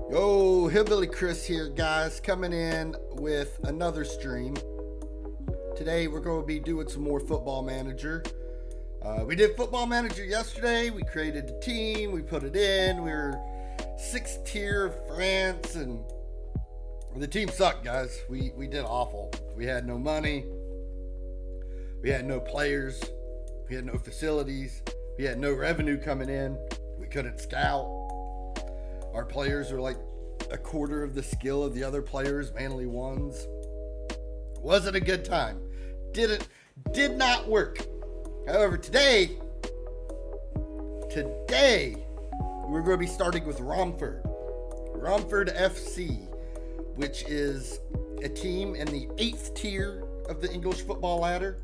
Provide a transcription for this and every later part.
Yo, Hillbilly Chris here, guys, coming in with another stream. Today we're going to be doing some more Football Manager. We did Football Manager yesterday. We created a team, we put it in. We were 6th tier France, and the team sucked, guys. We did awful. We had no money. We had no players. We had no facilities. We had no revenue coming in. We couldn't scout. Our players are like a quarter of the skill of the other players, mainly ones. Wasn't a good time. Did not work. However, today we're going to be starting with Romford FC, which is a team in the 8th tier of the English football ladder.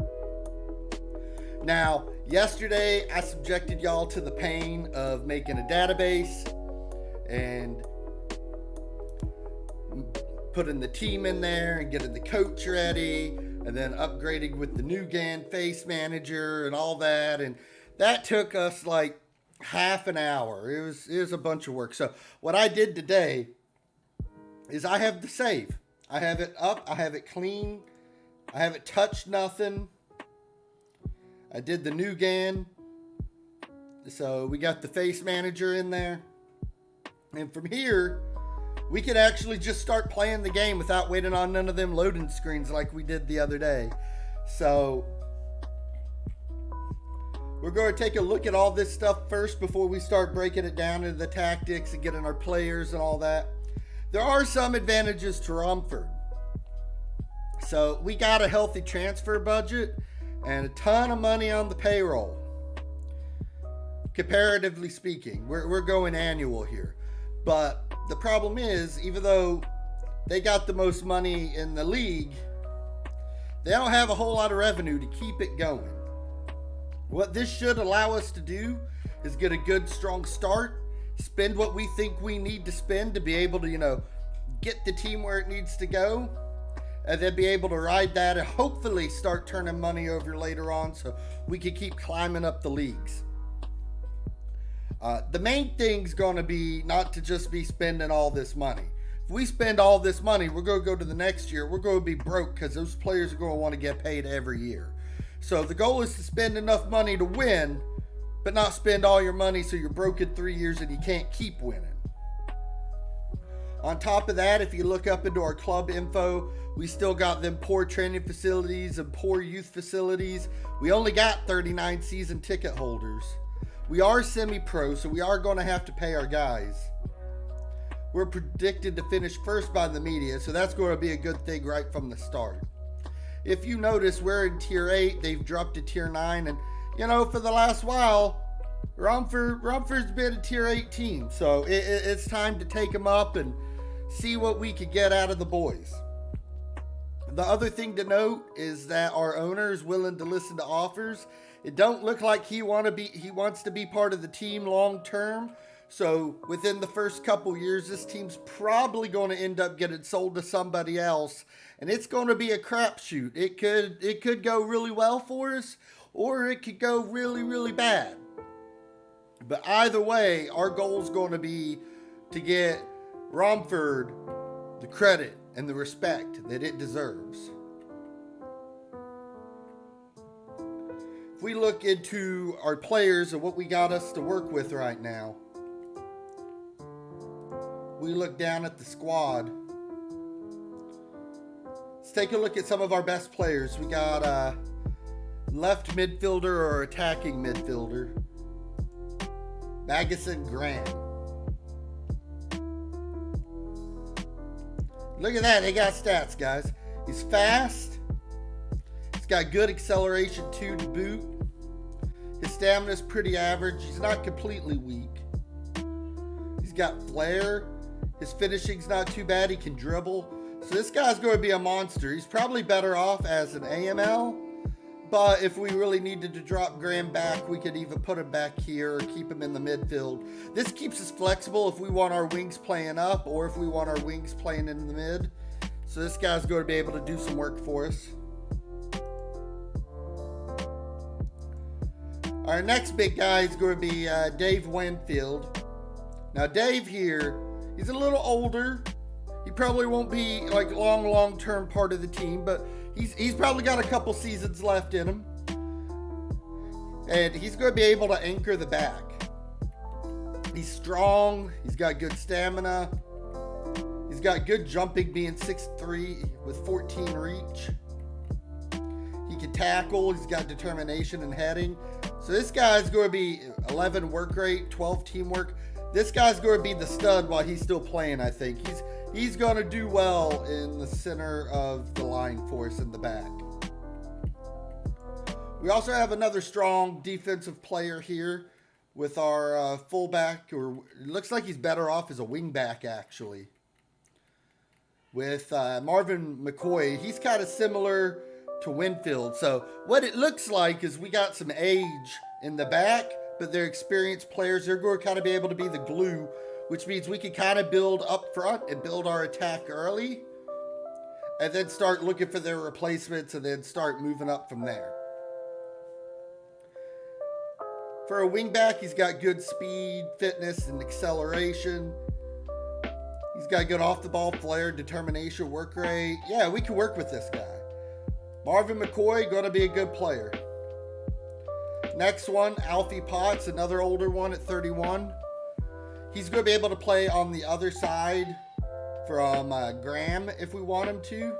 Now, yesterday I subjected y'all to the pain of making a database and putting the team in there and getting the coach ready and then upgrading with the new GAN face manager and all that. And that took us like half an hour. It was a bunch of work. So what I did today is I have the save. I have it up. I have it clean. I haven't touched nothing. I did the new GAN. So we got the face manager in there. And from here, we could actually just start playing the game without waiting on none of them loading screens like we did the other day. So we're going to take a look at all this stuff first before we start breaking it down into the tactics and getting our players and all that. There are some advantages to Romford. So we got a healthy transfer budget and a ton of money on the payroll. Comparatively speaking, we're going annual here. But the problem is, even though they got the most money in the league, they don't have a whole lot of revenue to keep it going. What this should allow us to do is get a good, strong start, spend what we think we need to spend to be able to, get the team where it needs to go, and then be able to ride that and hopefully start turning money over later on so we can keep climbing up the leagues. The main thing's going to be not to just be spending all this money. If we spend all this money, we're going to go to the next year. We're going to be broke because those players are going to want to get paid every year. So the goal is to spend enough money to win, but not spend all your money so you're broke in 3 years and you can't keep winning. On top of that, if you look up into our club info, we still got them poor training facilities and poor youth facilities. We only got 39 season ticket holders. We are semi-pro, so we are going to have to pay our guys. We're predicted to finish first by the media, so that's going to be a good thing right from the start. If you notice, we're in Tier 8. They've dropped to Tier 9. And, for the last while, Romford's been a Tier 8 team. So it's time to take them up and see what we could get out of the boys. The other thing to note is that our owner is willing to listen to offers. It don't look like he wants to be part of the team long term. So within the first couple years, this team's probably going to end up getting sold to somebody else, and it's going to be a crapshoot. It could go really well for us, or it could go really, really bad. But either way, our goal is going to be to get Romford the credit and the respect that it deserves. If we look into our players and what we got us to work with right now, we look down at the squad. Let's take a look at some of our best players. We got a left midfielder or attacking midfielder, Magnuson Graham. Look at that, they got stats, guys. He's fast. He's got good acceleration too to boot. His stamina's pretty average. He's not completely weak. He's got flair. His finishing's not too bad. He can dribble. So this guy's going to be a monster. He's probably better off as an AML. But if we really needed to drop Graham back, we could even put him back here or keep him in the midfield. This keeps us flexible if we want our wings playing up or if we want our wings playing in the mid. So this guy's going to be able to do some work for us. Our next big guy is going to be Dave Winfield. Now Dave here, He's a little older. He probably won't be like long-term part of the team, but he's probably got a couple seasons left in him. And he's going to be able to anchor the back. He's strong. He's got good stamina. He's got good jumping, being 6'3" with 14 reach. He can tackle. He's got determination and heading. So this guy's going to be 11 work rate, 12 teamwork. This guy's going to be the stud while he's still playing, I think. He's going to do well in the center of the line for us in the back. We also have another strong defensive player here with our fullback, or it looks like he's better off as a wingback, actually. With Marvin McCoy, he's kind of similar to Winfield. So what it looks like is we got some age in the back, but they're experienced players. They're going to kind of be able to be the glue, which means we can kind of build up front and build our attack early, and then start looking for their replacements and then start moving up from there. For a wingback, he's got good speed, fitness, and acceleration. He's got good off-the-ball flair, determination, work rate. Yeah, we can work with this guy. Marvin McCoy, going to be a good player. Next one, Alfie Potts, another older one at 31. He's going to be able to play on the other side from Graham if we want him to.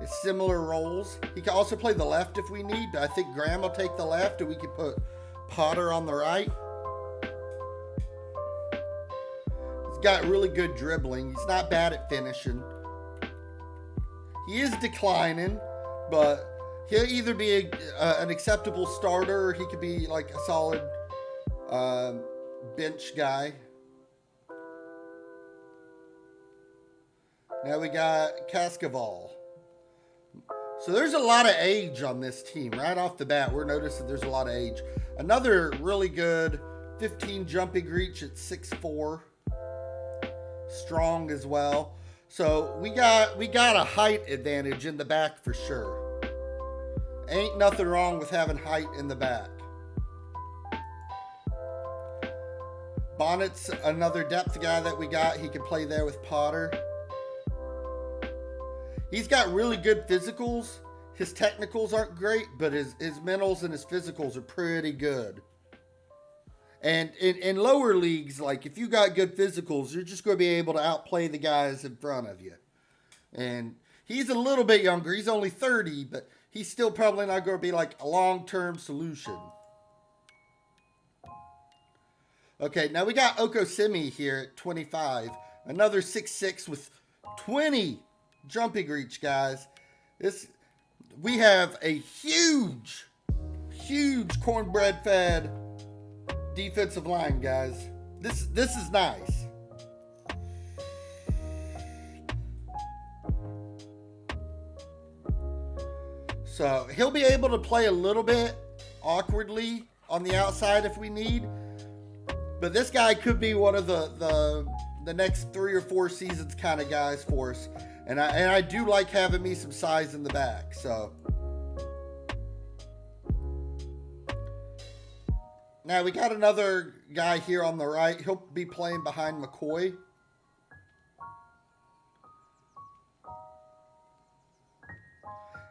It's similar roles. He can also play the left if we need, but I think Graham will take the left and we can put Potter on the right. He's got really good dribbling. He's not bad at finishing. He is declining, but he'll either be an acceptable starter or he could be like a solid bench guy. Now we got Cascaval. So there's a lot of age on this team. Right off the bat, we're noticing there's a lot of age. Another really good 15 jumping reach at 6'4". Strong as well. So we got a height advantage in the back for sure. Ain't nothing wrong with having height in the back. Bonnet's another depth guy that we got. He can play there with Potter. He's got really good physicals. His technicals aren't great, but his mentals and his physicals are pretty good. And in lower leagues, like if you got good physicals, you're just going to be able to outplay the guys in front of you. And he's a little bit younger. He's only 30, but he's still probably not going to be like a long-term solution. Okay, now we got Okosimi here at 25. Another 6'6" with 20 jumping reach, guys. We have a huge cornbread-fed defensive line, guys. This is nice. So he'll be able to play a little bit awkwardly on the outside if we need. But this guy could be one of the next 3 or 4 seasons kind of guys for us. And I do like having me some size in the back. So now we got another guy here on the right. He'll be playing behind McCoy.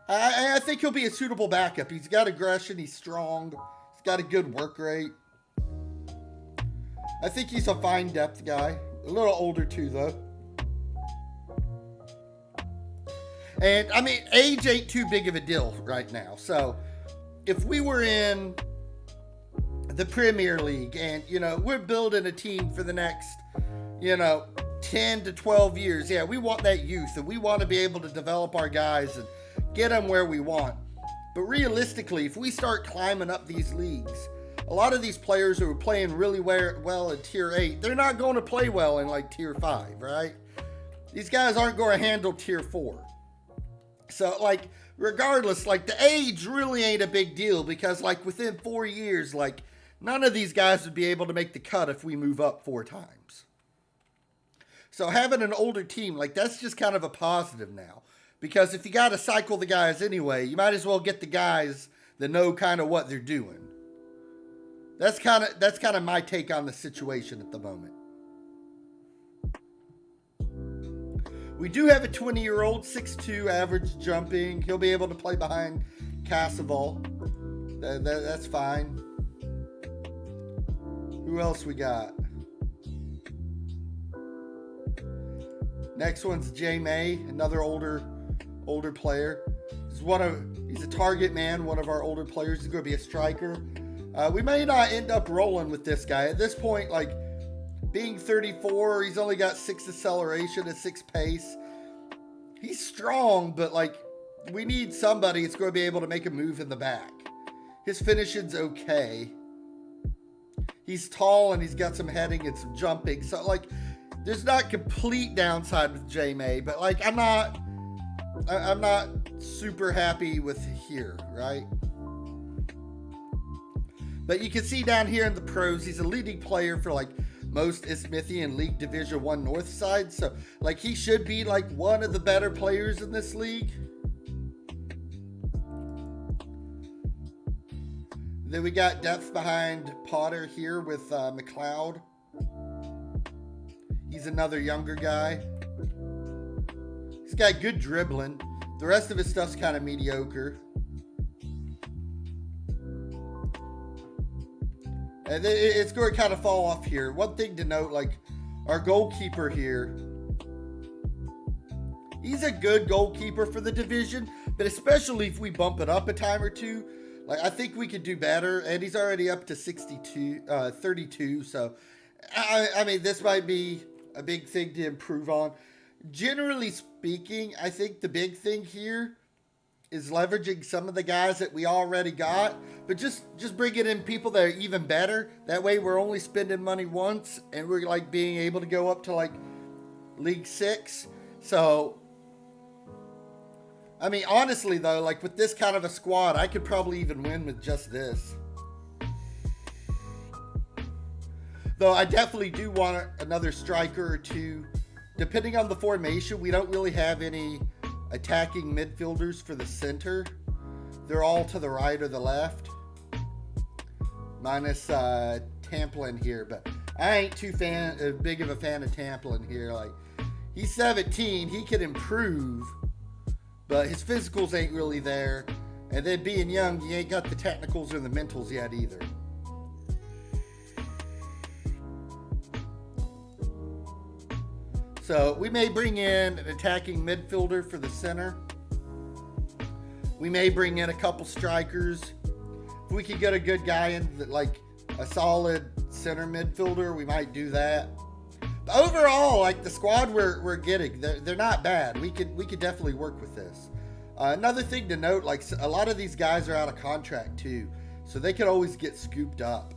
I think he'll be a suitable backup. He's got aggression. He's strong. He's got a good work rate. I think he's a fine depth guy. A little older too, though. And, I mean, age ain't too big of a deal right now. So, if we were in the Premier League and, we're building a team for the next, 10 to 12 years, yeah, we want that youth. And we want to be able to develop our guys and get them where we want. But realistically, if we start climbing up these leagues, a lot of these players who are playing really well in Tier 8, they're not going to play well in, like, Tier 5, right? These guys aren't going to handle Tier 4. So, like, regardless, like, the age really ain't a big deal because, like, within 4 years, like, none of these guys would be able to make the cut if we move up 4 times. So, having an older team, like, that's just kind of a positive now. Because if you got to cycle the guys anyway, you might as well get the guys that know kind of what they're doing. That's kind of my take on the situation at the moment. We do have a 20-year-old, 6'2", average jumping. He'll be able to play behind Casseval. That's fine. Who else we got? Next one's J May, another older player. He's a target man, one of our older players. He's going to be a striker. We may not end up rolling with this guy. At this point, like, being 34, he's only got 6 acceleration and 6 pace. He's strong, but, like, we need somebody that's going to be able to make a move in the back. His finishing's okay. He's tall and he's got some heading and some jumping. So, like, there's not complete downside with J May, but, like, I'm not super happy with here, right? But you can see down here in the pros, he's a leading player for, like, most Isthmian League Division 1 North side. So, like, he should be, like, one of the better players in this league. Then we got depth behind Potter here with McLeod. He's another younger guy. He's got good dribbling. The rest of his stuff's kind of mediocre. And it's going to kind of fall off here. One thing to note, like, our goalkeeper here, he's a good goalkeeper for the division, but especially if we bump it up a time or two, like, I think we could do better. And he's already up to 32. So, I mean, this might be a big thing to improve on. Generally speaking, I think the big thing here is leveraging some of the guys that we already got, but just bringing in people that are even better. That way we're only spending money once, and we're, like, being able to go up to, like, League 6. So, I mean, honestly, though, like, with this kind of a squad, I could probably even win with just this. Though I definitely do want another striker or two. Depending on the formation, we don't really have any attacking midfielders for the center. They're all to the right or the left. Minus Tamplin here, but I ain't too big of a fan of Tamplin here. Like, he's 17, he can improve, but his physicals ain't really there. And then being young, you ain't got the technicals or the mentals yet either. So we may bring in an attacking midfielder for the center. We may bring in a couple strikers. If we could get a good guy in, like a solid center midfielder, we might do that. But overall, like, the squad we're getting, they're not bad. We could definitely work with this. Another thing to note, like, a lot of these guys are out of contract too, so they could always get scooped up.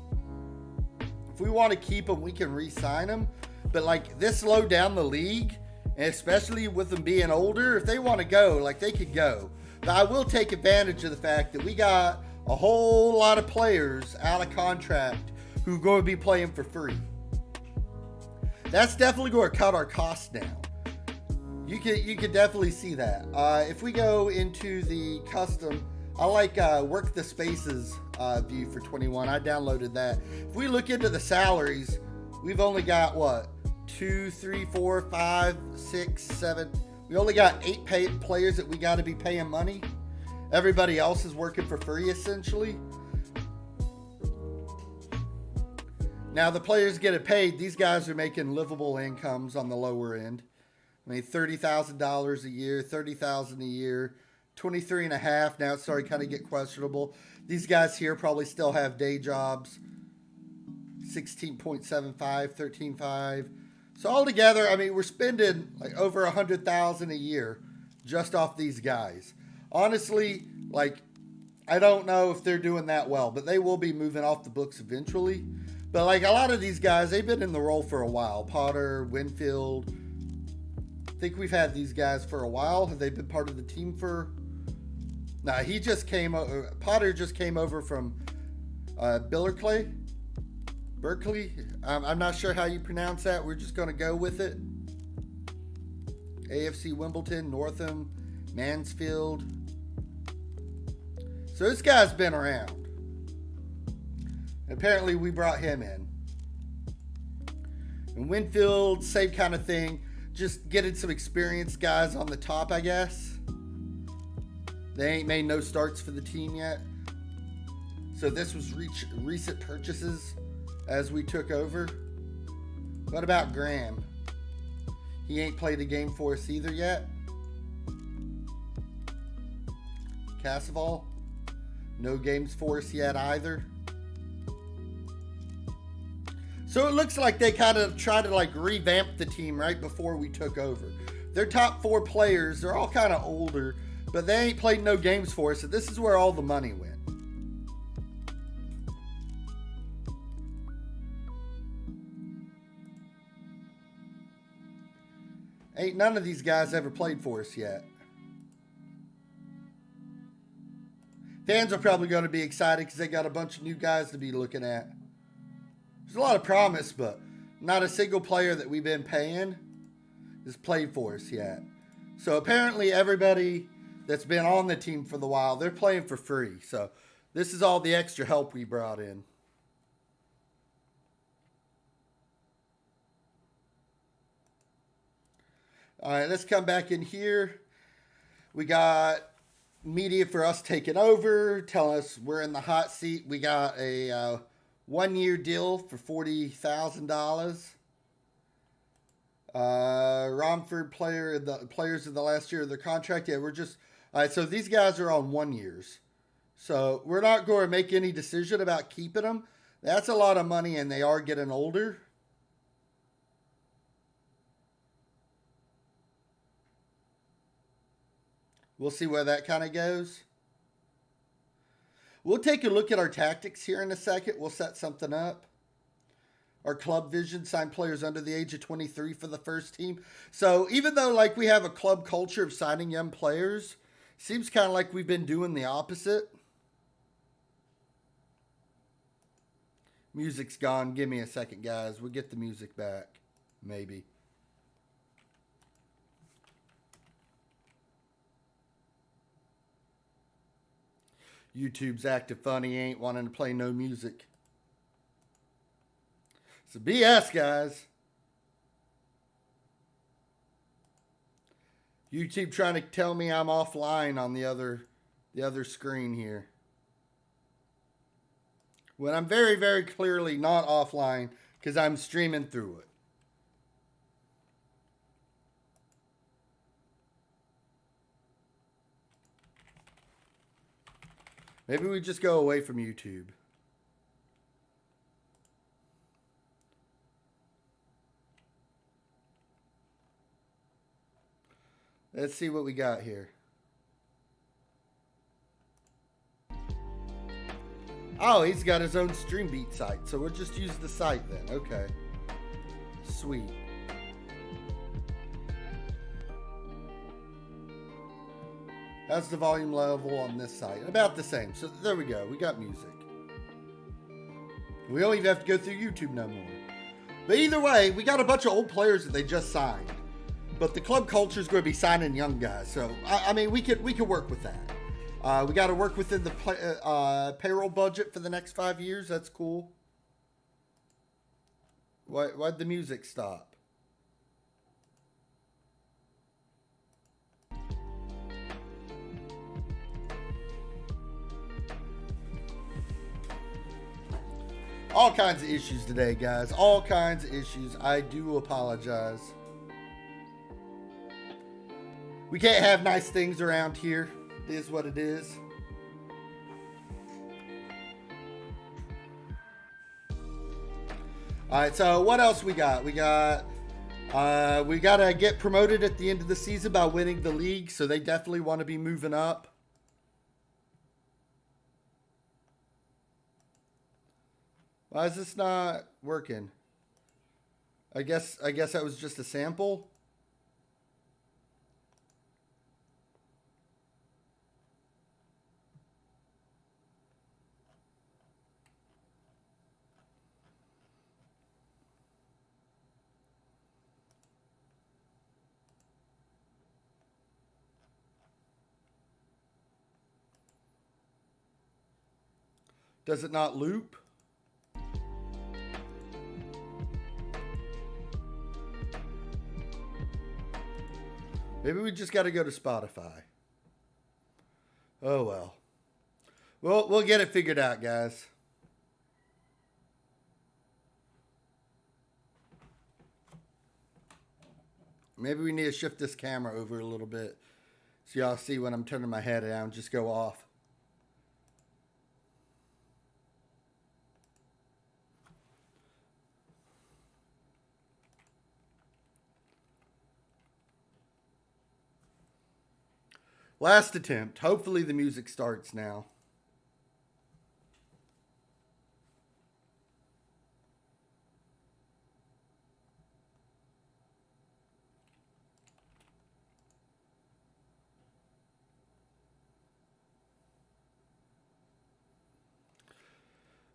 If we want to keep them, we can re-sign them. But, like, this low down the league, and especially with them being older, if they want to go, like, they could go. But I will take advantage of the fact that we got a whole lot of players out of contract who are going to be playing for free. That's definitely going to cut our costs down. You can definitely see that. If we go into the custom, I like Work the Spaces view for 21. I downloaded that. If we look into the salaries, we've only got, what, 2, 3, 4, 5, 6, 7. We only got 8 players that we got to be paying money. Everybody else is working for free, essentially. Now, the players getting paid, these guys are making livable incomes on the lower end. I mean, $30,000 a year, $30,000 a year, 23.5. Now it's starting to kind of get questionable. These guys here probably still have day jobs. 16.75, 13.5. So altogether, I mean, we're spending like over $100,000 a year just off these guys. Honestly, like, I don't know if they're doing that well, but they will be moving off the books eventually. But, like, a lot of these guys, they've been in the role for a while. Potter, Winfield. I think we've had these guys for a while. Have they been part of the team for... Nah, he just came... Potter just came over from Berkeley. I'm not sure how you pronounce that. We're just going to go with it. AFC Wimbledon, Northam, Mansfield. So this guy's been around. Apparently, we brought him in. And Winfield, same kind of thing. Just getting some experienced guys on the top, I guess. They ain't made no starts for the team yet. So this was recent purchases as we took over. What about Graham? He ain't played a game for us either yet. Casseval, no games for us yet either. So it looks like they kind of tried to like revamp the team right before we took over. Their top 4 players, they're all kind of older, but they ain't played no games for us. So this is where all the money went. Ain't none of these guys ever played for us yet. Fans are probably going to be excited because they got a bunch of new guys to be looking at. There's a lot of promise, but not a single player that we've been paying has played for us yet. So apparently everybody that's been on the team for the while, they're playing for free. So this is all the extra help we brought in. All right, let's come back in here. We got media for us taking over, telling us we're in the hot seat. We got a 1-year deal for $40,000. Romford players of the last year of their contract. Yeah, we're just all right. So these guys are on 1 years. So we're not going to make any decision about keeping them. That's a lot of money, and they are getting older. We'll see where that kind of goes. We'll take a look at our tactics here in a second. We'll set something up. Our club vision, sign players under the age of 23 for the first team. So even though like we have a club culture of signing young players, seems kind of like we've been doing the opposite. Music's gone. Give me a second, guys. We'll get the music back. Maybe. YouTube's acting funny, ain't wanting to play no music. It's a BS, guys. YouTube trying to tell me I'm offline on the other screen here. When I'm very, very clearly not offline because I'm streaming through it. Maybe we just go away from YouTube. Let's see what we got here. Oh, he's got his own StreamBeat site, so we'll just use the site then. Okay. Sweet. How's the volume level on this site? About the same. So there we go. We got music. We don't even have to go through YouTube no more. But either way, we got a bunch of old players that they just signed. But the club culture is going to be signing young guys. So, I mean, we could work with that. We got to work within the payroll budget for the next 5 years. That's cool. Why'd the music stop? All kinds of issues today, guys. All kinds of issues. I do apologize. We can't have nice things around here. It is what it is. All right, so what else we got? We got to get promoted at the end of the season by winning the league, so they definitely want to be moving up. Why is this not working? I guess that was just a sample. Does it not loop? Maybe we just got to go to Spotify. Oh well. We'll get it figured out, guys. Maybe we need to shift this camera over a little bit so y'all see when I'm turning my head down. Just go off. Last attempt. Hopefully the music starts now.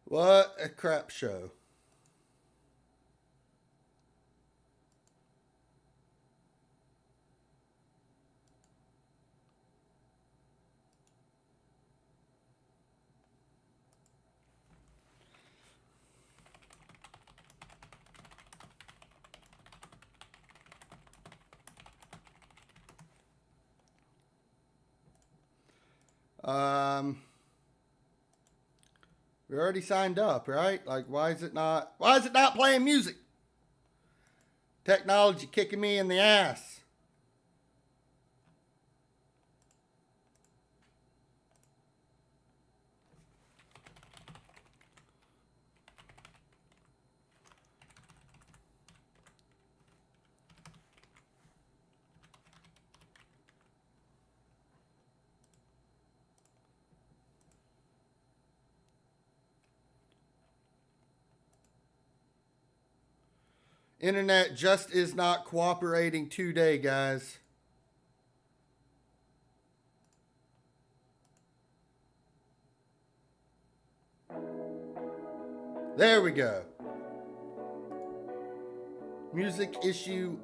What a crap show. We already signed up, right? Like, why is it not playing music? Technology kicking me in the ass. Internet just is not cooperating today, guys. There we go. Music issue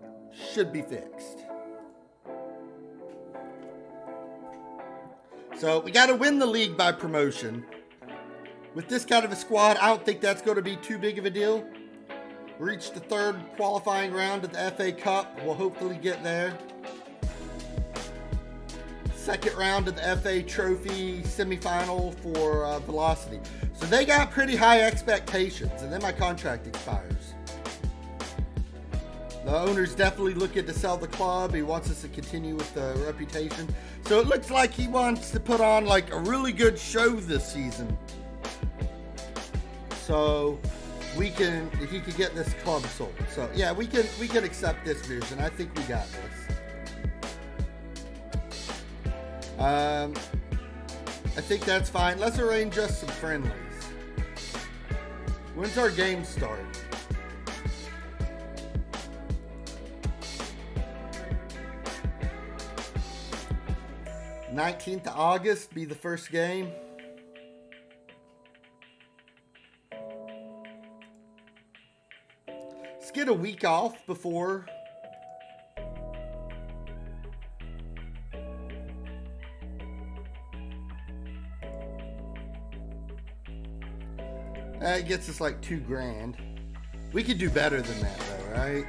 should be fixed. So we got to win the league by promotion. With this kind of a squad, I don't think that's going to be too big of a deal. We reached the third qualifying round of the FA Cup. We'll hopefully get there. Second round of the FA Trophy semifinal for Velocity. So they got pretty high expectations, and then my contract expires. The owner's definitely looking to sell the club. He wants us to continue with the reputation. So it looks like he wants to put on like a really good show this season. So he could get this club sold. So yeah, we can accept this vision. I think we got this. I think that's fine. Let's arrange us some friendlies. When's our game start? "19th of August be the first game. Let's get a week off before. It gets us like $2,000. We could do better than that though, right?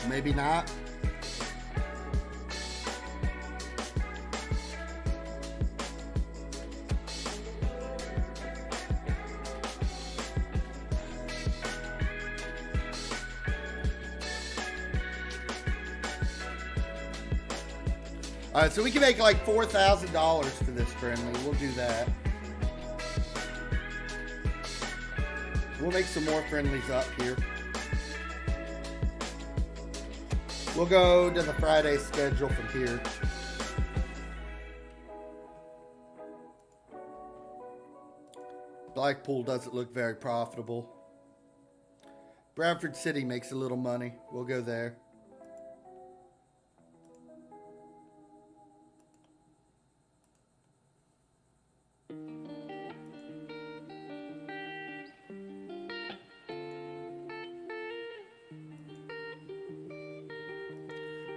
Maybe not. All right, so we can make like $4,000 for this friendly. We'll do that. We'll make some more friendlies up here. We'll go to the Friday schedule from here. Blackpool doesn't look very profitable. Bradford City makes a little money. We'll go there.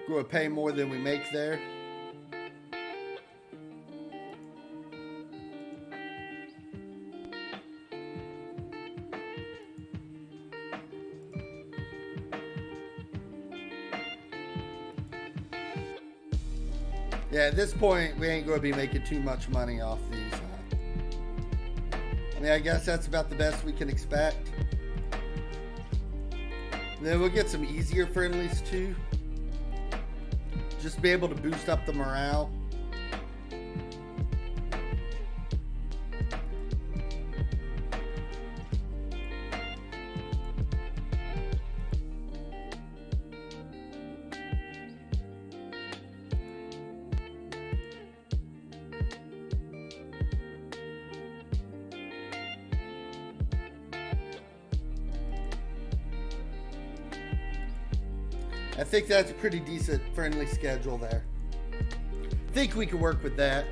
We're going to pay more than we make there. Yeah, at this point, we ain't going to be making too much money off these. I mean, I guess that's about the best we can expect. And then we'll get some easier friendlies too. Just be able to boost up the morale. I think that's a pretty decent friendly schedule there. I think we can work with that.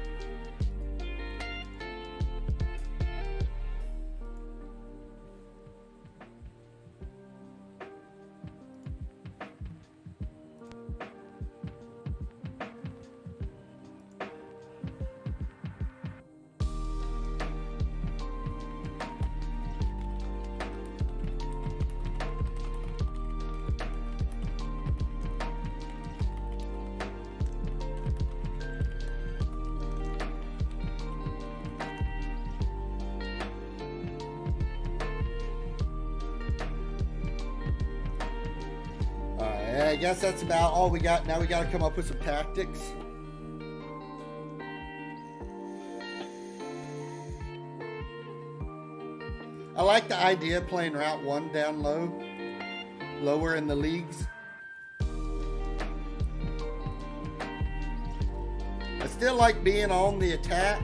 I guess that's about all we got. Now we got to come up with some tactics. I like the idea of playing Route 1 down low, lower in the leagues. I still like being on the attack.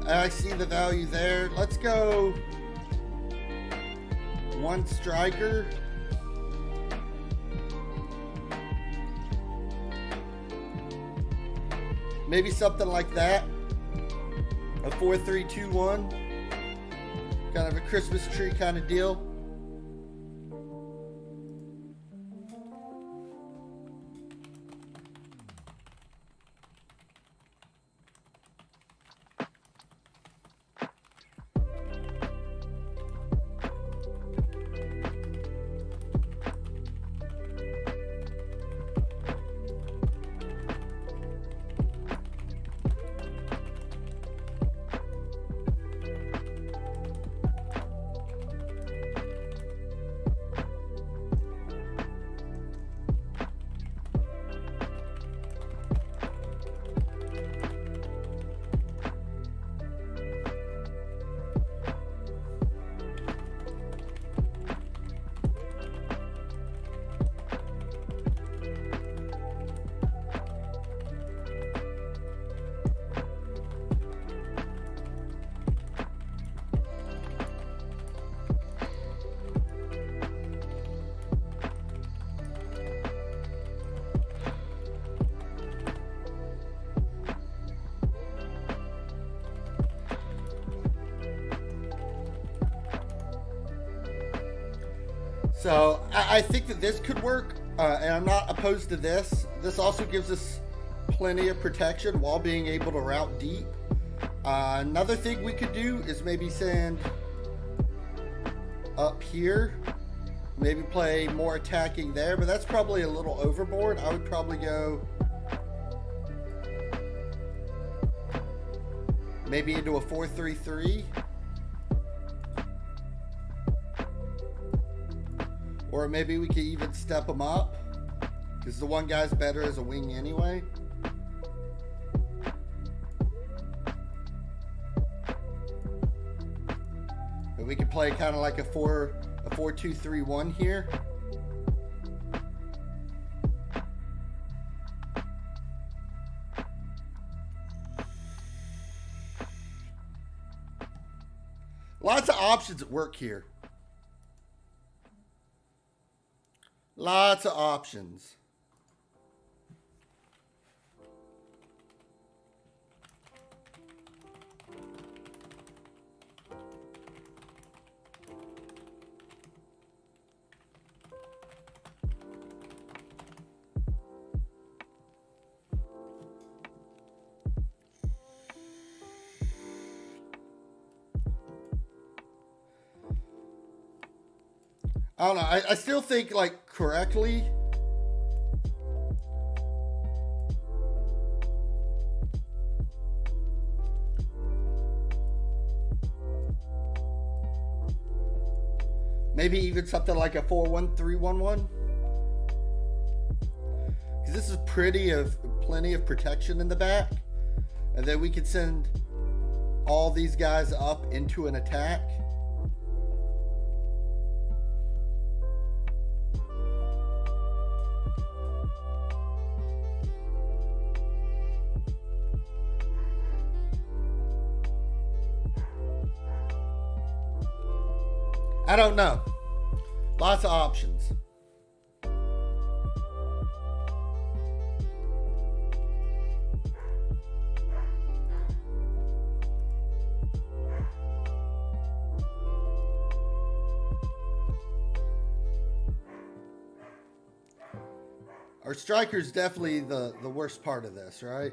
I see the value there. Let's go one striker. Maybe something like that. A 4-3-2-1. Kind of a Christmas tree kind of deal. So I think that this could work, and I'm not opposed to this. This also gives us plenty of protection while being able to route deep. Another thing we could do is maybe send up here, maybe play more attacking there, but that's probably a little overboard. I would probably go maybe into a 4-3-3. Or maybe we could even step him up, because the one guy's better as a wing anyway. But we could play kind of like a 4-2-3-1 here. Lots of options at work here. Lots of options. I don't know. I still think, like, correctly, Maybe even something like a 4-1-3-1-1. Because this is plenty of protection in the back. And then we can send all these guys up into an attack. I don't know. Lots of options. Our striker's definitely the worst part of this, right?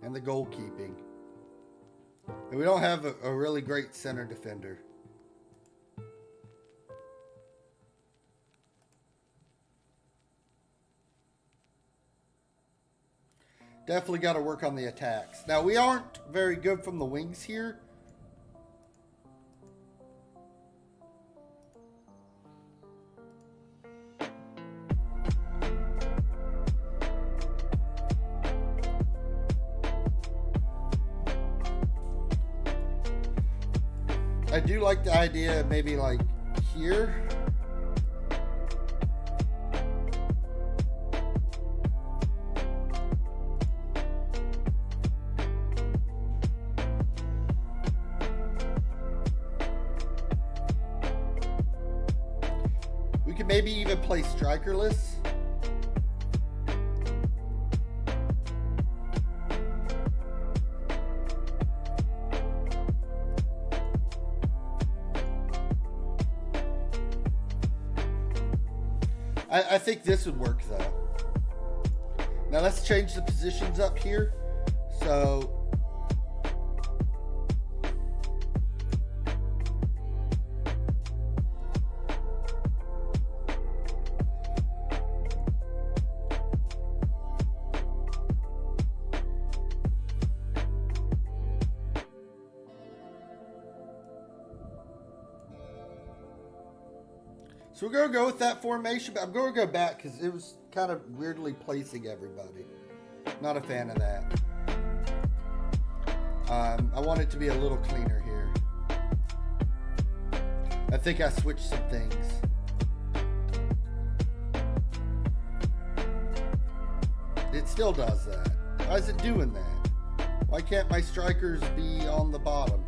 And the goalkeeping. And we don't have a really great center defender. Definitely got to work on the attacks. Now, we aren't very good from the wings here. I do like the idea of maybe like here. We could maybe even play strikerless. I think this would work though. Now let's change the positions up here. So we're going to go with that formation, but I'm going to go back because it was kind of weirdly placing everybody. Not a fan of that. I want it to be a little cleaner here. I think I switched some things. It still does that. Why is it doing that? Why can't my strikers be on the bottom?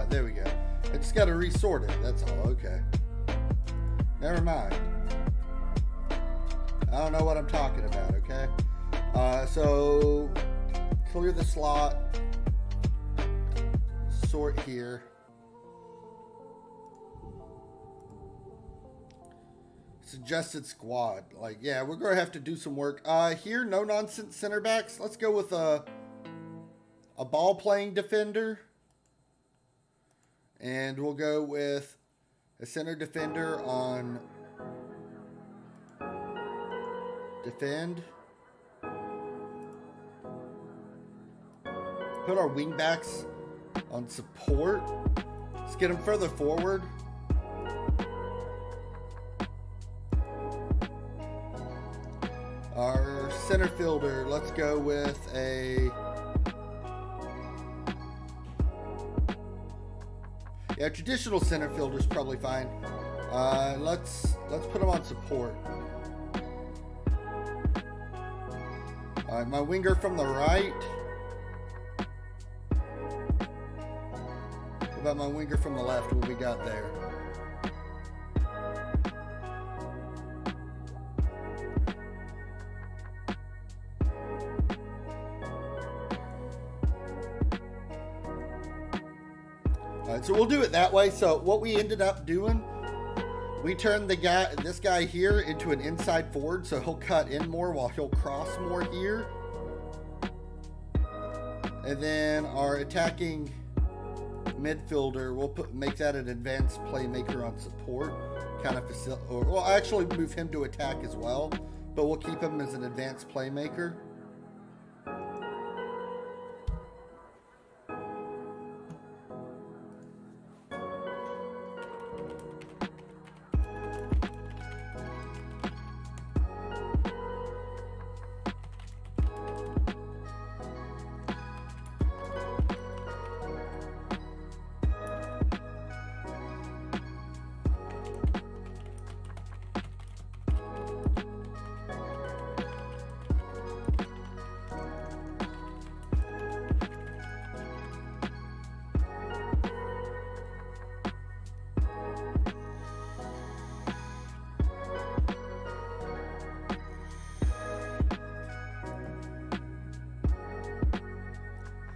There we go. I just got to resort it. That's all. Okay. Never mind. I don't know what I'm talking about. Okay. So clear the slot. Sort here. Suggested squad. Like, yeah, we're going to have to do some work. Here, no nonsense center backs. Let's go with a ball playing defender. And we'll go with a center defender on defend. Put our wing backs on support. Let's get them further forward. Our center fielder, let's go with a... Yeah, traditional center fielder is probably fine. Let's put him on support. All right, my winger from the right. What about my winger from the left? What we got there? So we'll do it that way. So what we ended up doing, we turned this guy here into an inside forward, so he'll cut in more while he'll cross more here. And then our attacking midfielder, we'll make that an advanced playmaker on support, kind of we'll actually move him to attack as well. but we'll keep him as an advanced playmaker.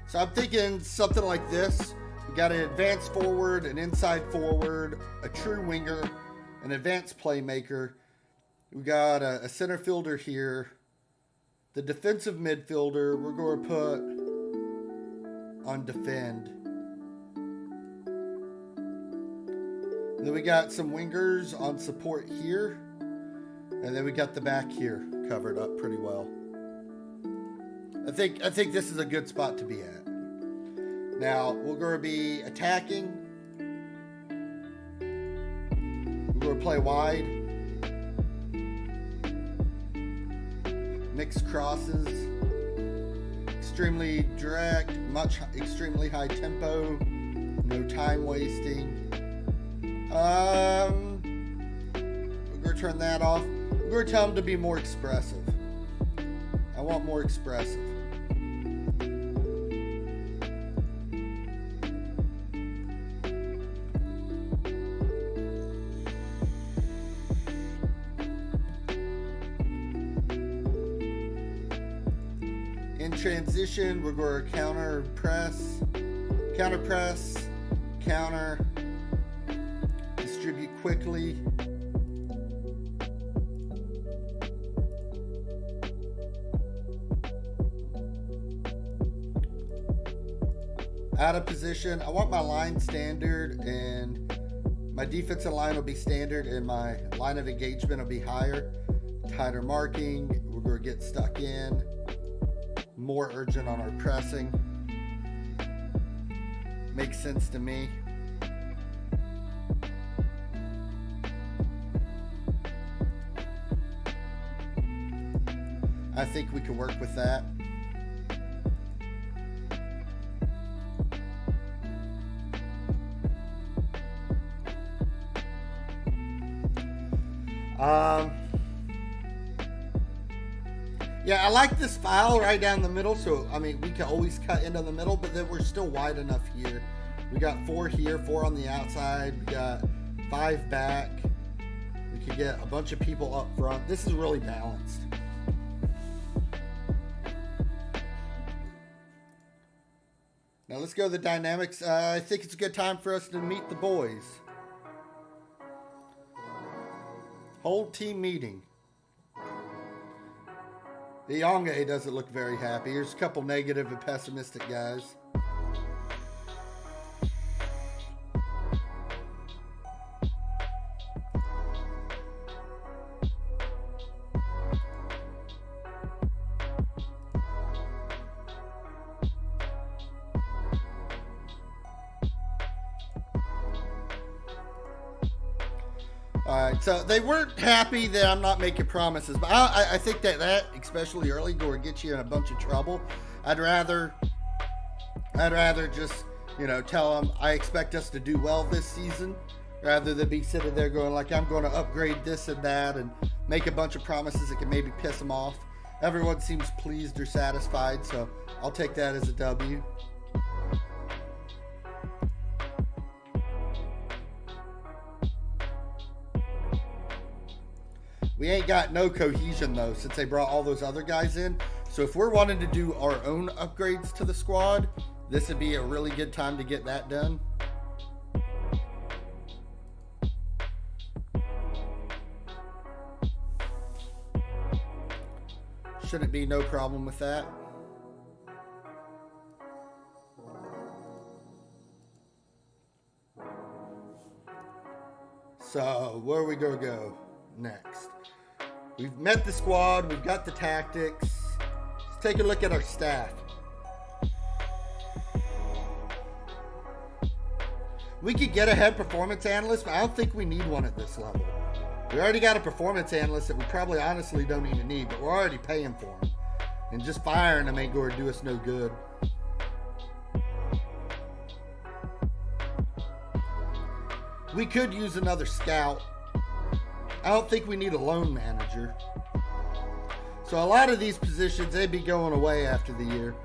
So I'm thinking something like this. We got an advanced forward, an inside forward, a true winger, an advanced playmaker. We got a center fielder here. The defensive midfielder, we're going to put on defend. And then we got some wingers on support here. And then we got the back here covered up pretty well. I think this is a good spot to be at. Now, we're going to be attacking. We're going to play wide. Mixed crosses. Extremely direct. Extremely high tempo. No time wasting. We're going to turn that off. We're going to tell them to be more expressive. I want more expressive. In transition, we're going to counter, distribute quickly. Out of position, I want my line standard, and my defensive line will be standard, and my line of engagement will be higher. Tighter marking, we're going to get stuck in. More urgent on our pressing. Makes sense to me. I think we can work with that. Yeah, I like this file right down the middle. So, I mean, we can always cut into the middle, but then we're still wide enough here. We got 4 here, 4 on the outside. We got 5 back. We could get a bunch of people up front. This is really balanced. Now let's go to the dynamics. I think it's a good time for us to meet the boys. Whole team meeting. The Yonge doesn't look very happy. Here's a couple negative and pessimistic guys. Alright, so they weren't happy that I'm not making promises, but I think that especially early, door gets you in a bunch of trouble. I'd rather just, tell them I expect us to do well this season, rather than be sitting there going like I'm going to upgrade this and that and make a bunch of promises that can maybe piss them off. Everyone seems pleased or satisfied, so I'll take that as a W. We ain't got no cohesion, though, since they brought all those other guys in. So if we're wanting to do our own upgrades to the squad, this would be a really good time to get that done. Shouldn't be no problem with that. So where are we going to go next? We've met the squad. We've got the tactics. Let's take a look at our staff. We could get a head performance analyst, but I don't think we need one at this level. We already got a performance analyst that we probably honestly don't even need, but we're already paying for him. And just firing him ain't going to do us no good. We could use another scout. I don't think we need a loan manager. So a lot of these positions, they'd be going away after the year.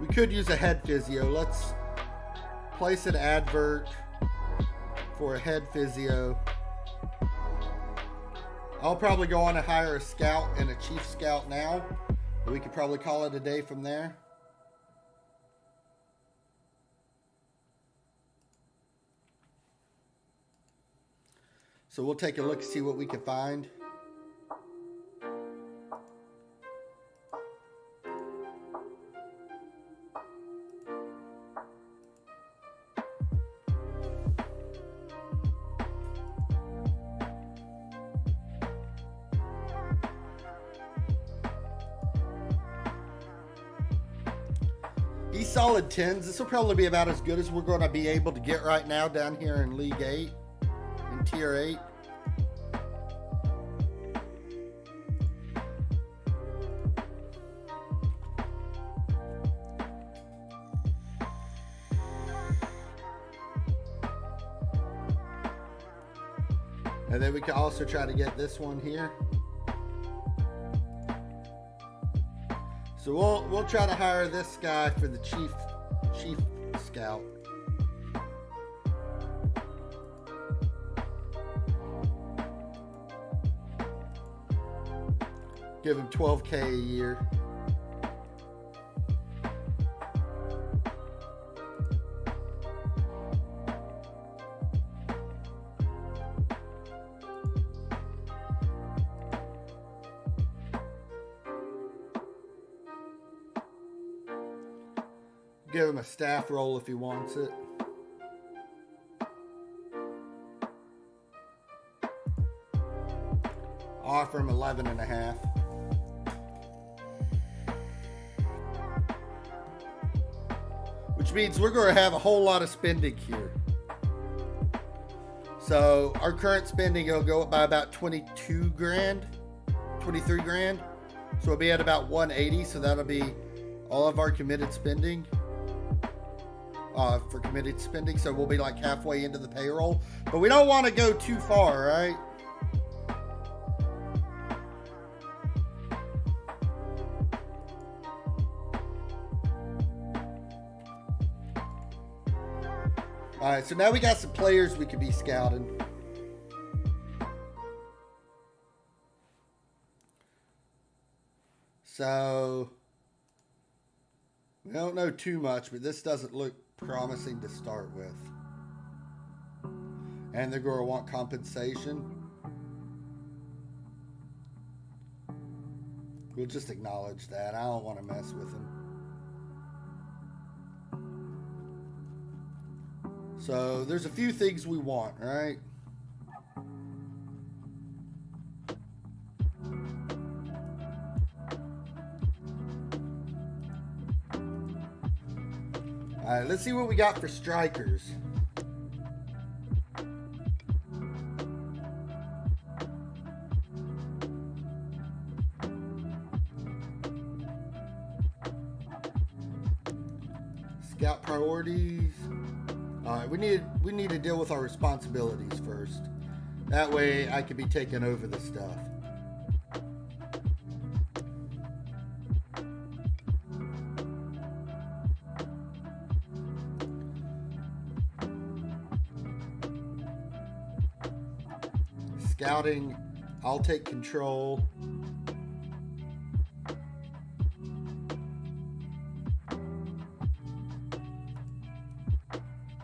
We could use a head physio. Let's place an advert for a head physio. I'll probably go on and hire a scout and a chief scout now. We could probably call it a day from there. So we'll take a look and see what we can find. He's solid 10s. This will probably be about as good as we're going to be able to get right now down here in League 8, in Tier 8. And then we can also try to get this one here. So we'll try to hire this guy for the chief scout. Give him $12K a year. Give him a staff role if he wants it. Offer him 11.5. Which means we're going to have a whole lot of spending here. So our current spending will go up by about 22 grand, 23 grand. So we'll be at about 180. So that'll be all of our committed spending. For committed spending, so we'll be like halfway into the payroll, but we don't want to go too far, right? All right, so now we got some players we could be scouting. So we don't know too much, but this doesn't look promising to start with. And they're going to want compensation. We'll just acknowledge that. I don't want to mess with them. So there's a few things we want, right? All right, let's see what we got for strikers. Scout priorities. All right, we need to deal with our responsibilities first. That way I can be taking over the stuff. Scouting, I'll take control.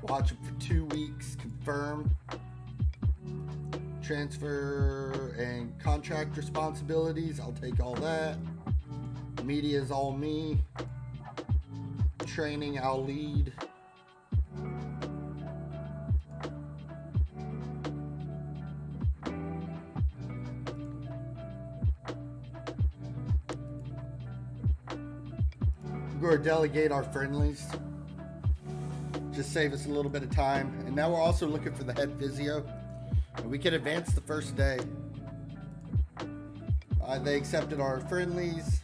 Watch them for 2 weeks, confirm. Transfer and contract responsibilities, I'll take all that. Media is all me. Training, I'll lead. We're going to delegate our friendlies. Just save us a little bit of time. And now we're also looking for the head physio. And we can advance the first day. They accepted our friendlies.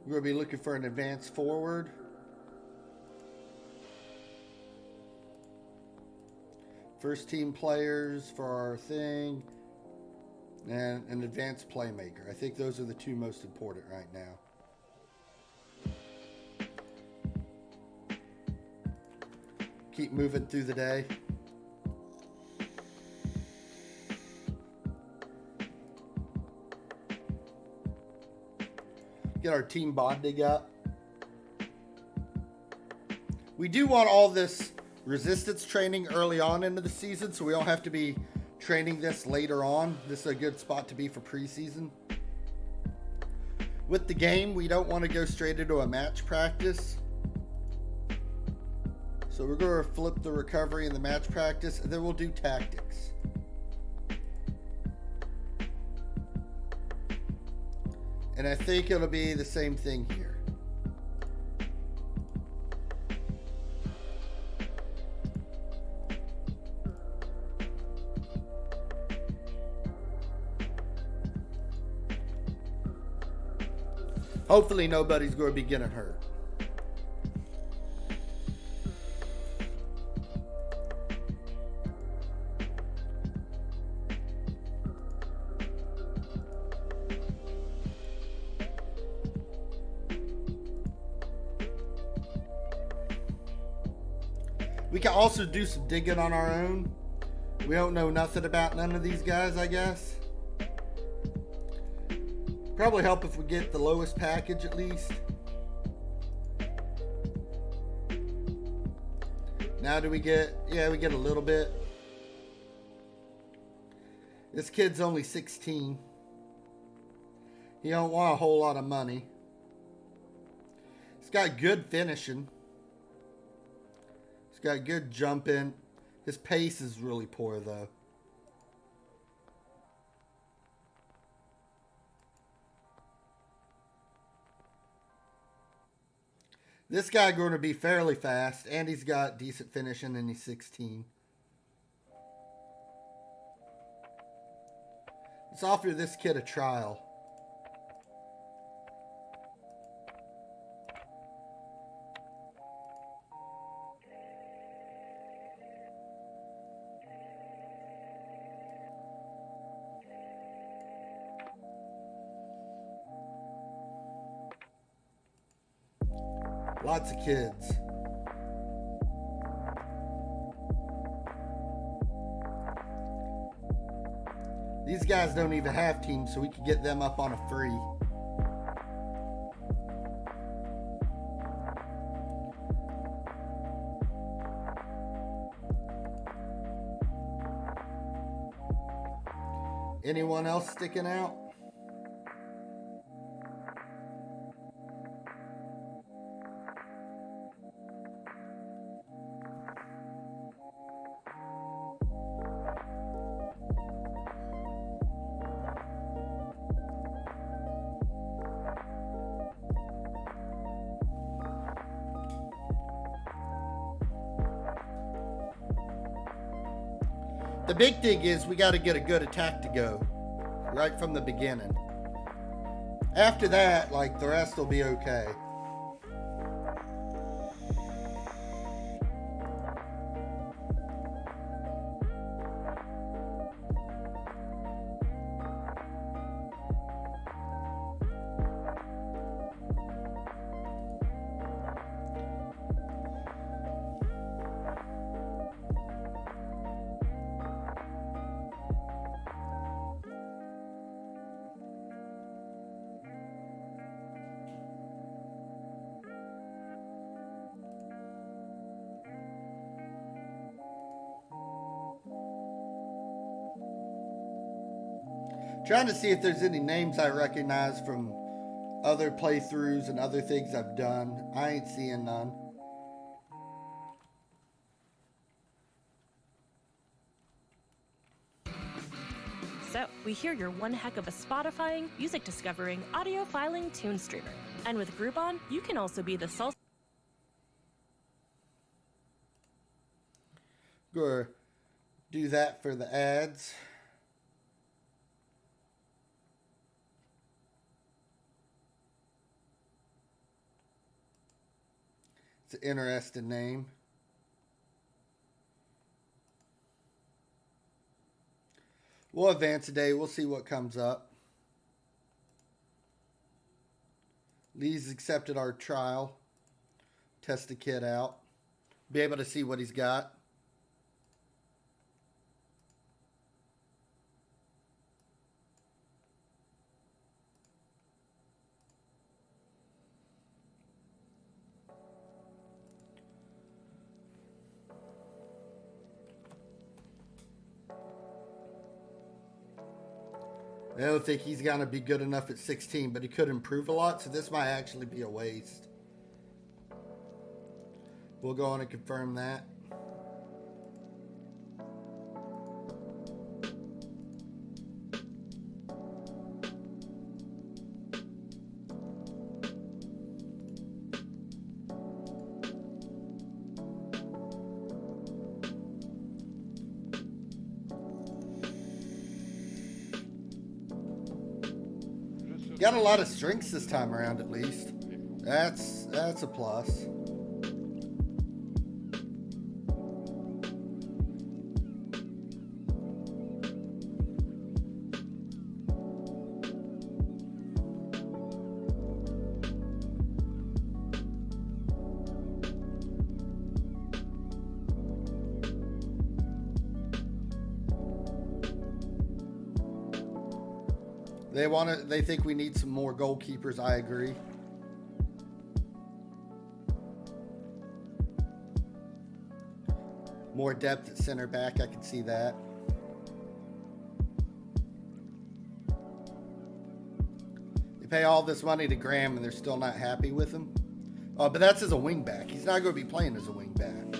We're going to be looking for an advance forward. First team players for our thing. And an advanced playmaker. I think those are the two most important right now. Keep moving through the day. Get our team bonding up. We do want all this resistance training early on into the season, so we don't have to be training this later on. This is a good spot to be for preseason. With the game, we don't want to go straight into a match practice. So we're going to flip the recovery and the match practice, and then we'll do tactics. And I think it'll be the same thing here. Hopefully nobody's going to be getting hurt. We can also do some digging on our own. We don't know nothing about none of these guys, I guess. Probably help if we get the lowest package at least. Now do we get, yeah, we get a little bit. This kid's only 16. He don't want a whole lot of money. He's got good finishing. He's got good jumping. His pace is really poor though. This guy going to be fairly fast, and he's got decent finishing, and he's 16. Let's offer this kid a trial. Lots of kids. These guys don't even have teams, so we could get them up on a free. Anyone else sticking out? The big thing is we got to get a good attack to go right from the beginning. After that, like, the rest will be okay. Trying to see if there's any names I recognize from other playthroughs and other things I've done. I ain't seeing none. So, we hear you're one heck of a Spotifying, music discovering, audio filing tune streamer. And with Groupon, you can also be the sole... Go do that for the ads. It's an interesting name. We'll advance a day. We'll see what comes up. Lee's accepted our trial. Test the kid out. Be able to see what he's got. I don't think he's going to be good enough at 16, but he could improve a lot, so this might actually be a waste. We'll go on and confirm that. Got a lot of strengths this time around, at least. That's a plus. They think we need some more goalkeepers. I agree. More depth at center back. I can see that. They pay all this money to Graham and they're still not happy with him. But that's as a wing back. He's not going to be playing as a wing back.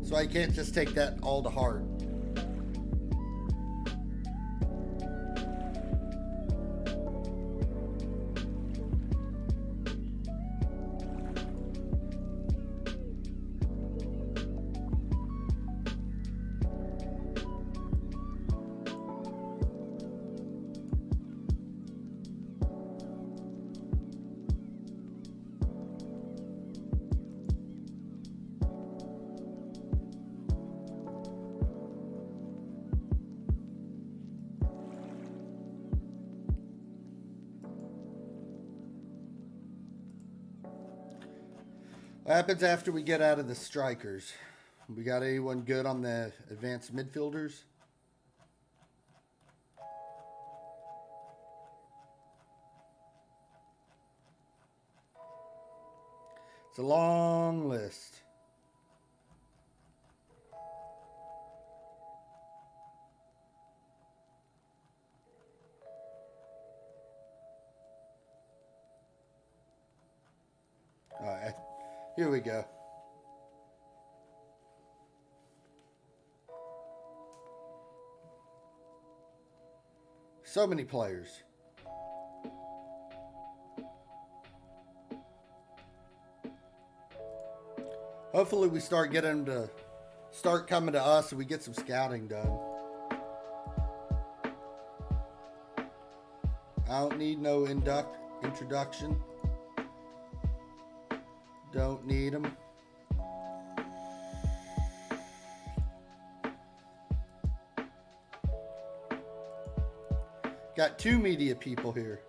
So I can't just take that all to heart. What happens after we get out of the strikers? We got anyone good on the advanced midfielders? It's a long list. All right. Here we go. So many players. Hopefully we start getting them to start coming to us and we get some scouting done. I don't need no introduction. Don't need them. Got 2 media people here.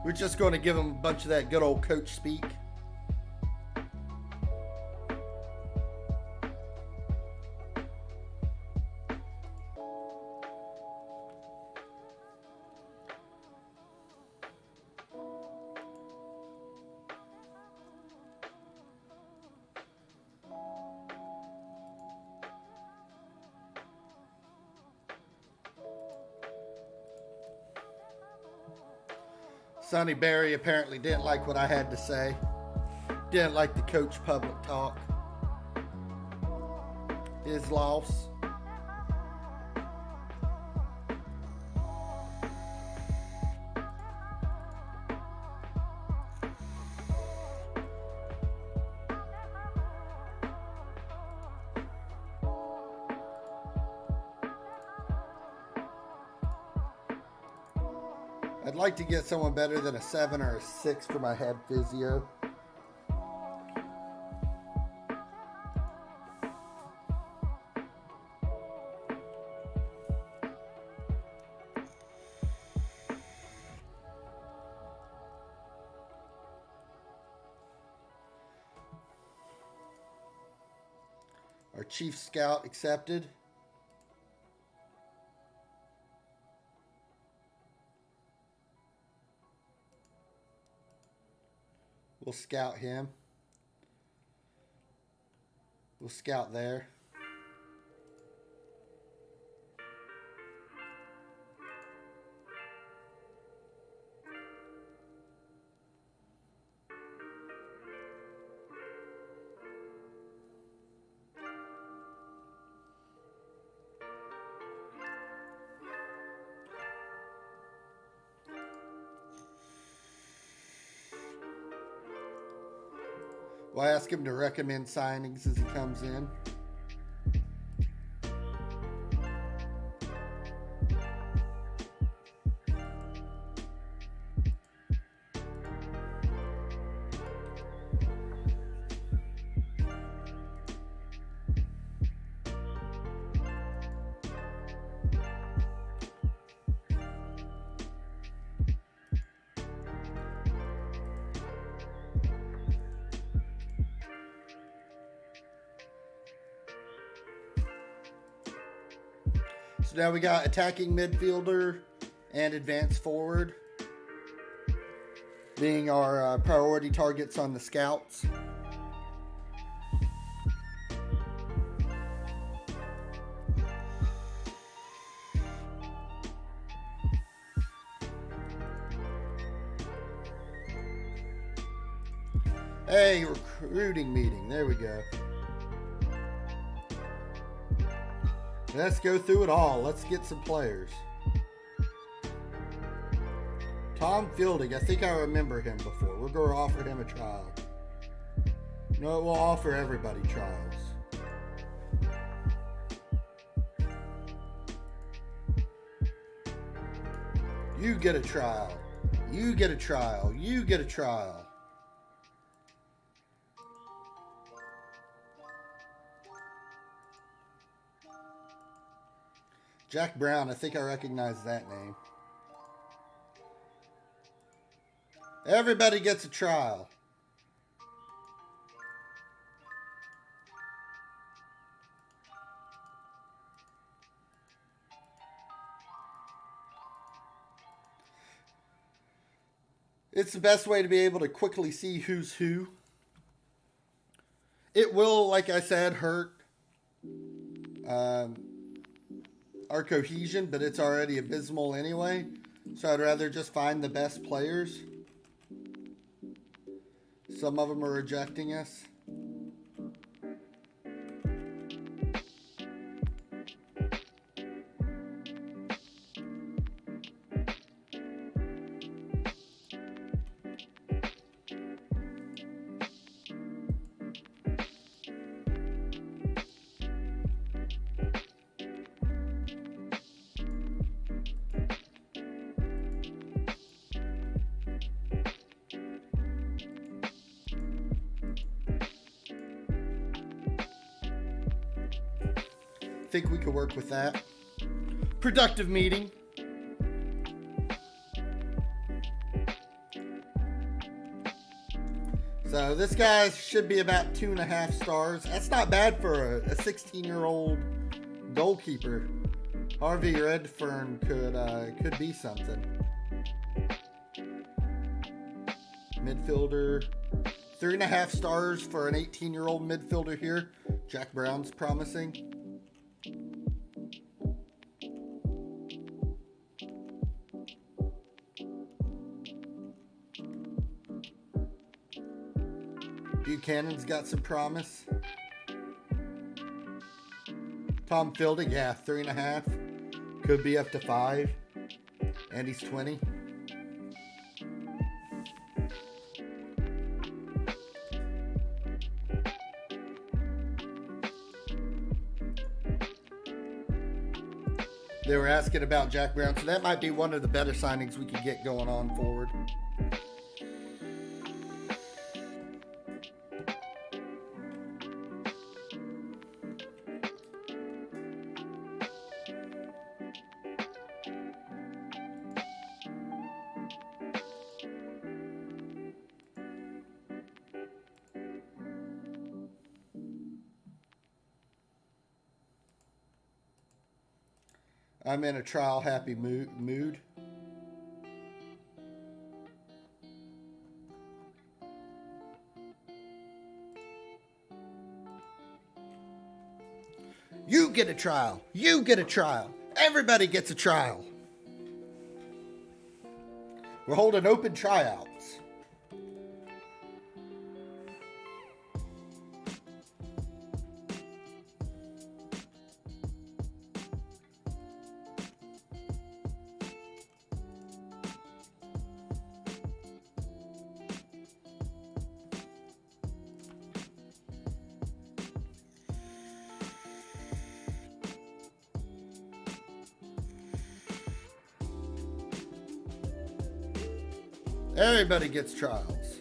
We're just going to give them a bunch of that good old coach speak. Sonny Berry apparently didn't like what I had to say. Didn't like the coach public talk. His loss. I'd like to get someone better than a 7 or a 6 for my head physio. Our chief scout accepted. We'll scout him. We'll scout there. We'll ask him to recommend signings as he comes in. So now we got attacking midfielder and advanced forward being our priority targets on the scouts. Hey, recruiting meeting. There we go. Let's go through it all. Let's get some players. Tom Fielding. I think I remember him before. We're going to offer him a trial. No, we'll offer everybody trials. You get a trial. You get a trial. You get a trial. Jack Brown, I think I recognize that name. Everybody gets a trial. It's the best way to be able to quickly see who's who. It will, like I said, hurt our cohesion, but it's already abysmal anyway. So I'd rather just find the best players. Some of them are rejecting us. Think we could work with that. Productive meeting. So this guy should be about 2.5 stars. That's not bad for a 16-year-old goalkeeper. Harvey Redfern could be something. Midfielder, 3.5 stars for an 18-year-old midfielder here. Jack Brown's promising. Buchanan's got some promise. Tom Fielding, yeah, 3.5. Could be up to 5. And he's 20. They were asking about Jack Brown, so that might be one of the better signings we could get going on forward. I'm in a trial happy mood. You get a trial. You get a trial. Everybody gets a trial. We're holding open tryouts. Everybody gets trials.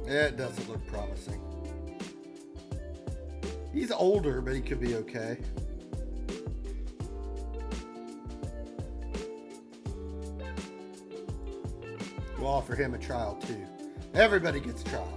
Yeah, it doesn't look promising. He's older, but he could be okay. We'll offer him a trial too. Everybody gets trials.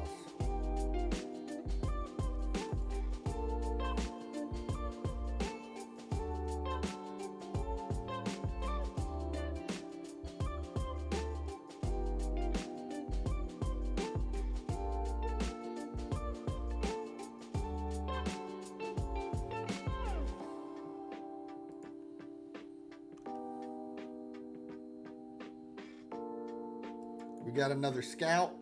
We got another scout.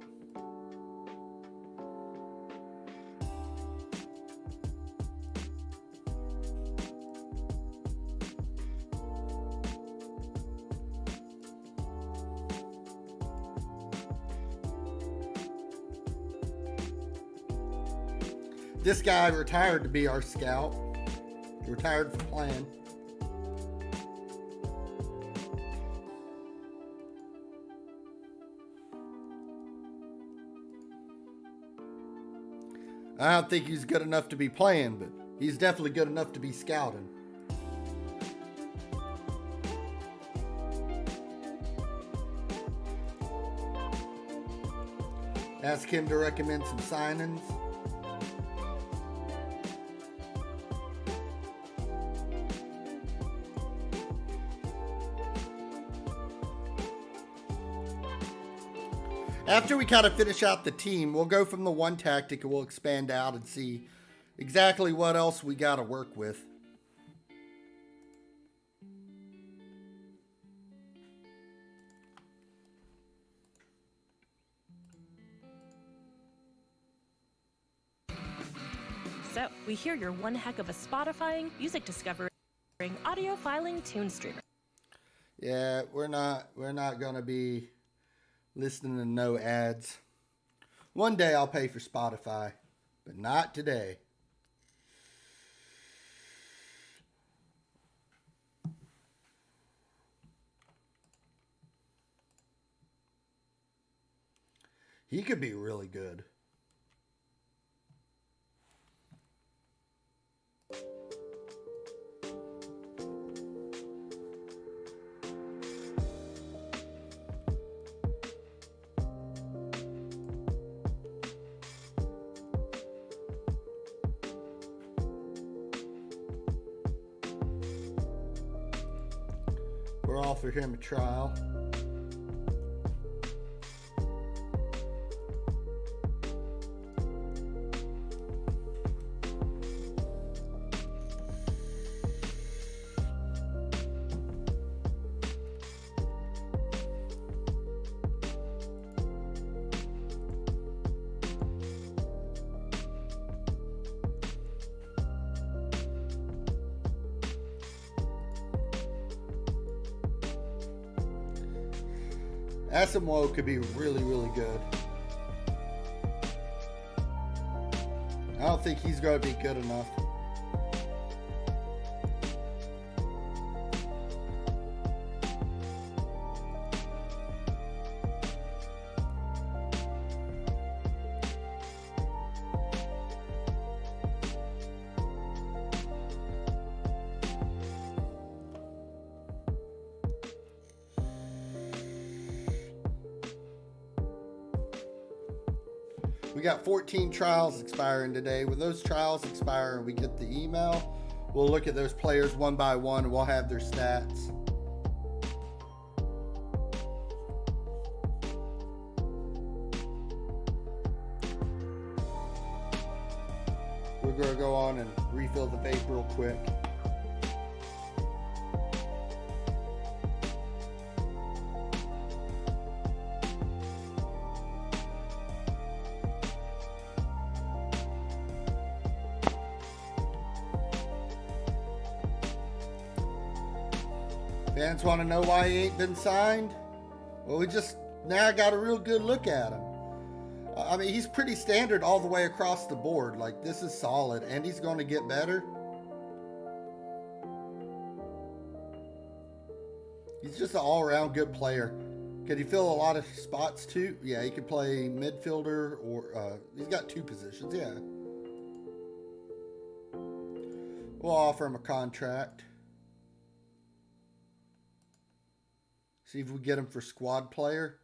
This guy retired to be our scout. Retired from playing. I don't think he's good enough to be playing, but he's definitely good enough to be scouting. Ask him to recommend some signings. After we kind of finish out the team, we'll go from the one tactic and we'll expand out and see exactly what else we got to work with. So, we hear you're one heck of a Spotifying, music discovering, audio filing tune streamer. Yeah, we're not going to be listening to no ads. One day I'll pay for Spotify, but not today. He could be really good. We'll offer him a trial. Asamoah could be really, really good. I don't think he's going to be good enough. We got 14 trials expiring today. When those trials expire and we get the email, we'll look at those players one by one and we'll have their stats. We're going to go on and refill the vape real quick. Fans want to know why he ain't been signed? Well, we just now got a real good look at him. I mean, he's pretty standard all the way across the board. Like, this is solid, and he's going to get better. He's just an all-around good player. Can he fill a lot of spots, too? Yeah, he could play midfielder, or he's got two positions, yeah. We'll offer him a contract. See if we get him for squad player.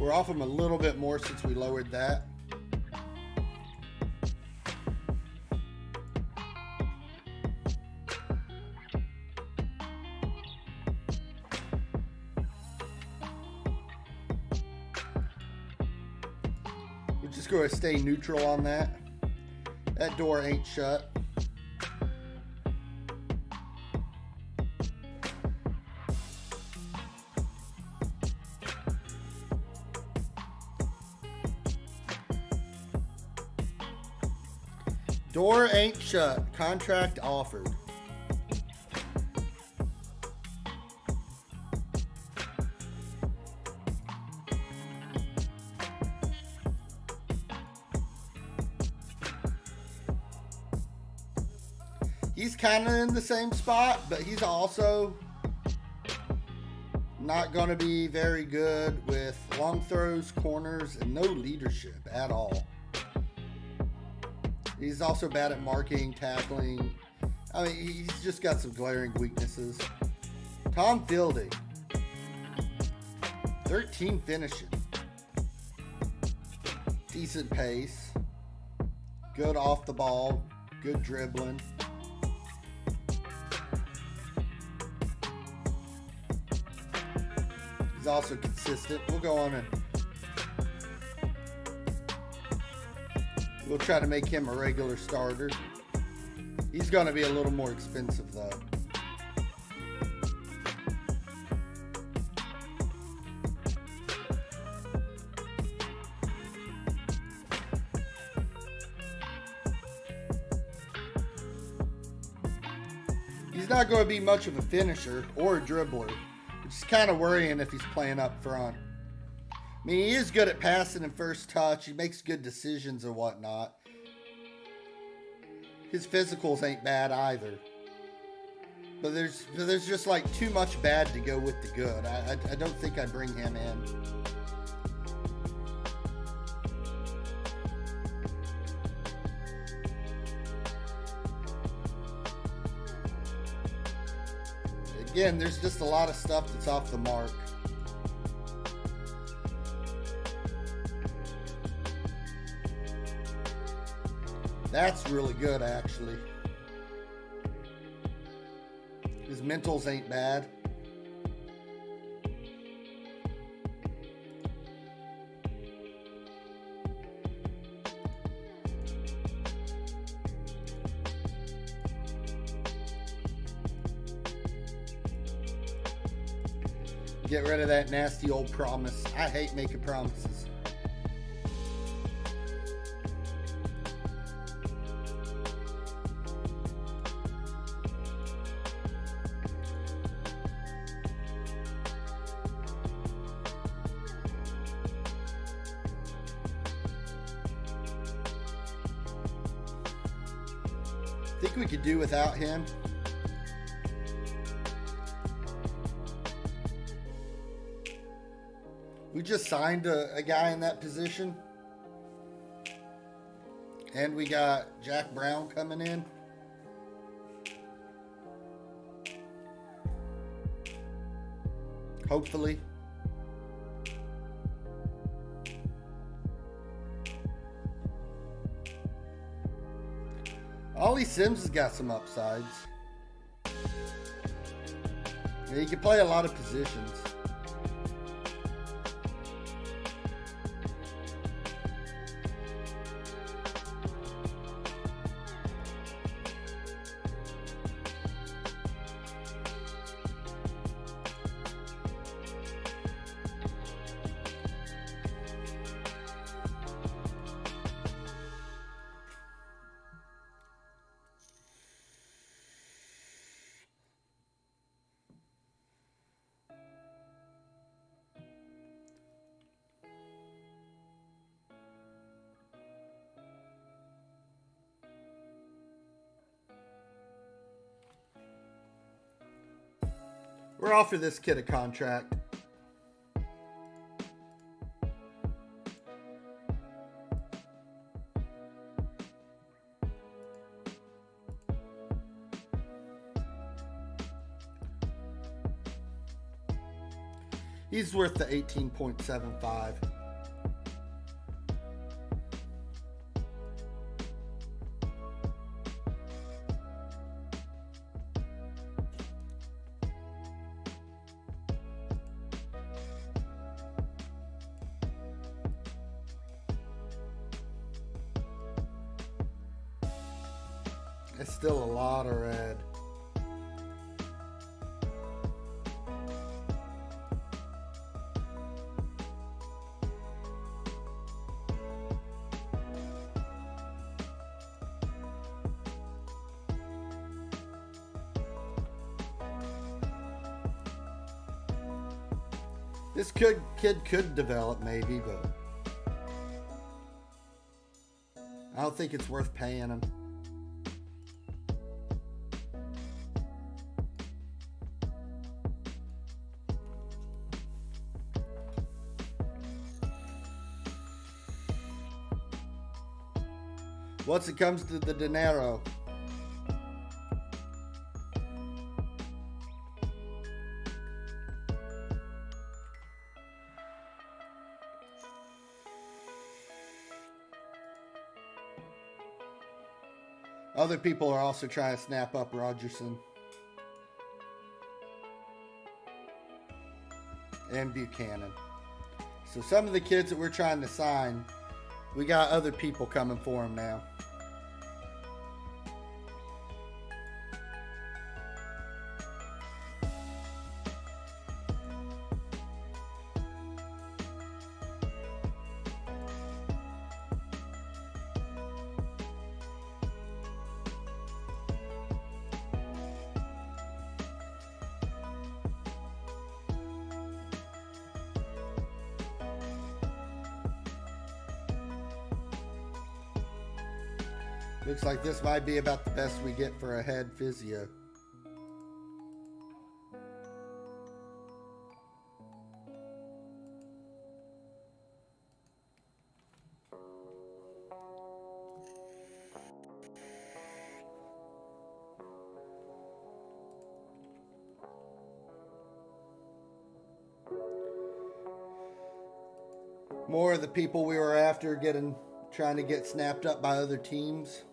We're off him a little bit more since we lowered that. We're just going to stay neutral on that. That door ain't shut. Door ain't shut. Contract offered. He's kind of in the same spot, but he's also not going to be very good with long throws, corners, and no leadership at all. He's also bad at marking, tackling. I mean, he's just got some glaring weaknesses. Tom Fielding. 13 finishing. Decent pace. Good off the ball. Good dribbling. He's also consistent. We'll go on and we'll try to make him a regular starter. He's going to be a little more expensive, though. He's not going to be much of a finisher or a dribbler, which is kind of worrying if he's playing up front. I mean, he is good at passing and first touch. He makes good decisions and whatnot. His physicals ain't bad either. But there's just like too much bad to go with the good. I don't think I'd bring him in. Again, there's just a lot of stuff that's off the mark. That's really good, actually. His mentals ain't bad. Get rid of that nasty old promise. I hate making promises. Think we could do without him. We just signed a guy in that position. And we got Jack Brown coming in. Hopefully. Ollie Sims has got some upsides. Yeah, he can play a lot of positions. We're offering this kid a contract. He's worth the 18.75. It's still a lot of red. This kid could develop maybe, but I don't think it's worth paying him. Once it comes to the dinero, other people are also trying to snap up Rogerson and Buchanan. So some of the kids that we're trying to sign, we got other people coming for them now. Looks like this might be about the best we get for a head physio. More of the people we were after trying to get snapped up by other teams.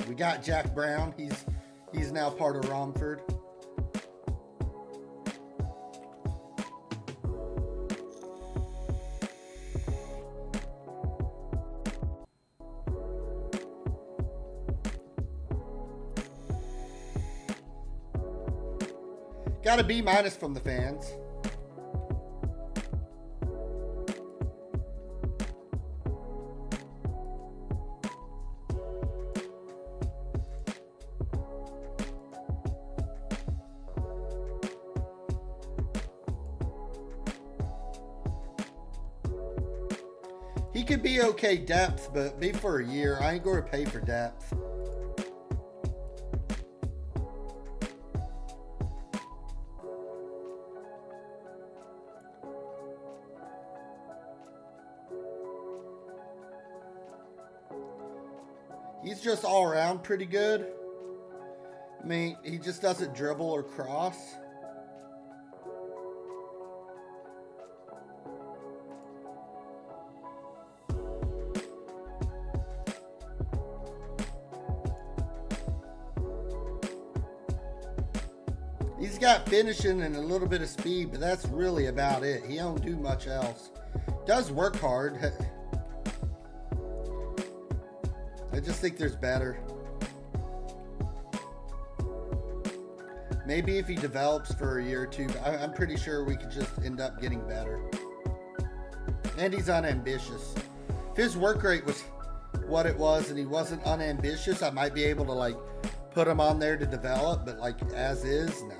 We got Jack Brown. He's now part of Romford. Got a B- from the fans. He could be okay depth, but be for a year. I ain't going to pay for depth. He's just all around pretty good. I mean, he just doesn't dribble or cross. He's got finishing and a little bit of speed, but that's really about it. He don't do much else. Does work hard. I just think there's better. Maybe if he develops for a year or two, I'm pretty sure we could just end up getting better. And he's unambitious. If his work rate was what it was and he wasn't unambitious, I might be able to like put him on there to develop, but like as is, nah.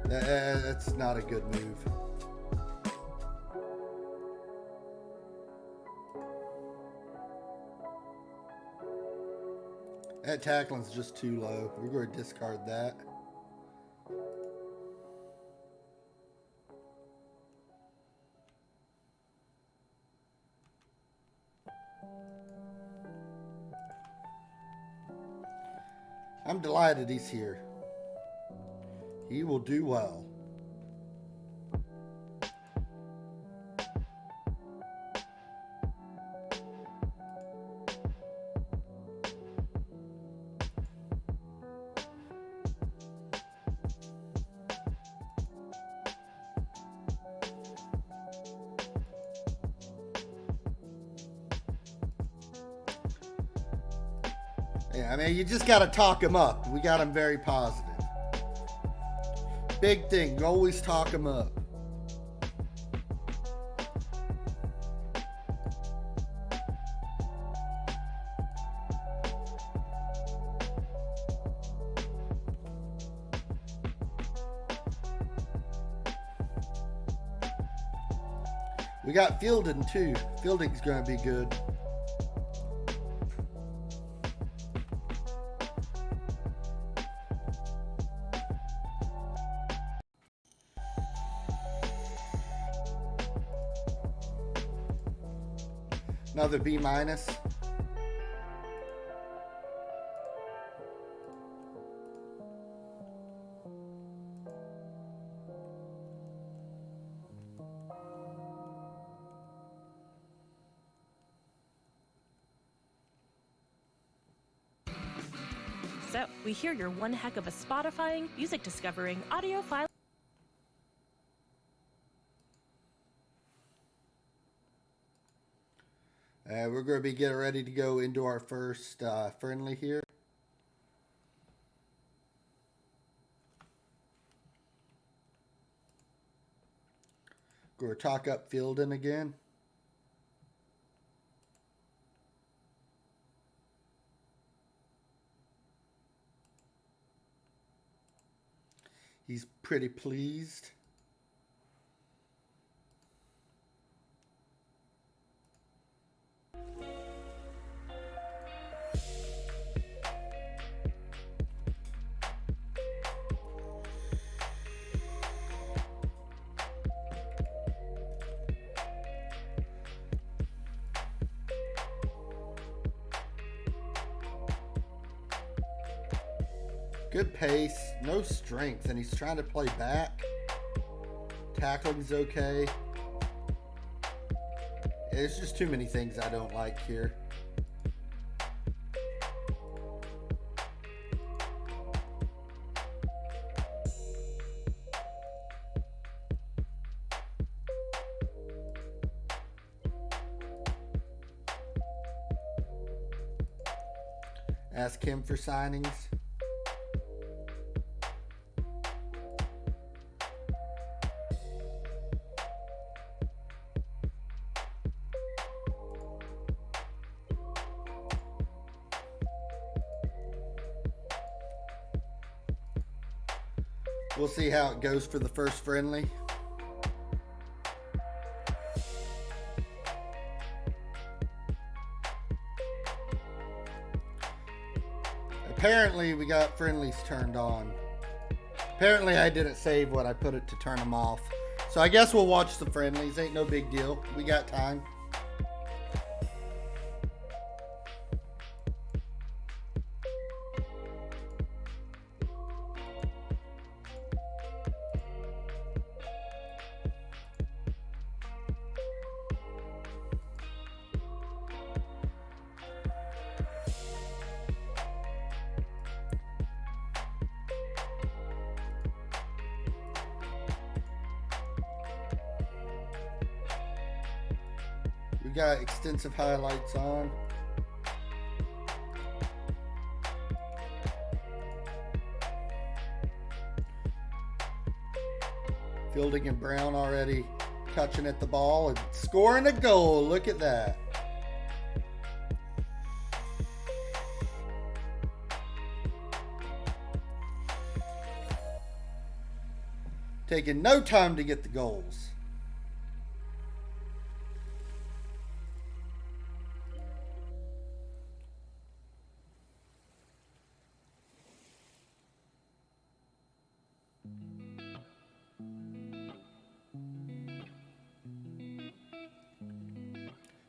That's not a good move. That tackling's just too low. We're going to discard that. I'm delighted he's here. He will do well. Yeah, I mean, you just got to talk him up. We got him very positive. Big thing, always talk him up. We got fielding too. Fielding's going to be good. Another B-. So, we hear you're one heck of a Spotifying, music discovering, audio file. We're going to be getting ready to go into our first friendly here. Going to talk up fielding again. He's pretty pleased. Good pace, no strength, and he's trying to play back. Tackling's okay. There's just too many things I don't like here. Ask him for signings. We'll see how it goes for the first friendly. Apparently we got friendlies turned on. Apparently I didn't save what I put it to turn them off. So I guess we'll watch the friendlies. Ain't no big deal. We got time. We got extensive highlights on. Fielding and Brown already touching at the ball and scoring a goal. Look at that. Taking no time to get the goals.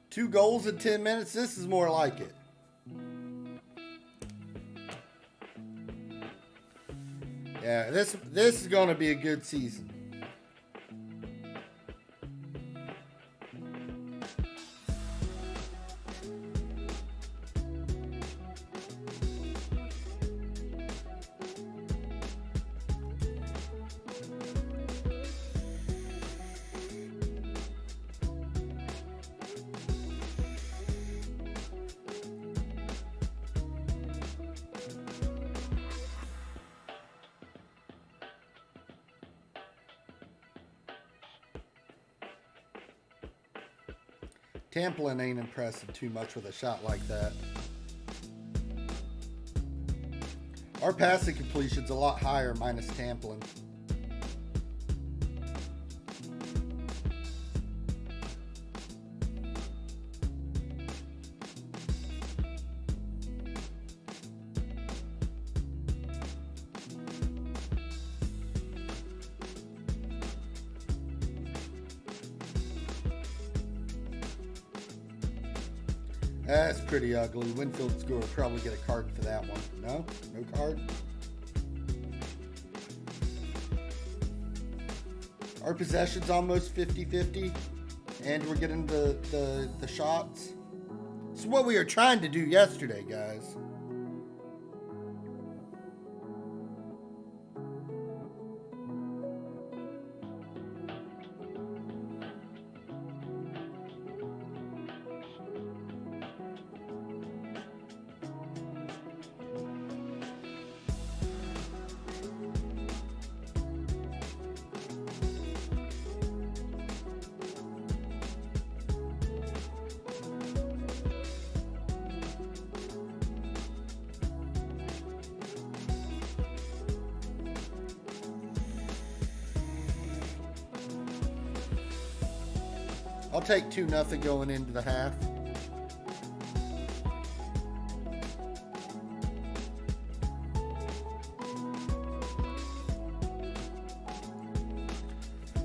Two goals in 10 minutes. This is more like it. Yeah, this is going to be a good season. Tamplin ain't impressive too much with a shot like that. Our passing completion's a lot higher minus Tamplin. That's pretty ugly. Winfield's going to probably get a card for that one. No? No card? Our possession's almost 50-50. And we're getting the shots. It's what we were trying to do yesterday, guys. I'll take 2-0 going into the half.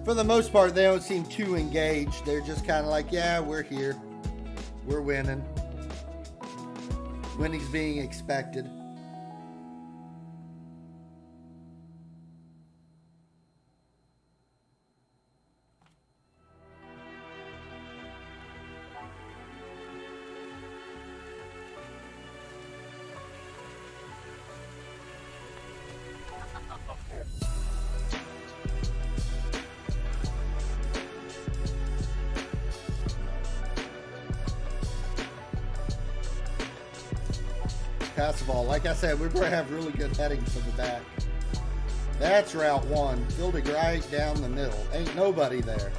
For the most part, they don't seem too engaged. They're just kind of like, yeah, we're here. We're winning. Winning's being expected. Passive all. Like I said, we're going to have really good headings in the back. That's Route 1. Fielding right down the middle. Ain't nobody there.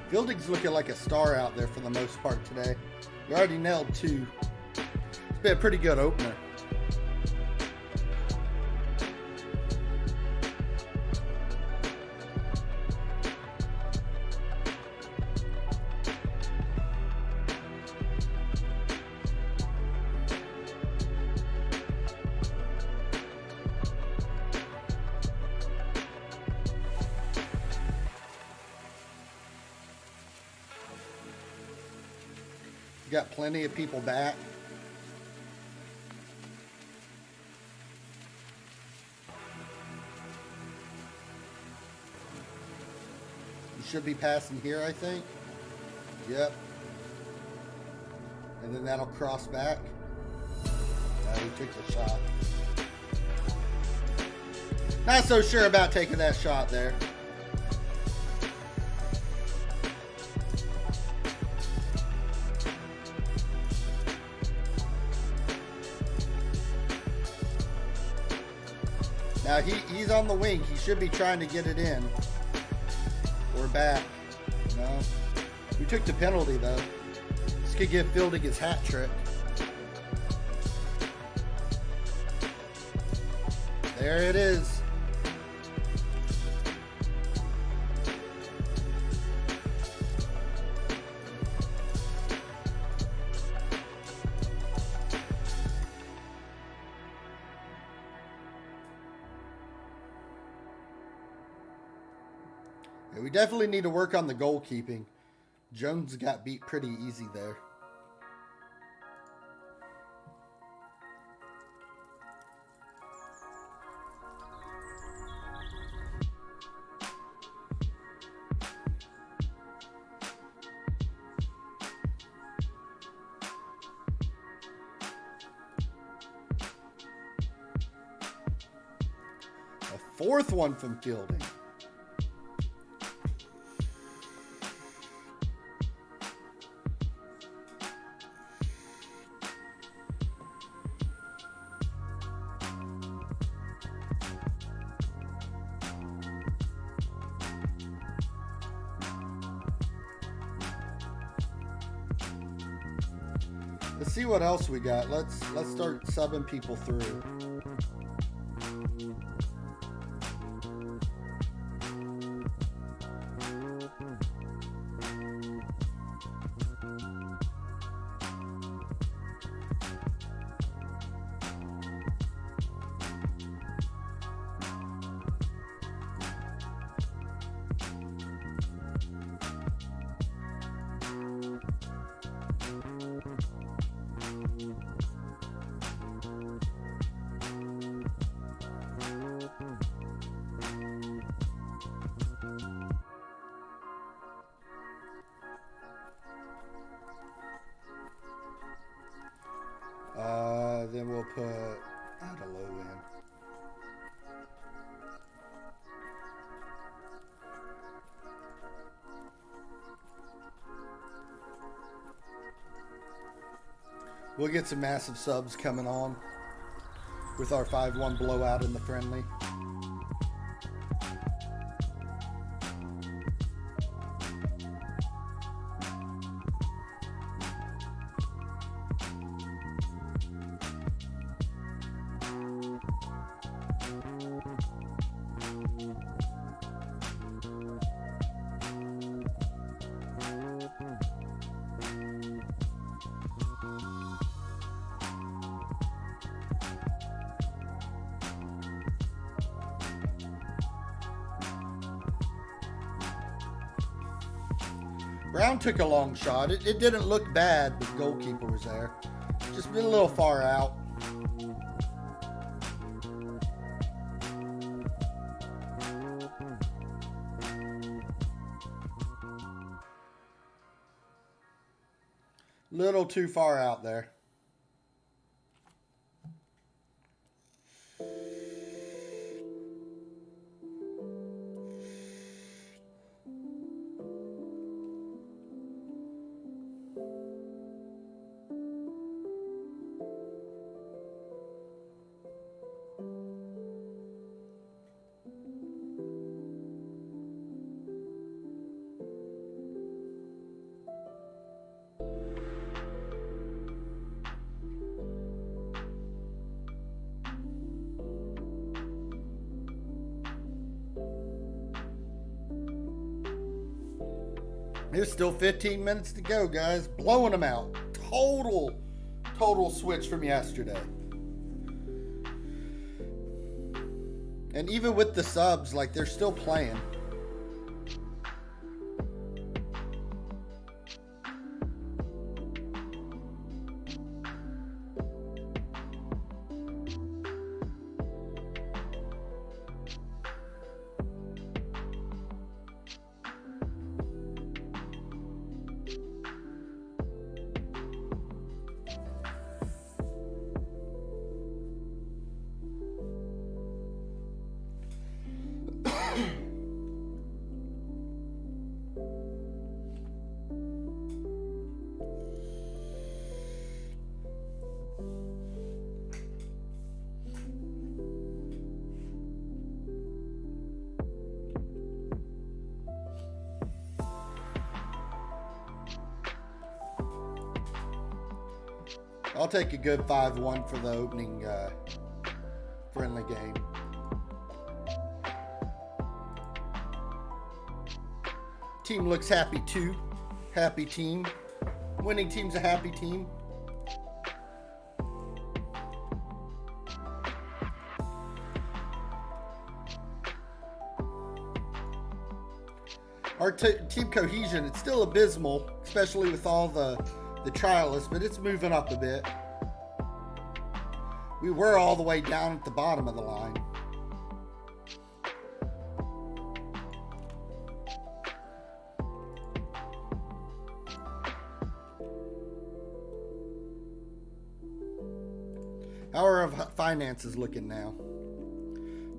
Fielding's looking like a star out there for the most part today. We already nailed 2. It's been a pretty good opener. Got plenty of people back. You should be passing here, I think. Yep. And then that'll cross back. We took the shot. Not so sure about taking that shot there. Now he's on the wing. He should be trying to get it in. We're back. No. We took the penalty though. This could give Fielding his hat trick. There it is. Yeah, we definitely need to work on the goalkeeping. Jones got beat pretty easy there. A fourth one from Fielding. Let's see what else we got. Let's start subbing people through. Then we'll put Adelo in. We'll get some massive subs coming on with our 5-1 blowout in the friendly. Brown took a long shot. It didn't look bad, but the goalkeeper was there. Just been a little far out. Little too far out there. There's still 15 minutes to go, guys. Blowing them out. Total switch from yesterday. And even with the subs, like, they're still playing. I'll take a good 5-1 for the opening friendly game. Team looks happy too. Happy team. Winning team's a happy team. Our team cohesion, it's still abysmal, especially with all the trialists, but it's moving up a bit. We were all the way down at the bottom of the line. How are our finances looking now?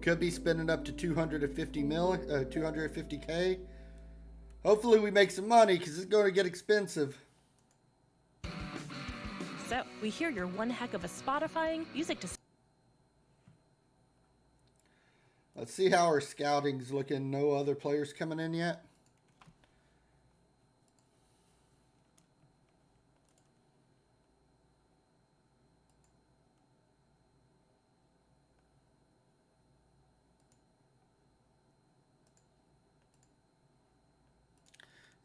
Could be spending up to 250K. Hopefully we make some money because it's going to get expensive. So, we hear you're one heck of a Spotifying music to. Let's see how our scouting's looking. No other players coming in yet.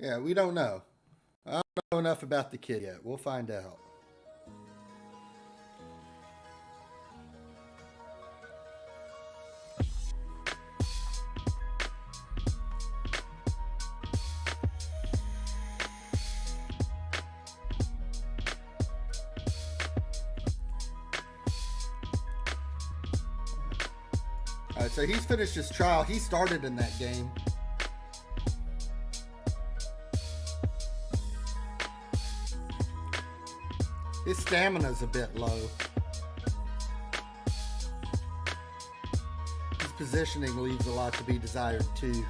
Yeah, we don't know. I don't know enough about the kid yet. We'll find out. All right, so he's finished his trial. He started in that game. His stamina's a bit low. His positioning leaves a lot to be desired too.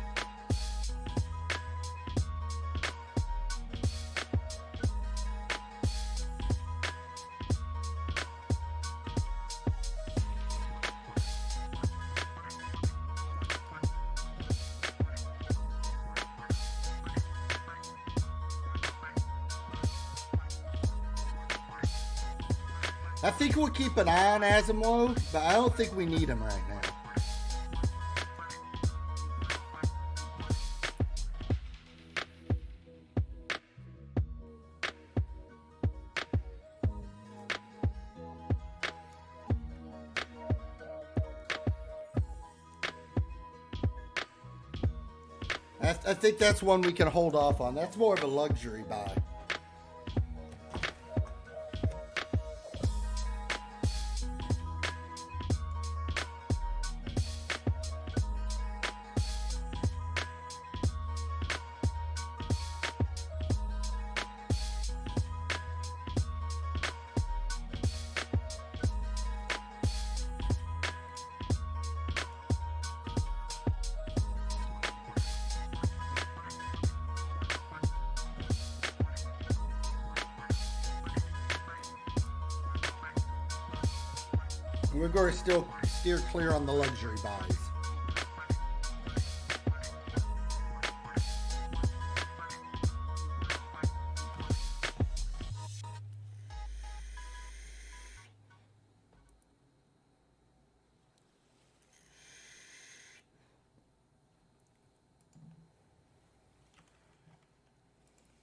I think we'll keep an eye on Asimov, but I don't think we need him right now. I think that's one we can hold off on. That's more of a luxury buy. We're going to still steer clear on the luxury buys.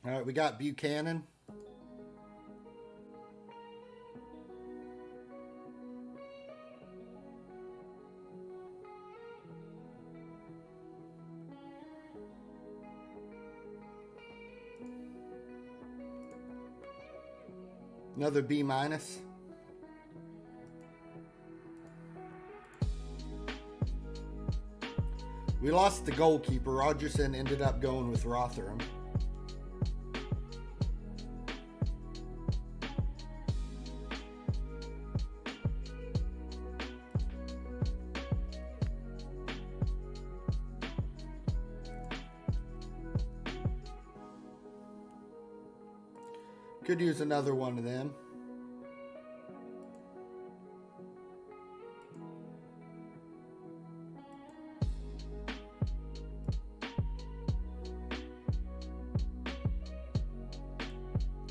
All right, we got Buchanan. Another B minus. We lost the goalkeeper. Rogerson ended up going with Rotherham. Could use another one of them.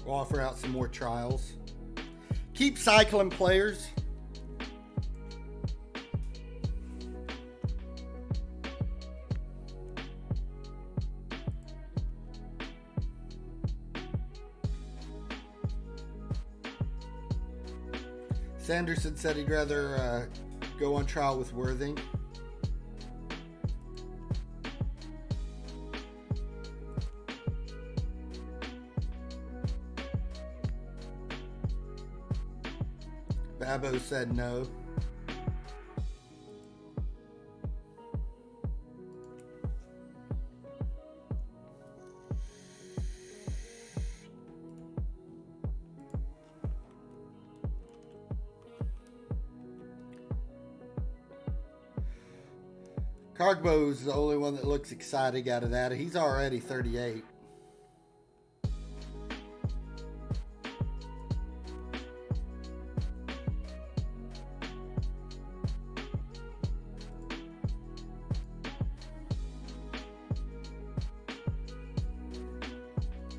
We'll offer out some more trials. Keep cycling players. Sanderson said he'd rather go on trial with Worthing. Babbo said no. Cargbo's the only one that looks exciting out of that. He's already 38.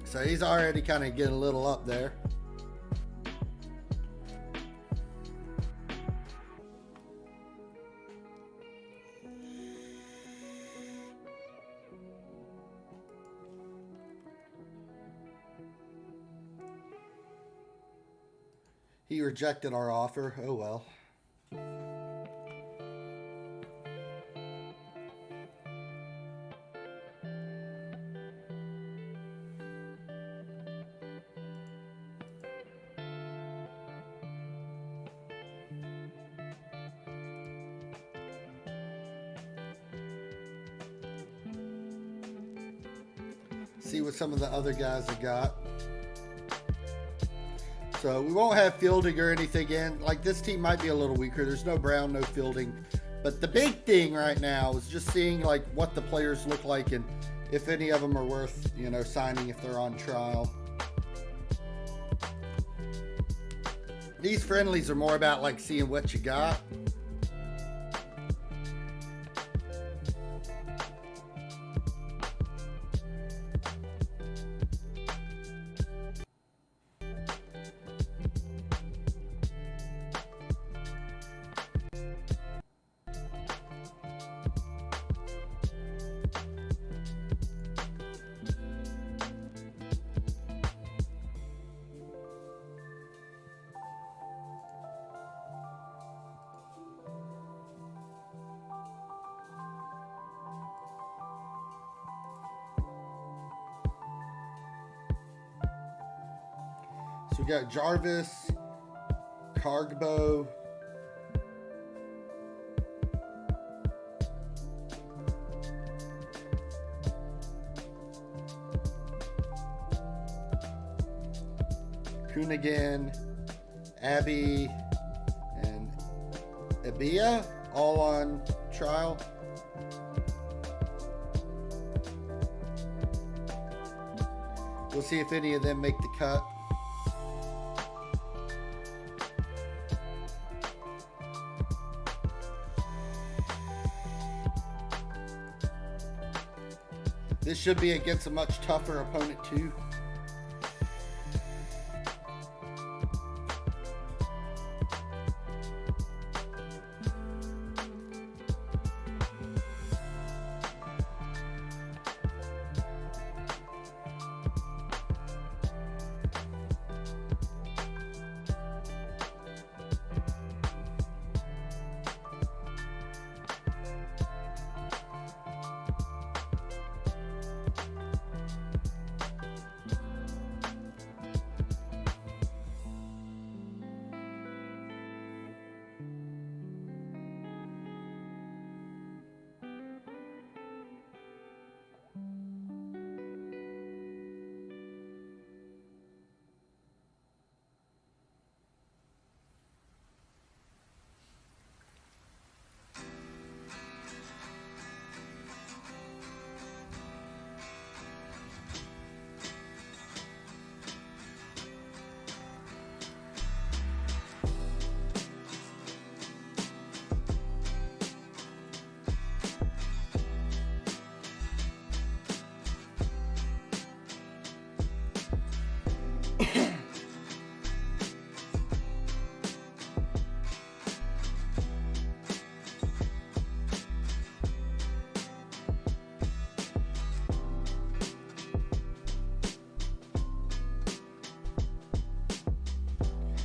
So he's already kind of getting a little up there. He rejected our offer. Oh well. See what some of the other guys have got. So we won't have Fielding or anything in. Like, this team might be a little weaker. There's no Brown, no Fielding. But the big thing right now is just seeing like what the players look like and if any of them are worth, you know, signing if they're on trial. These friendlies are more about like seeing what you got. So we got Jarvis, Cargbo, Hoonigan, Abby, and Abia, all on trial. We'll see if any of them make the cut. This should be against a much tougher opponent too.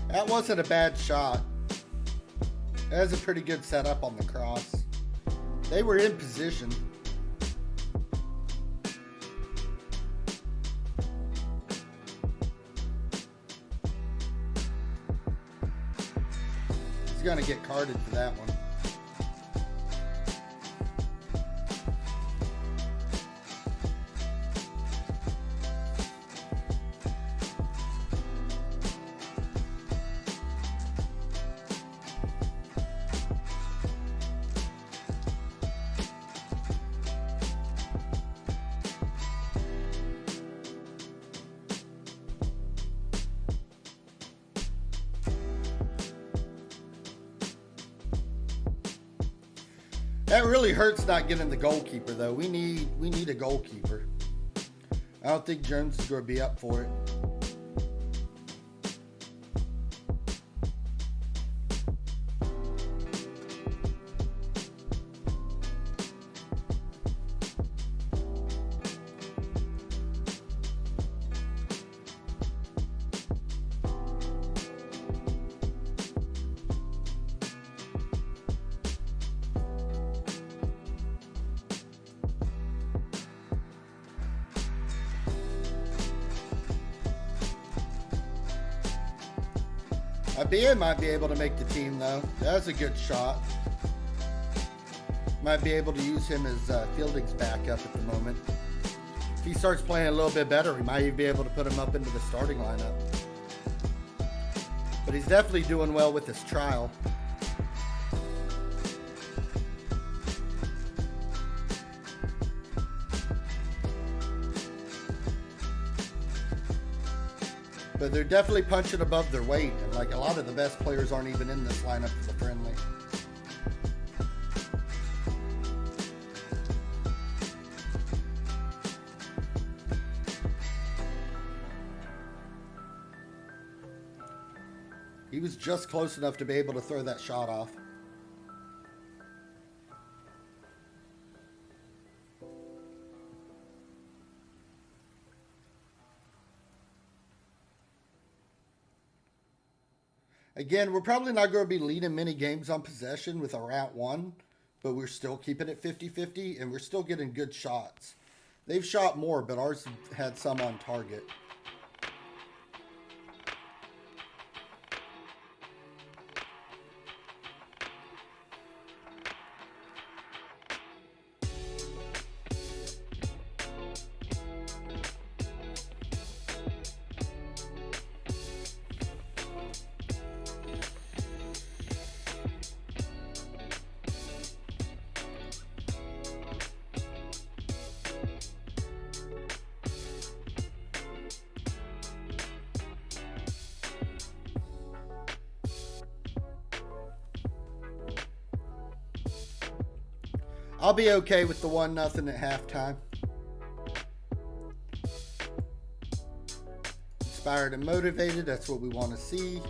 That wasn't a bad shot. That was a pretty good setup on the cross. They were in position. He's gonna get carded for that one. That really hurts not getting the goalkeeper though. We need a goalkeeper. I don't think Jones is going to be up for it. Abia might be able to make the team though. That's a good shot. Might be able to use him as Fielding's backup at the moment. If he starts playing a little bit better, we might even be able to put him up into the starting lineup. But he's definitely doing well with this trial. But they're definitely punching above their weight. And like a lot of the best players aren't even in this lineup for the friendly. He was just close enough to be able to throw that shot off. Again, we're probably not going to be leading many games on possession with a route one, but we're still keeping it 50-50, and we're still getting good shots. They've shot more, but ours had some on target. I'll be okay with the 1-0 at halftime. Inspired and motivated, that's what we want to see.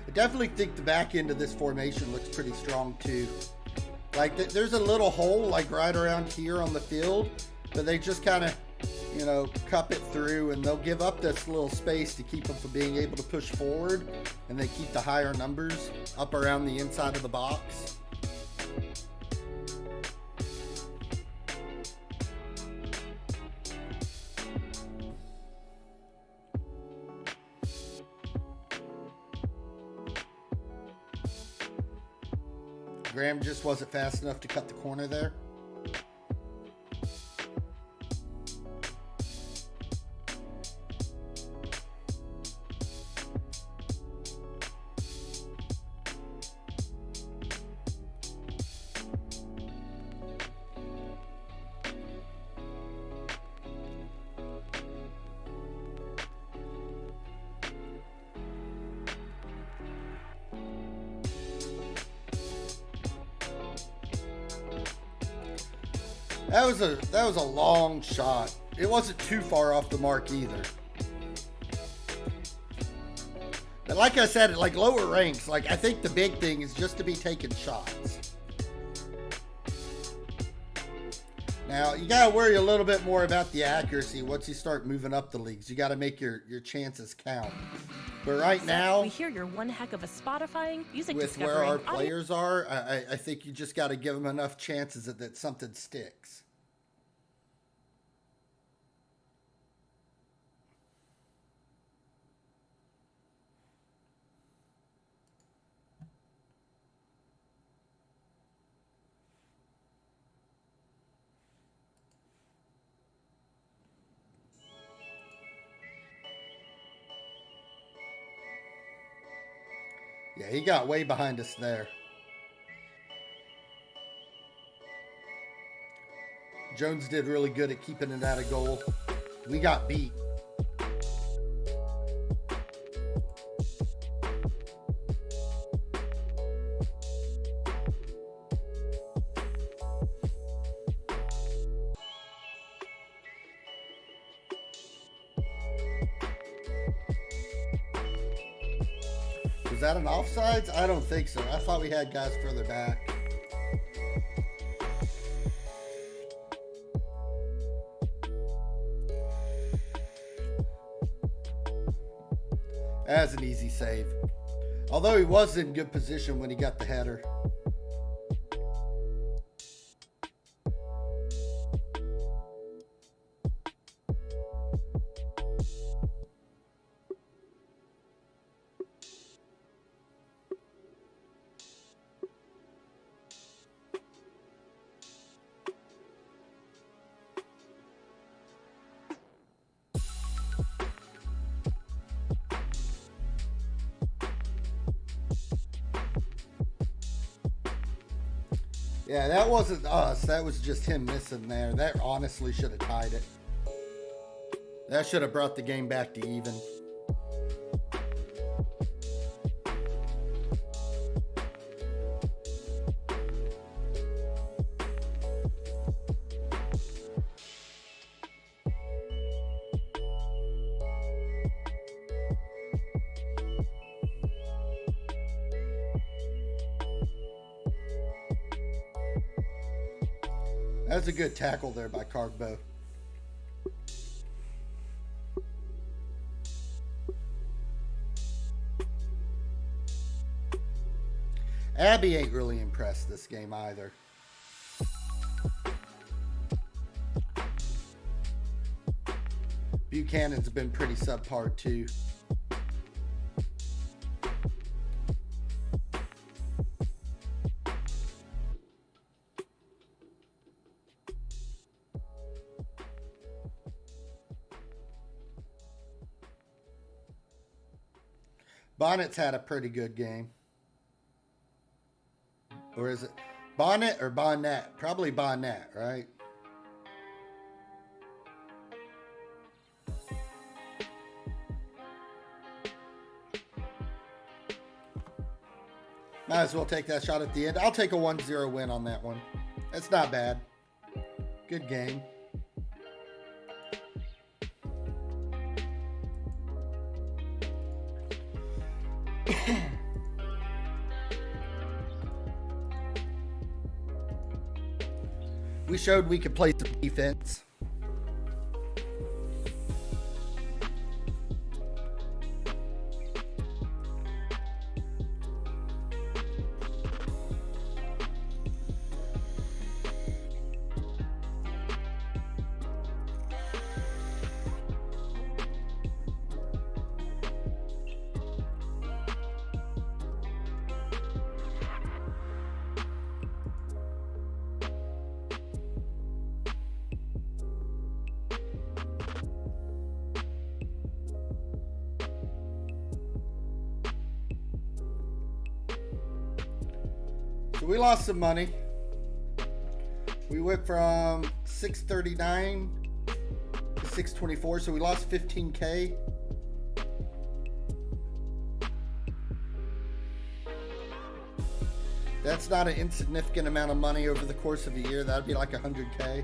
I definitely think the back end of this formation looks pretty strong too. Like there's a little hole like right around here on the field, but they just kind of, you know, cup it through, and they'll give up this little space to keep them from being able to push forward, and they keep the higher numbers up around the inside of the box. Graham just wasn't fast enough to cut the corner there. That was a long shot. It wasn't too far off the mark either. But like I said, like lower ranks, like I think the big thing is just to be taking shots. Now you gotta worry a little bit more about the accuracy once you start moving up the leagues. You gotta make your chances count. But right now, we hear you're one heck of a Spotifying, music with where our players are, I think you just got to give them enough chances that something sticks. Yeah, he got way behind us there. Jones did really good at keeping it out of goal. We got beat. Was that an offsides? I don't think so. I thought we had guys further back. That's an easy save. Although he was in good position when he got the header. Yeah, that wasn't us. That was just him missing there. That honestly should have tied it. That should have brought the game back to even. That's a good tackle there by Cargbo. Abby ain't really impressed this game either. Buchanan's been pretty subpar too. Bonnet's had a pretty good game. Or is it? Bonnet or Bonnet? Probably Bonnet, right? Might as well take that shot at the end. I'll take a 1-0 win on that one. That's not bad. Good game. We showed we could play some defense. So we lost some money. We went from 639 to 624, so we lost 15K. That's not an insignificant amount of money over the course of a year. That'd be like 100K.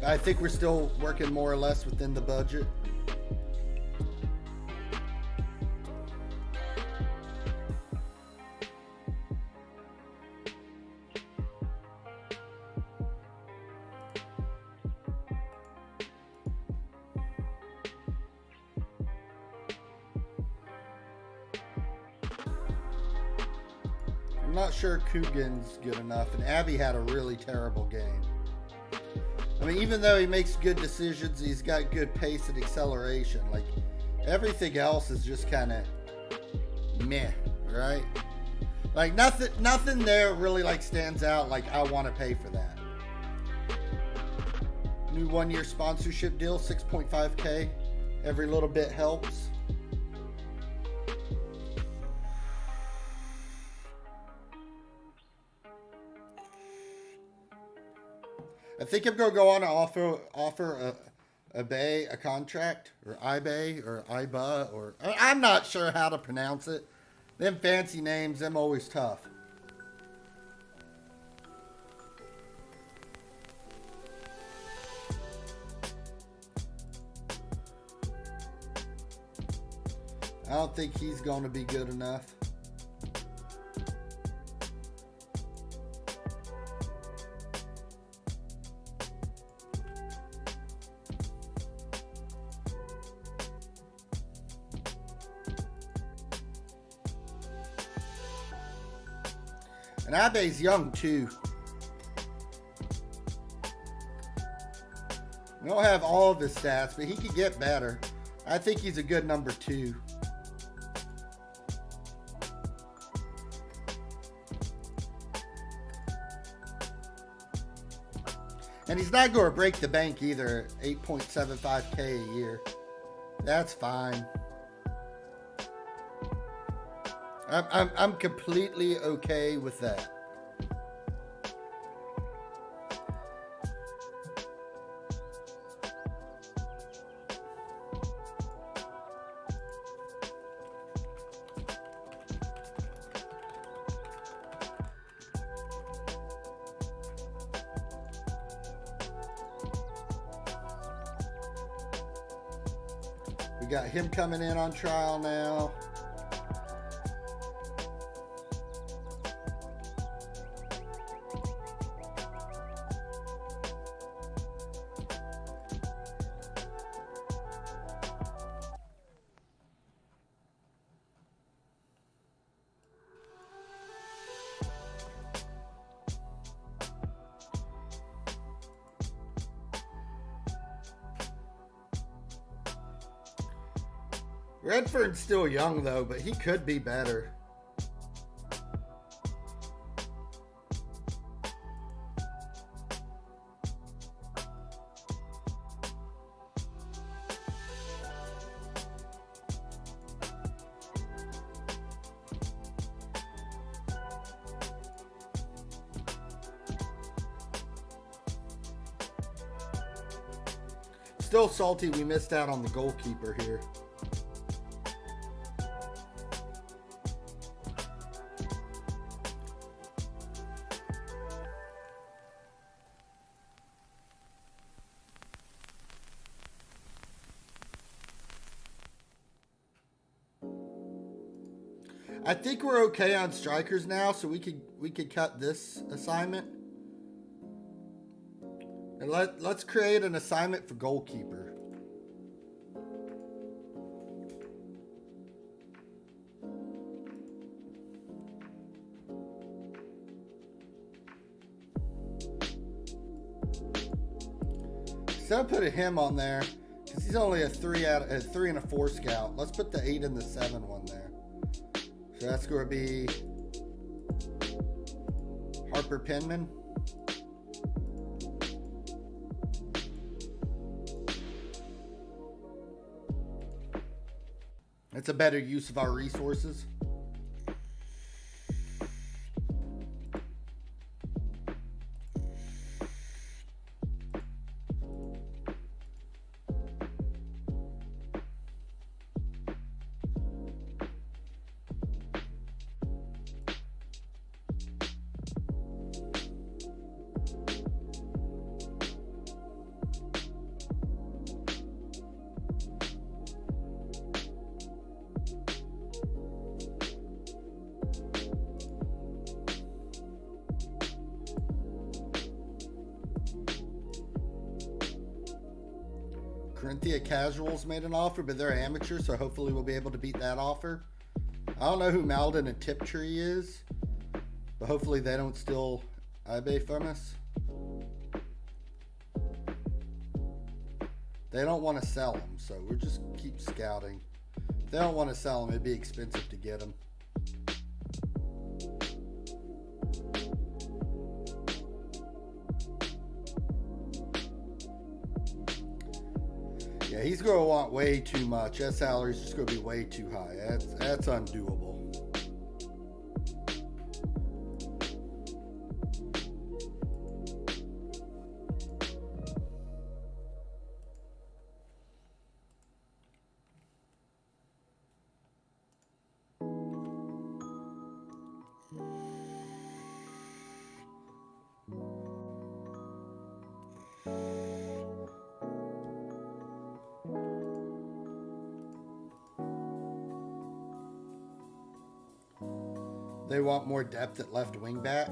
I think we're still working more or less within the budget. I'm not sure Coogan's good enough, and Abby had a really terrible game. I mean, even though he makes good decisions, he's got good pace and acceleration. Like, everything else is just kind of meh, right? Like, nothing there really, like, stands out like, I want to pay for that. New 1-year sponsorship deal, 6.5K. Every little bit helps. I think I'm going to go on and offer a Bay a contract, or Ibay, or Iba, or I'm not sure how to pronounce it. Them fancy names, them always tough. I don't think he's going to be good enough. And Abe's young too. We don't have all of his stats, but he could get better. I think he's a good number 2. And he's not going to break the bank either. 8.75K a year. That's fine. I'm completely okay with that. We got him coming in on trial now. Redford's still young, though, but he could be better. still salty we missed out on the goalkeeper here. I think we're okay on strikers now, so we could cut this assignment. And let's create an assignment for goalkeeper. Instead of putting him on there, because he's only a 3 and a 4 scout. Let's put the 8 and the 7 one there. So that's going to be Harper Penman. That's a better use of our resources. Corinthia Casuals made an offer, but they're amateur, so hopefully we'll be able to beat that offer. I don't know who Malden and Tiptree is, but hopefully they don't steal eBay from us. They don't want to sell them, so we'll just keep scouting. If they don't want to sell them, it'd be expensive to get them. Yeah, he's going to want way too much. That salary's just going to be way too high. That's undoable. They want more depth at left wing back.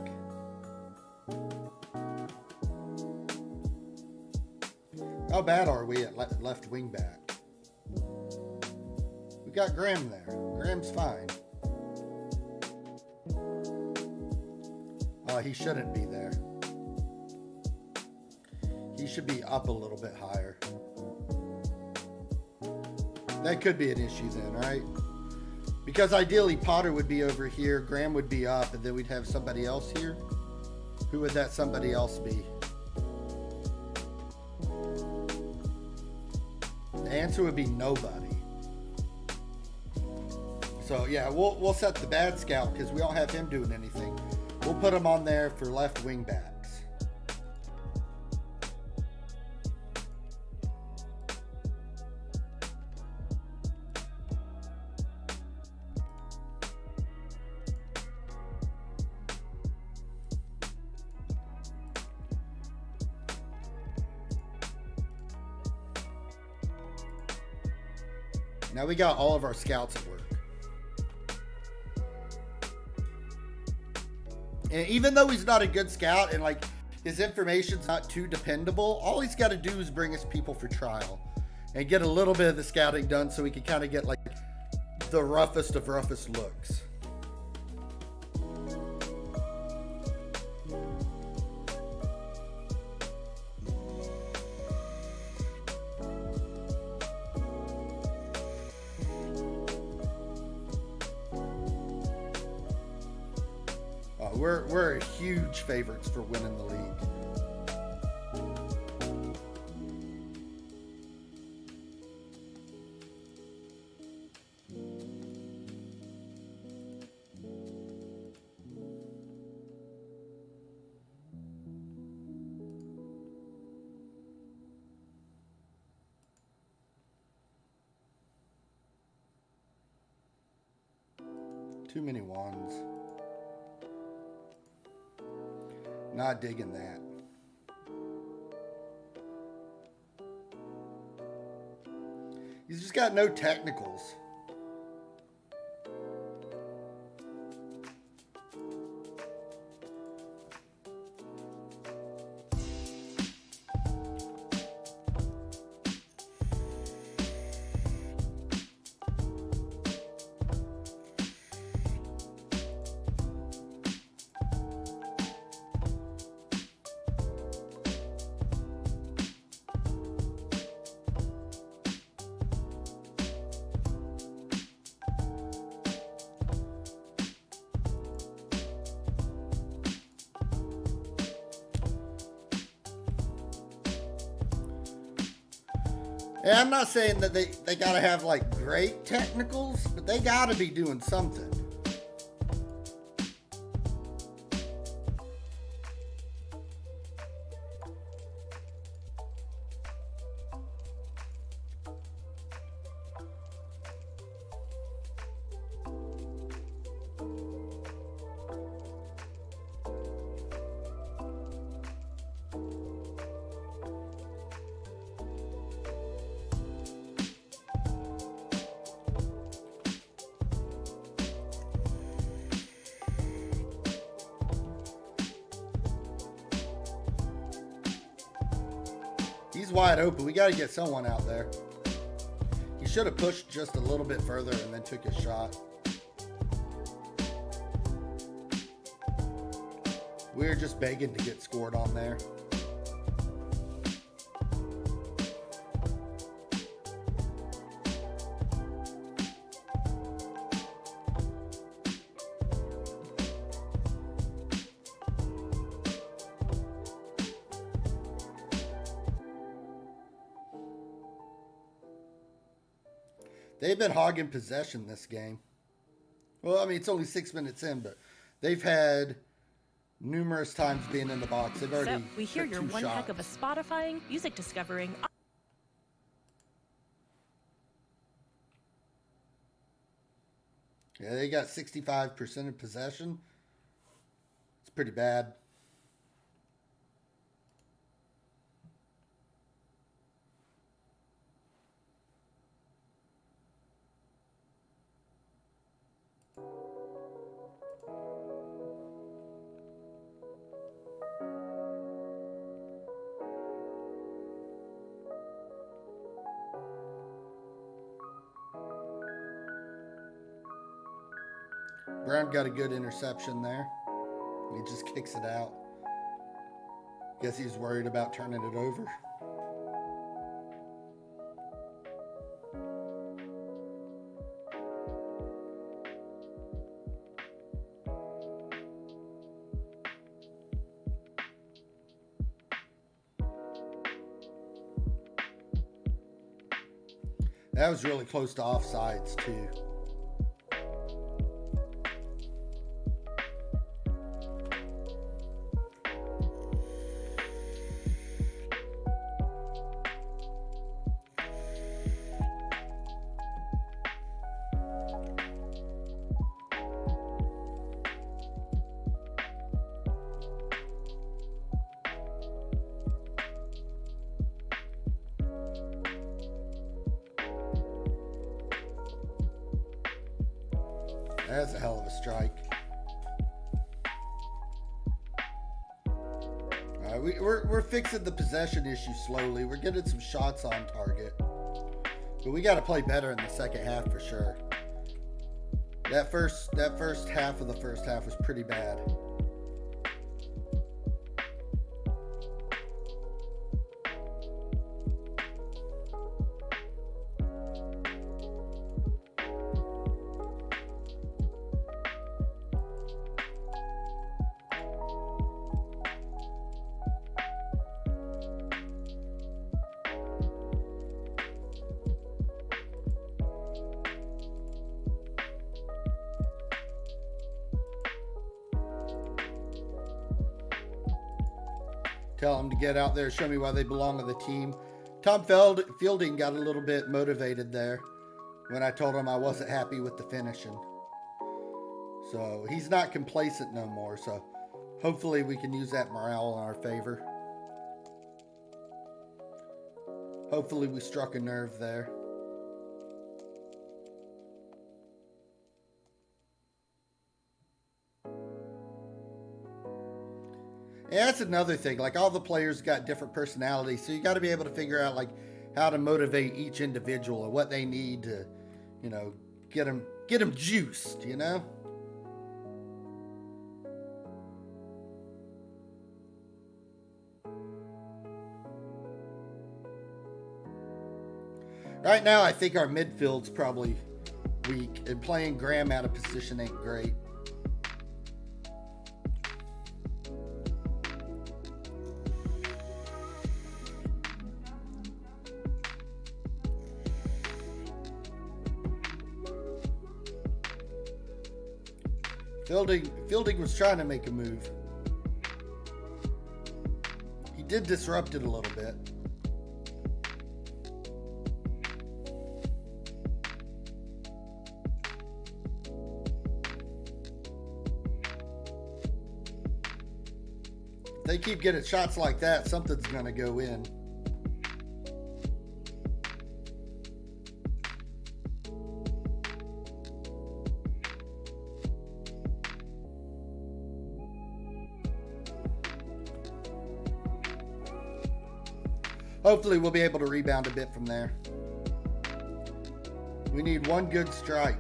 How bad are we at left wing back? We got Graham there. Graham's fine. He shouldn't be there. He should be up a little bit higher. That could be an issue then, right? Because ideally Potter would be over here, Graham would be up, and then we'd have somebody else here. Who would that somebody else be? The answer would be nobody. So yeah, we'll set the bad scout because we don't have him doing anything. We'll put him on there for left wing backs. Now we got all of our scouts at work. And even though he's not a good scout and like his information's not too dependable, all he's got to do is bring us people for trial and get a little bit of the scouting done so we can kind of get like the roughest of roughest looks. We're huge favorites for winning the league. Too many ones. Not digging that. He's just got no technicals. And I'm not saying that they got to have like great technicals, but they got to be doing something. He's wide open. We got to get someone out there. He should have pushed just a little bit further and then took his shot. We were just begging to get scored on there. They've been hogging possession this game. Well, I mean, it's only 6 minutes in, but they've had numerous times being in the box. They've already So, we hear hit you're two one shots. heck of a Spotifying, music discovering. Yeah, they got 65% of possession. It's pretty bad. Brown got a good interception there. He just kicks it out. Guess he's worried about turning it over. That was really close to offsides, too. That's a hell of a strike. All right, we're fixing the possession issue slowly. We're getting some shots on target. But we got to play better in the second half for sure. That first half of the first half was pretty bad. Tell them to get out there, show me why they belong on the team. Tom Fielding got a little bit motivated there when I told him I wasn't happy with the finishing. So he's not complacent no more. So hopefully we can use that morale in our favor. Hopefully we struck a nerve there. And that's another thing. Like, all the players got different personalities, so you got to be able to figure out like how to motivate each individual and what they need to, you know, get them juiced. You know. Right now, I think our midfield's probably weak, and playing Graham out of position ain't great. Fielding was trying to make a move. He did disrupt it a little bit. If they keep getting shots like that, something's going to go in. Hopefully we'll be able to rebound a bit from there. We need one good strike.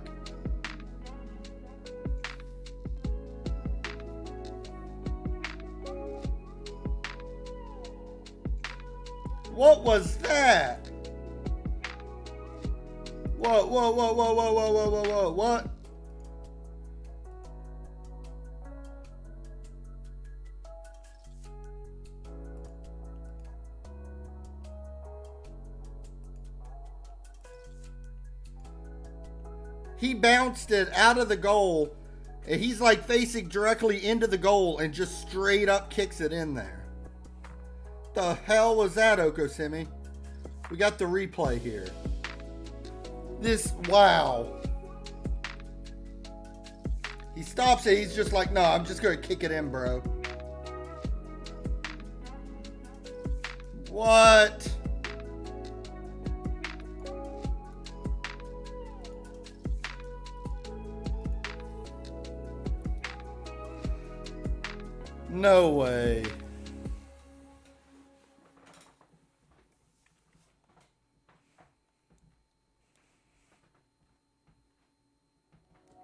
What was that? Whoa, whoa, whoa, whoa, whoa, whoa, whoa, whoa, whoa, what? He bounced it out of the goal, and he's like facing directly into the goal and just straight up kicks it in there. The hell was that, Okosimi? We got the replay here. Wow. He stops it. He's just like, no, I'm just going to kick it in, bro. What? No way.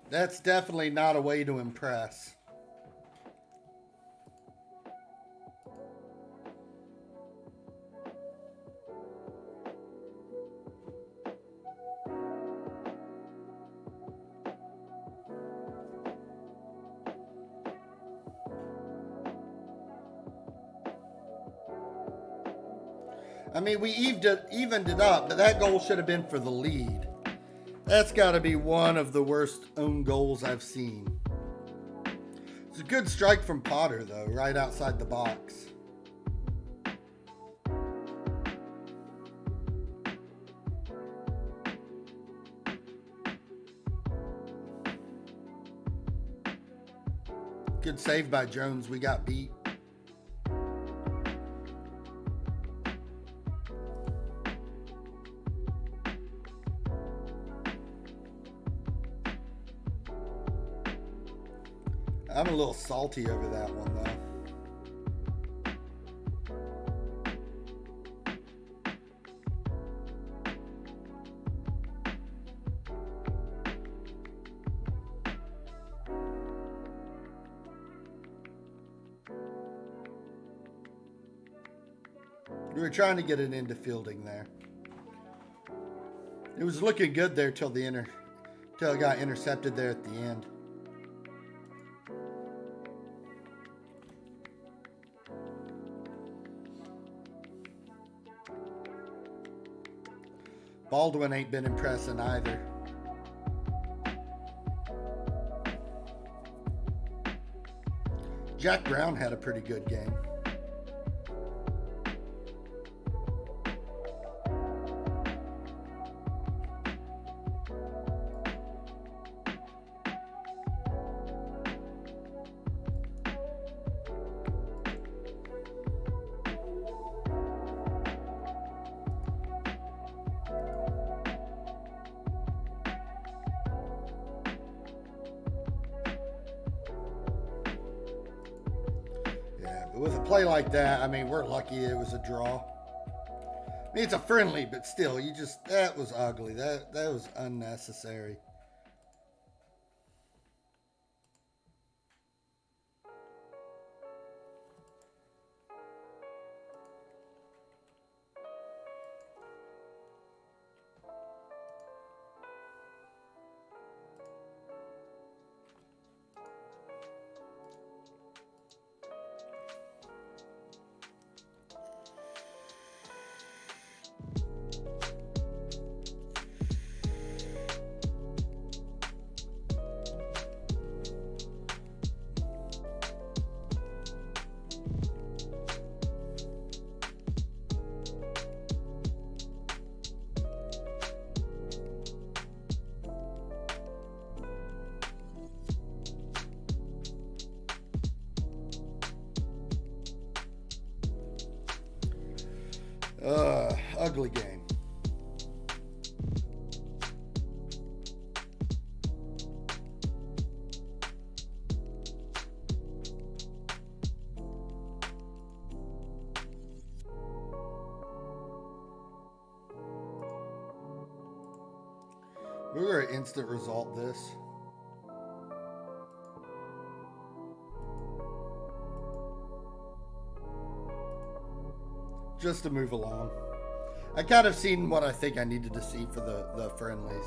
That's definitely not a way to impress. I mean, we evened it up, but that goal should have been for the lead. That's got to be one of the worst own goals I've seen. It's a good strike from Potter, though, right outside the box. Good save by Jones. We got beat. I'm a little salty over that one, though. We were trying to get it into fielding there. It was looking good there till it got intercepted there at the end. Baldwin ain't been impressing either. Jack Brown had a pretty good game. with a play like that, I mean, we're lucky it was a draw. I mean, it's a friendly, but still, that was ugly. That was unnecessary. Ugly game. We're going to instant result this. Just to move along. I kind of seen what I think I needed to see for the friendlies.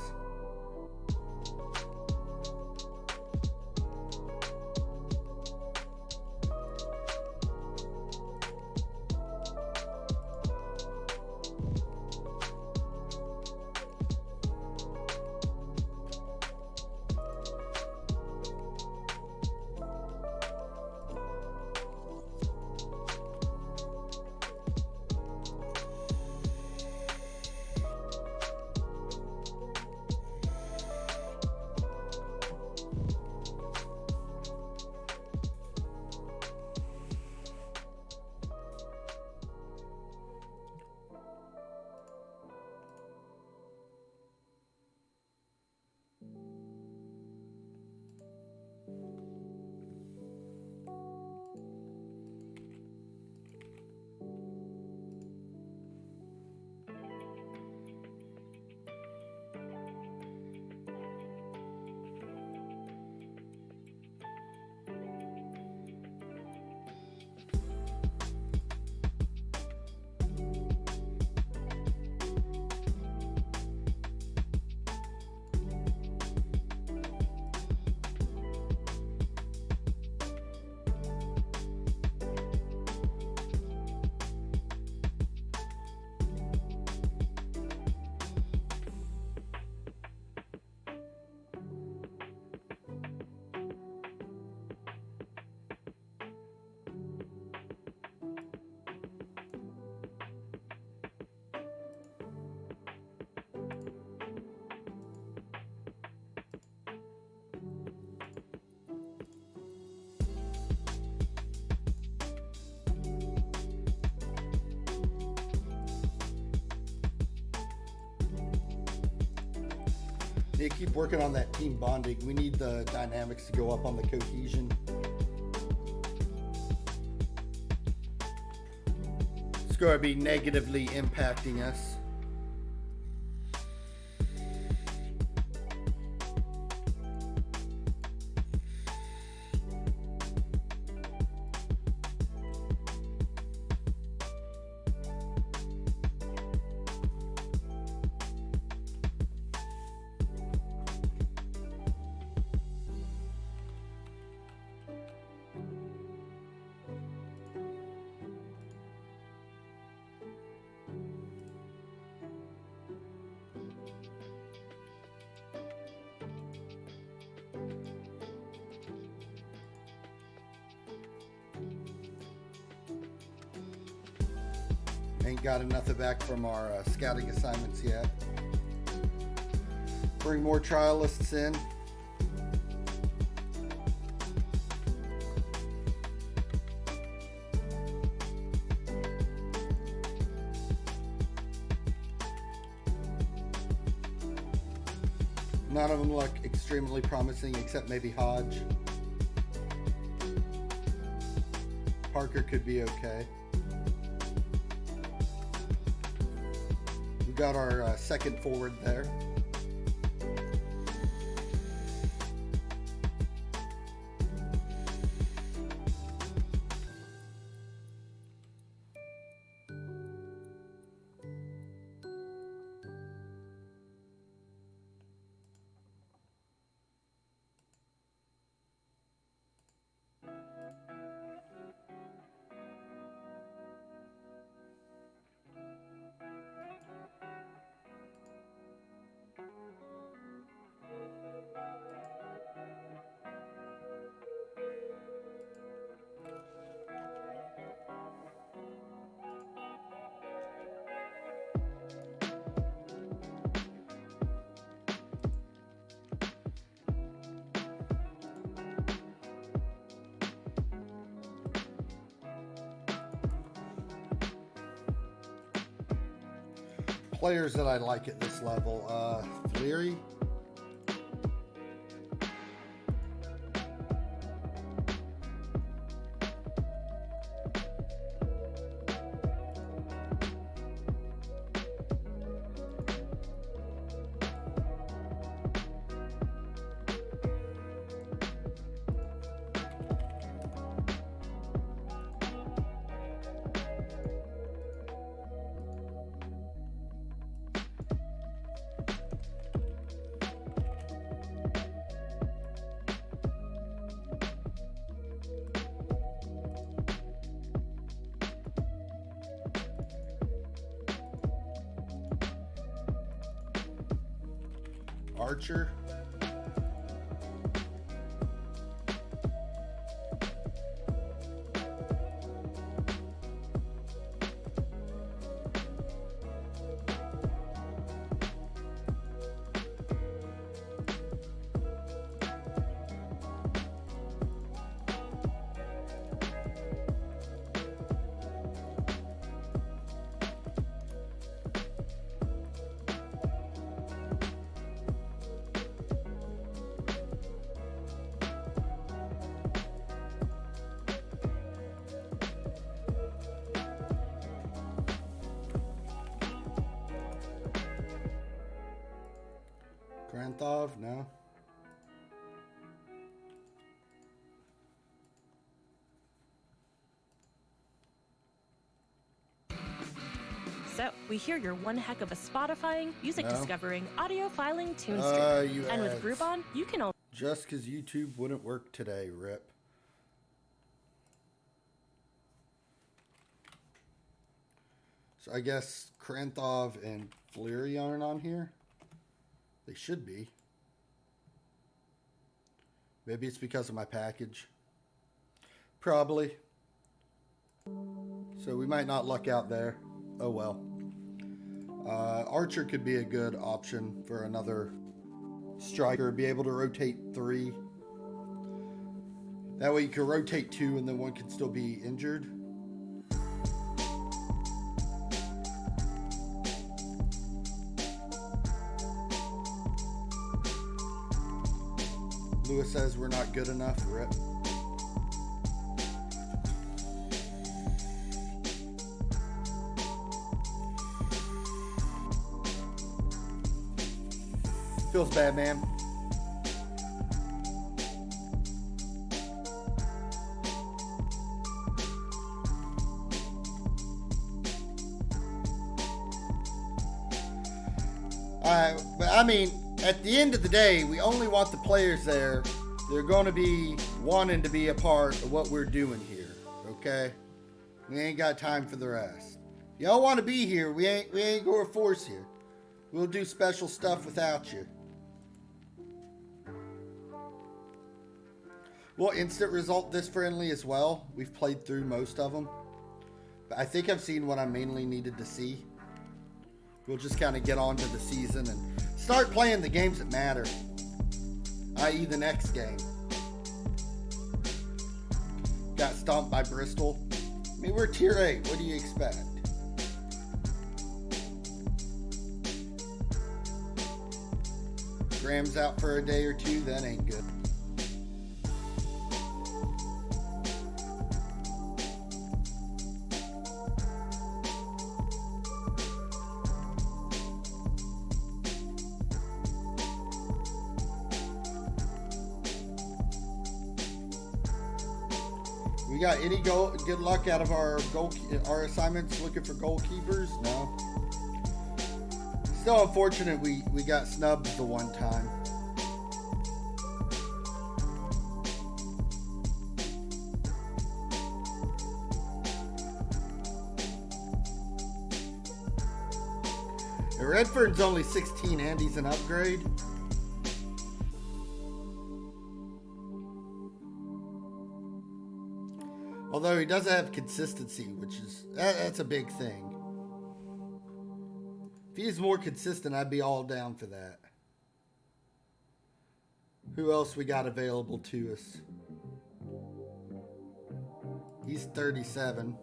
They keep working on that team bonding. We need the dynamics to go up on the cohesion. It's going to be negatively impacting us. Ain't got enough of back from our scouting assignments yet. Bring more trialists in. None of them look extremely promising except maybe Hodge. Parker could be okay. We got our second forward there. Players that I like at this level, Fleary. Archer. Granthov, no. So, we hear you're one heck of a Spotifying, music discovering, audio filing, tune You streamer. And with ads. Groupon, you can also Just because YouTube wouldn't work today, rip. So I guess Granthov and Fleary aren't on here. They should be. Maybe it's because of my package. Probably. So we might not luck out there. Oh well. Archer could be a good option for another striker. Be able to rotate 3. That way you can rotate 2 and then one can still be injured. Lewis says we're not good enough. Rip. Feels bad, man. But I mean, at the end of the day, we only want the players there. They're going to be wanting to be a part of what we're doing here, okay? We ain't got time for the rest. Y'all want to be here, we ain't going to force you. We'll do special stuff without you. Well, instant result this friendly as well. We've played through most of them. But I think I've seen what I mainly needed to see. We'll just kind of get on to the season and start playing the games that matter. I.e. the next game. Got stomped by Bristol. I mean, we're tier 8. What do you expect? Graham's out for a day or two. That ain't good. We got any good luck out of our assignments looking for goalkeepers? No. Still unfortunate we got snubbed the one time. Redford's only 16 and he's an upgrade. Although he doesn't have consistency, which is that's a big thing. If he's more consistent, I'd be all down for that. Who else we got available to us? He's 37.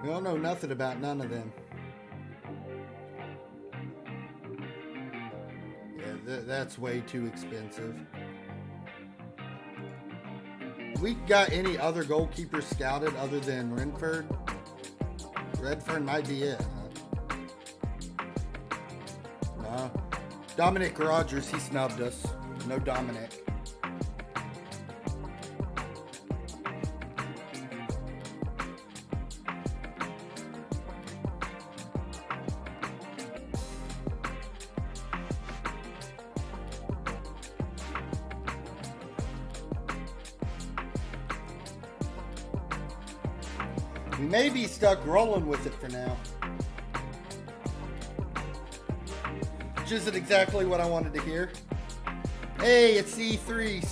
We don't know nothing about none of them. Yeah, that's way too expensive. We got any other goalkeepers scouted other than Romford? Redford might be it. Huh? No. Dominic Rogers, he snubbed us. No Dominic. We may be stuck rolling with it for now. Which isn't exactly what I wanted to hear. Hey, it's E3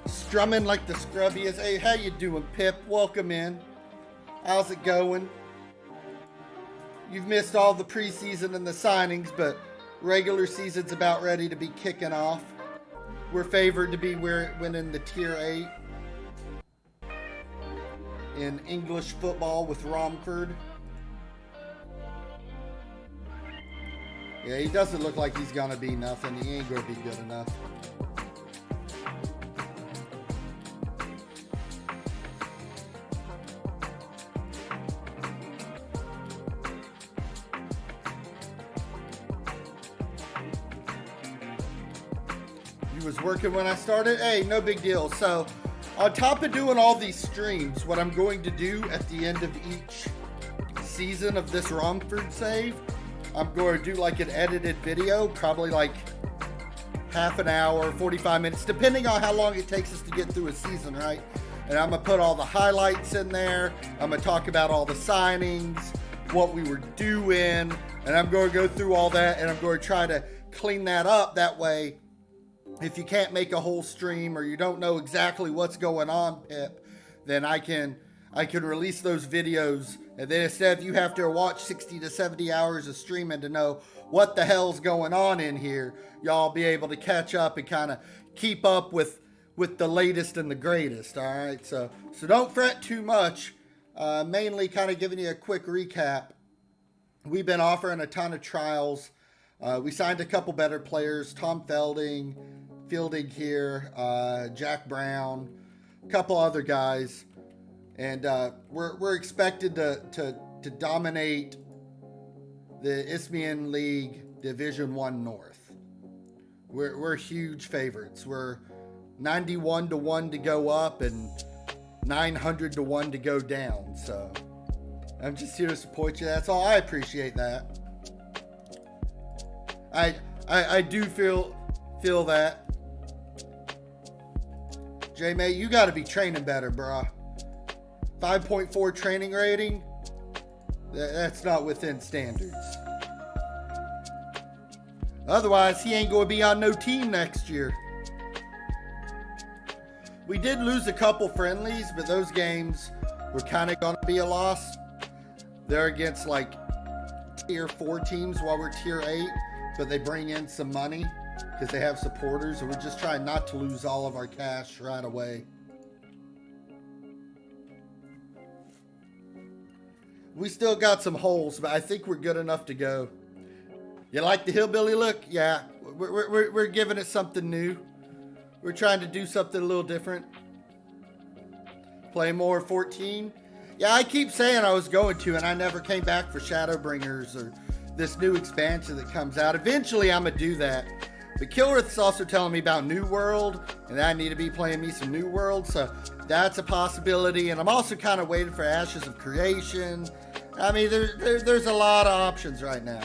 strumming like the scrubbiest. Hey, how you doing, Pip? Welcome in. How's it going? You've missed all the preseason and the signings, but regular season's about ready to be kicking off. We're favored to be winning the Tier 8 in English football with Romford. Yeah, he doesn't look like he's gonna be nothing. He ain't gonna be good enough. He was working when I started. Hey, no big deal. So on top of doing all these streams, what I'm going to do at the end of each season of this Romford save, I'm going to do like an edited video, probably like half an hour, 45 minutes, depending on how long it takes us to get through a season, right? And I'm going to put all the highlights in there. I'm going to talk about all the signings, what we were doing, and I'm going to go through all that, and I'm going to try to clean that up. That way, if you can't make a whole stream or you don't know exactly what's going on, Pip, then I can release those videos, and then instead of you have to watch 60 to 70 hours of streaming to know what the hell's going on in here, y'all be able to catch up and kind of keep up with the latest and the greatest. All right, so don't fret too much. Mainly kind of giving you a quick recap. We've been offering a ton of trials. We signed a couple better players, Tom Fielding here, Jack Brown, a couple other guys, and we're expected to dominate the Isthmian League Division 1 North. We're huge favorites. We're 91 to 1 to go up and 900 to 1 to go down. So I'm just here to support you. That's all. I appreciate that. I do feel that. J-Mate, you got to be training better, bruh. 5.4 training rating? That's not within standards. Otherwise, he ain't going to be on no team next year. We did lose a couple friendlies, but those games were kind of going to be a loss. They're against like tier 4 teams while we're tier 8, but they bring in some money because they have supporters, and we're just trying not to lose all of our cash right away. We still got some holes, but I think we're good enough to go. You like the hillbilly look? Yeah, we're giving it something new. We're trying to do something a little different. Play more 14. Yeah, I keep saying I was going to, and I never came back for Shadowbringers or this new expansion that comes out. Eventually, I'm going to do that. But Kilrith's also telling me about New World, and I need to be playing me some New World, so that's a possibility. And I'm also kind of waiting for Ashes of Creation. I mean, there's a lot of options right now.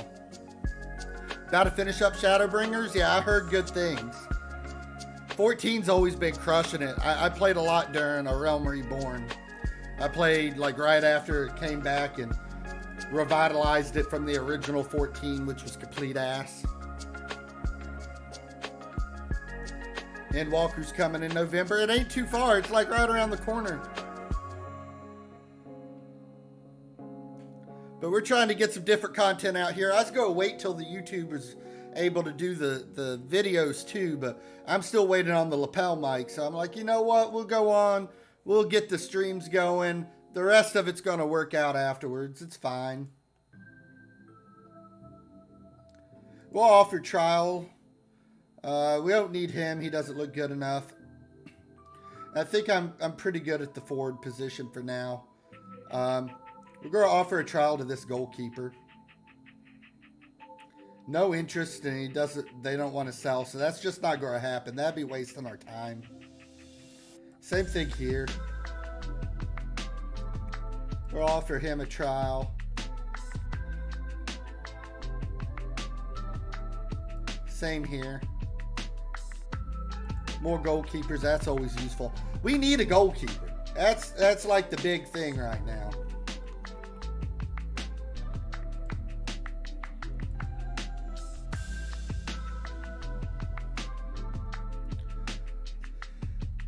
About to finish up Shadowbringers? Yeah, I heard good things. 14's always been crushing it. I played a lot during A Realm Reborn. I played like right after it came back and revitalized it from the original 14, which was complete ass. Endwalker's coming in November. It ain't too far. It's like right around the corner. But we're trying to get some different content out here. I was going to wait till the YouTube is able to do the videos too, but I'm still waiting on the lapel mic. So I'm like, you know what? We'll go on. We'll get the streams going. The rest of it's going to work out afterwards. It's fine. We'll offer trial. We don't need him. He doesn't look good enough. I think I'm pretty good at the forward position for now. We're going to offer a trial to this goalkeeper. No interest, and they don't want to sell, so that's just not going to happen. That'd be wasting our time. Same thing here. We'll offer him a trial. Same here. More goalkeepers, that's always useful. We need a goalkeeper. That's like the big thing right now.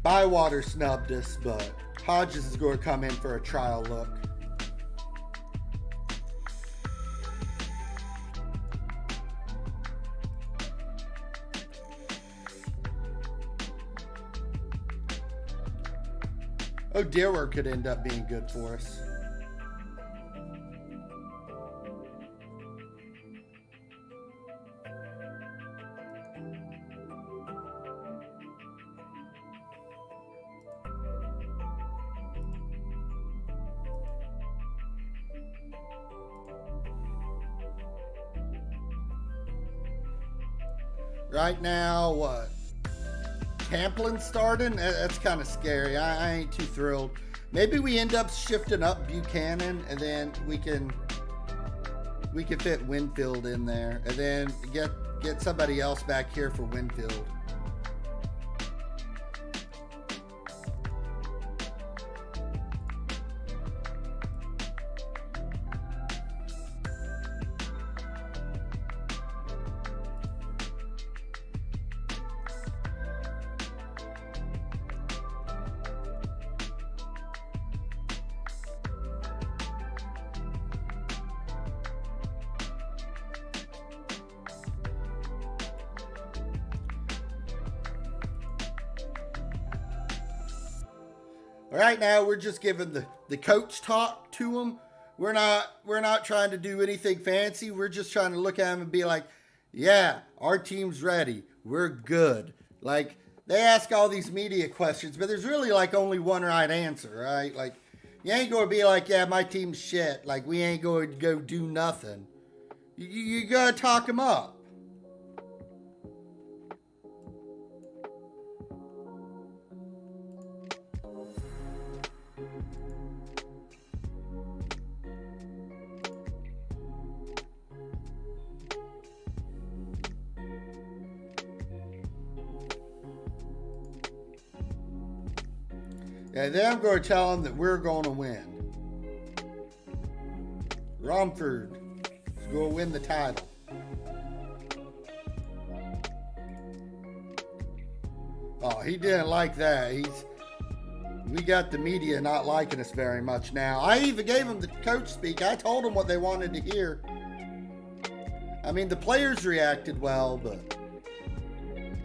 Bywater snubbed us, but Hodges is going to come in for a trial look. Oh, Deerwork could end up being good for us. Right now, what? Camplin starting? That's kind of scary. I ain't too thrilled. Maybe we end up shifting up Buchanan, and then we can fit Winfield in there, and then get somebody else back here for Winfield. Right now, we're just giving the coach talk to them. We're not trying to do anything fancy. We're just trying to look at them and be like, yeah, our team's ready. We're good. Like, they ask all these media questions, but there's really like only one right answer, right? Like, you ain't going to be like, yeah, my team's shit. Like, we ain't going to go do nothing. You got to talk them up. And then I'm going to tell them that we're going to win. Romford is going to win the title. Oh, he didn't like that. We got the media not liking us very much now. I even gave him the coach speak. I told them what they wanted to hear. I mean, the players reacted well, but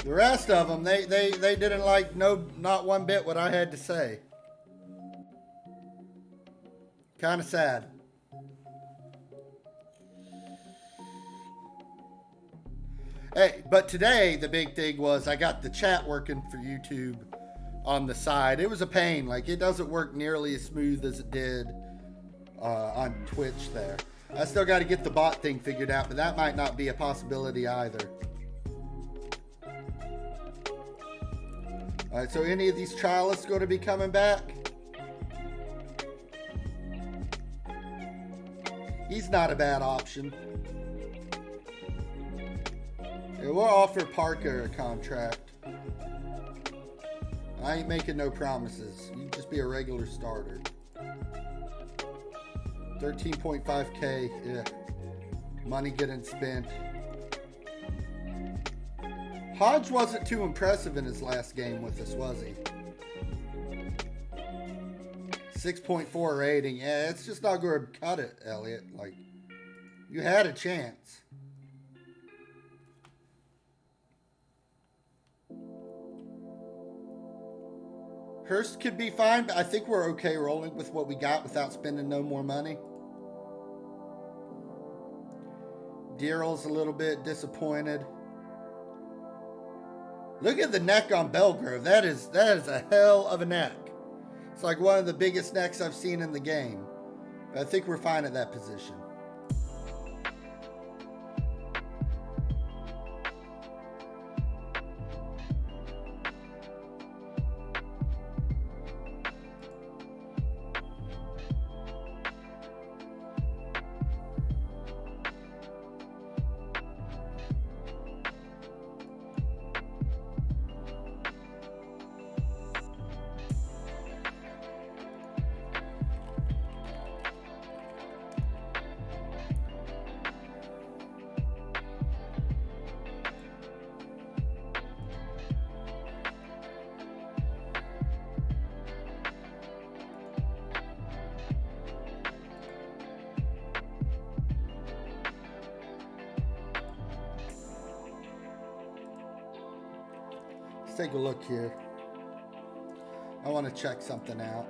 the rest of them, they didn't like not one bit what I had to say. Kind of sad. Hey, but today the big thing was I got the chat working for YouTube on the side. It was a pain. Like, it doesn't work nearly as smooth as it did on Twitch there. I still got to get the bot thing figured out, but that might not be a possibility either. All right, so any of these trialists going to be coming back? He's not a bad option. Yeah, we'll offer Parker a contract. I ain't making no promises. You can just be a regular starter. 13.5K, yeah. Money getting spent. Hodge wasn't too impressive in his last game with us, was he? 6.4 rating. Yeah, it's just not going to cut it, Elliot. Like, you had a chance. Hurst could be fine, but I think we're okay rolling with what we got without spending no more money. Daryl's a little bit disappointed. Look at the neck on Belgrove. That is a hell of a neck. It's like one of the biggest necks I've seen in the game. But I think we're fine at that position. Let's take a look here. I want to check something out.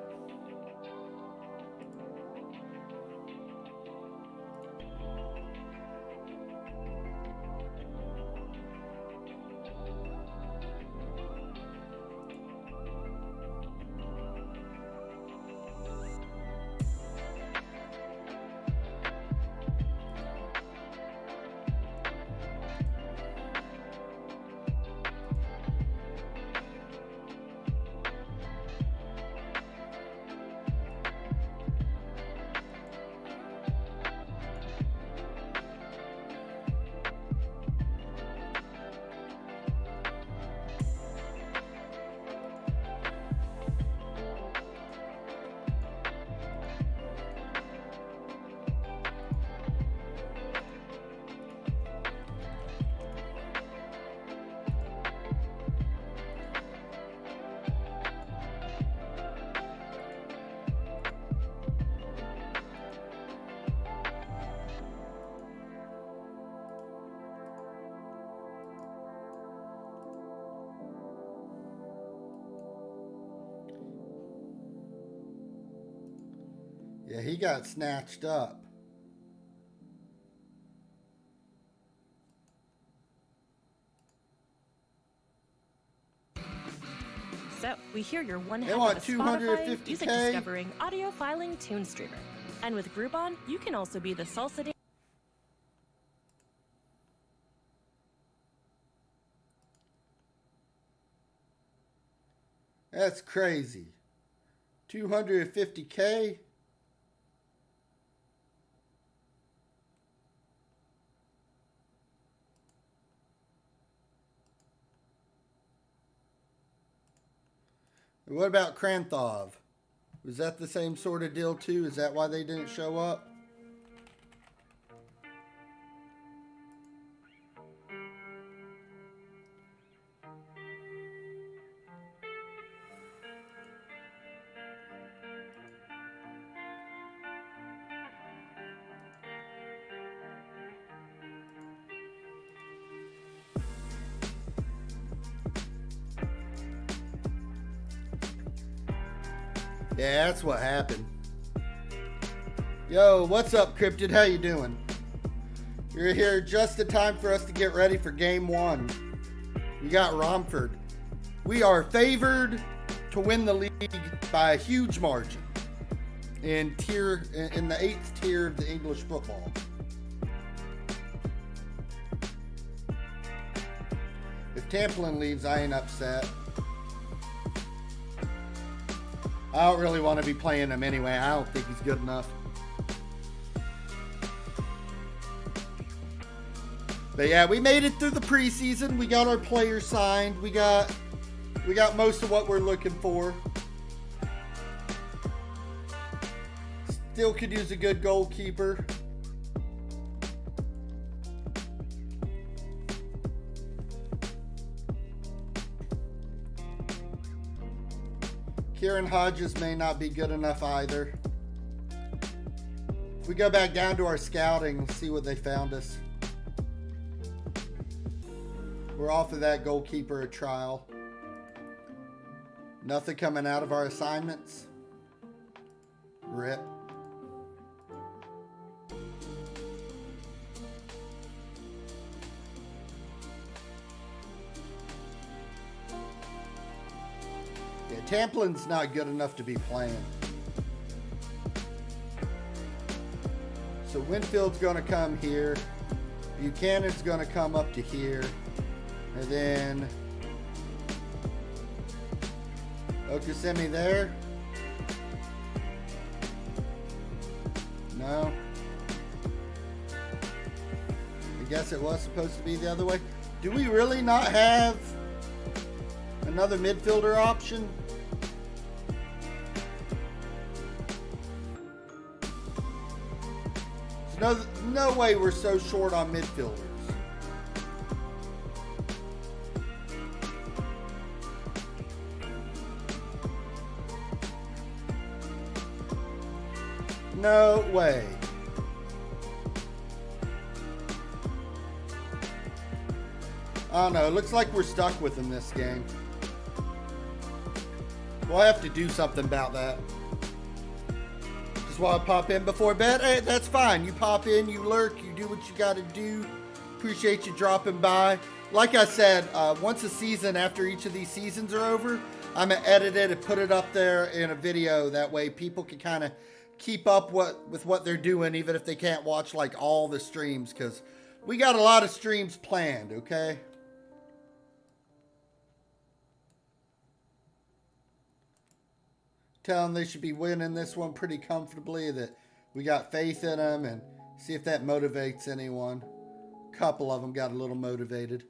Yeah, he got snatched up. So, we hear you're one They heck want of a Spotify, 250K. music discovering, audio filing tune streamer. And with Groupon, you can also be the salsa That's crazy. 250K. What about Kranthov? Was that the same sort of deal too? Is that why they didn't show up? Yeah, that's what happened. Yo, what's up, Cryptid? How you doing? You're here just in time for us to get ready for game one. We got Romford. We are favored to win the league by a huge margin in the 8th tier of the English football. If Tamplin leaves, I ain't upset. I don't really want to be playing him anyway. I don't think he's good enough. But yeah, we made it through the preseason. We got our players signed. We got most of what we're looking for. Still could use a good goalkeeper. Kieran Hodges may not be good enough either. If we go back down to our scouting and see what they found us. We're off of that goalkeeper at trial. Nothing coming out of our assignments. Rip. Yeah, Tamplin's not good enough to be playing. So Winfield's going to come here. Buchanan's going to come up to here. And then Okasemi there. No. I guess it was supposed to be the other way. Do we really not have another midfielder option? There's no way we're so short on midfielders. No way. I don't know. It looks like we're stuck with him this game. We'll have to do something about that. Just want to pop in before bed? Hey, that's fine. You pop in, you lurk, you do what you got to do. Appreciate you dropping by. Like I said, once a season, after each of these seasons are over, I'm going to edit it and put it up there in a video. That way people can kind of keep up with what they're doing, even if they can't watch like all the streams, because we got a lot of streams planned, okay? Tell them they should be winning this one pretty comfortably, that we got faith in them, and see if that motivates anyone. A couple of them got a little motivated.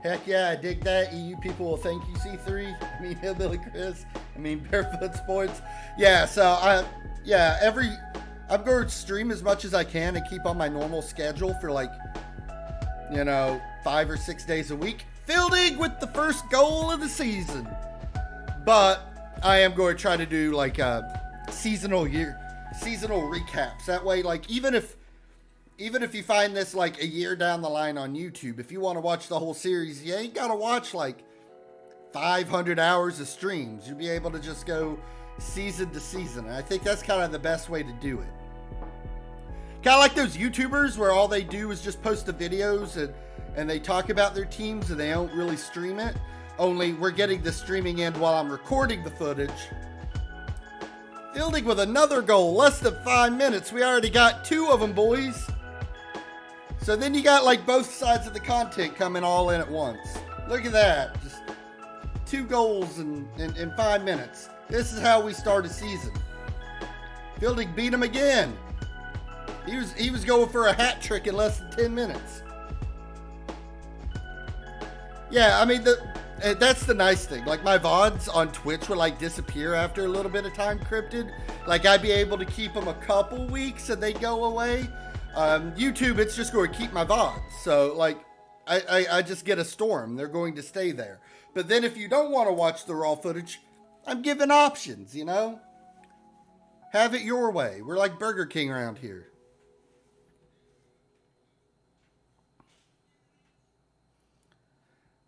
Heck yeah, I dig that. EU people will thank you, C3. I mean, Hillbilly Chris. I mean, Barefoot Sports. Yeah, so I'm going to stream as much as I can and keep on my normal schedule for 5 or 6 days a week. Fielding with the first goal of the season. But I am going to try to do seasonal recaps. That way, even if you find this a year down the line on YouTube, if you want to watch the whole series, you ain't got to watch 500 hours of streams. You'll be able to just go season to season. And I think that's kind of the best way to do it. Kind of like those YouTubers where all they do is just post the videos and they talk about their teams and they don't really stream it. Only we're getting the streaming in while I'm recording the footage. Fielding with another goal, less than 5 minutes. We already got 2 of them, boys. So then you got both sides of the content coming all in at once. Look at that. Just 2 goals in 5 minutes. This is how we start a season. Fielding beat him again. He was going for a hat trick in less than 10 minutes. Yeah, I mean, that's the nice thing. My VODs on Twitch would disappear after a little bit of time crypted. I'd be able to keep them a couple weeks and they go away. YouTube, it's just going to keep my VODs. So, I just get a storm. They're going to stay there. But then if you don't want to watch the raw footage, I'm giving options, Have it your way. We're like Burger King around here.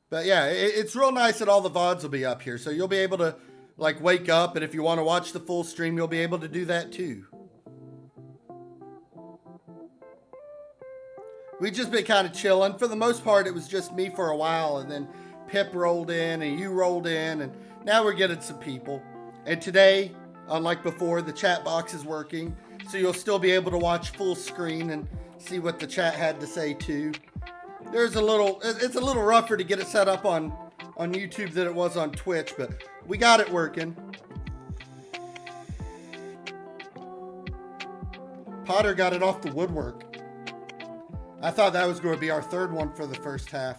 But yeah, it's real nice that all the VODs will be up here. So you'll be able to like wake up, and if you want to watch the full stream, you'll be able to do that too. We just been kind of chilling. For the most part, it was just me for a while, and then Pip rolled in, and you rolled in, and now we're getting some people. And today, unlike before, the chat box is working, so you'll still be able to watch full screen and see what the chat had to say too. It's a little rougher to get it set up on YouTube than it was on Twitch, but we got it working. Potter got it off the woodwork. I thought that was going to be our third one for the first half.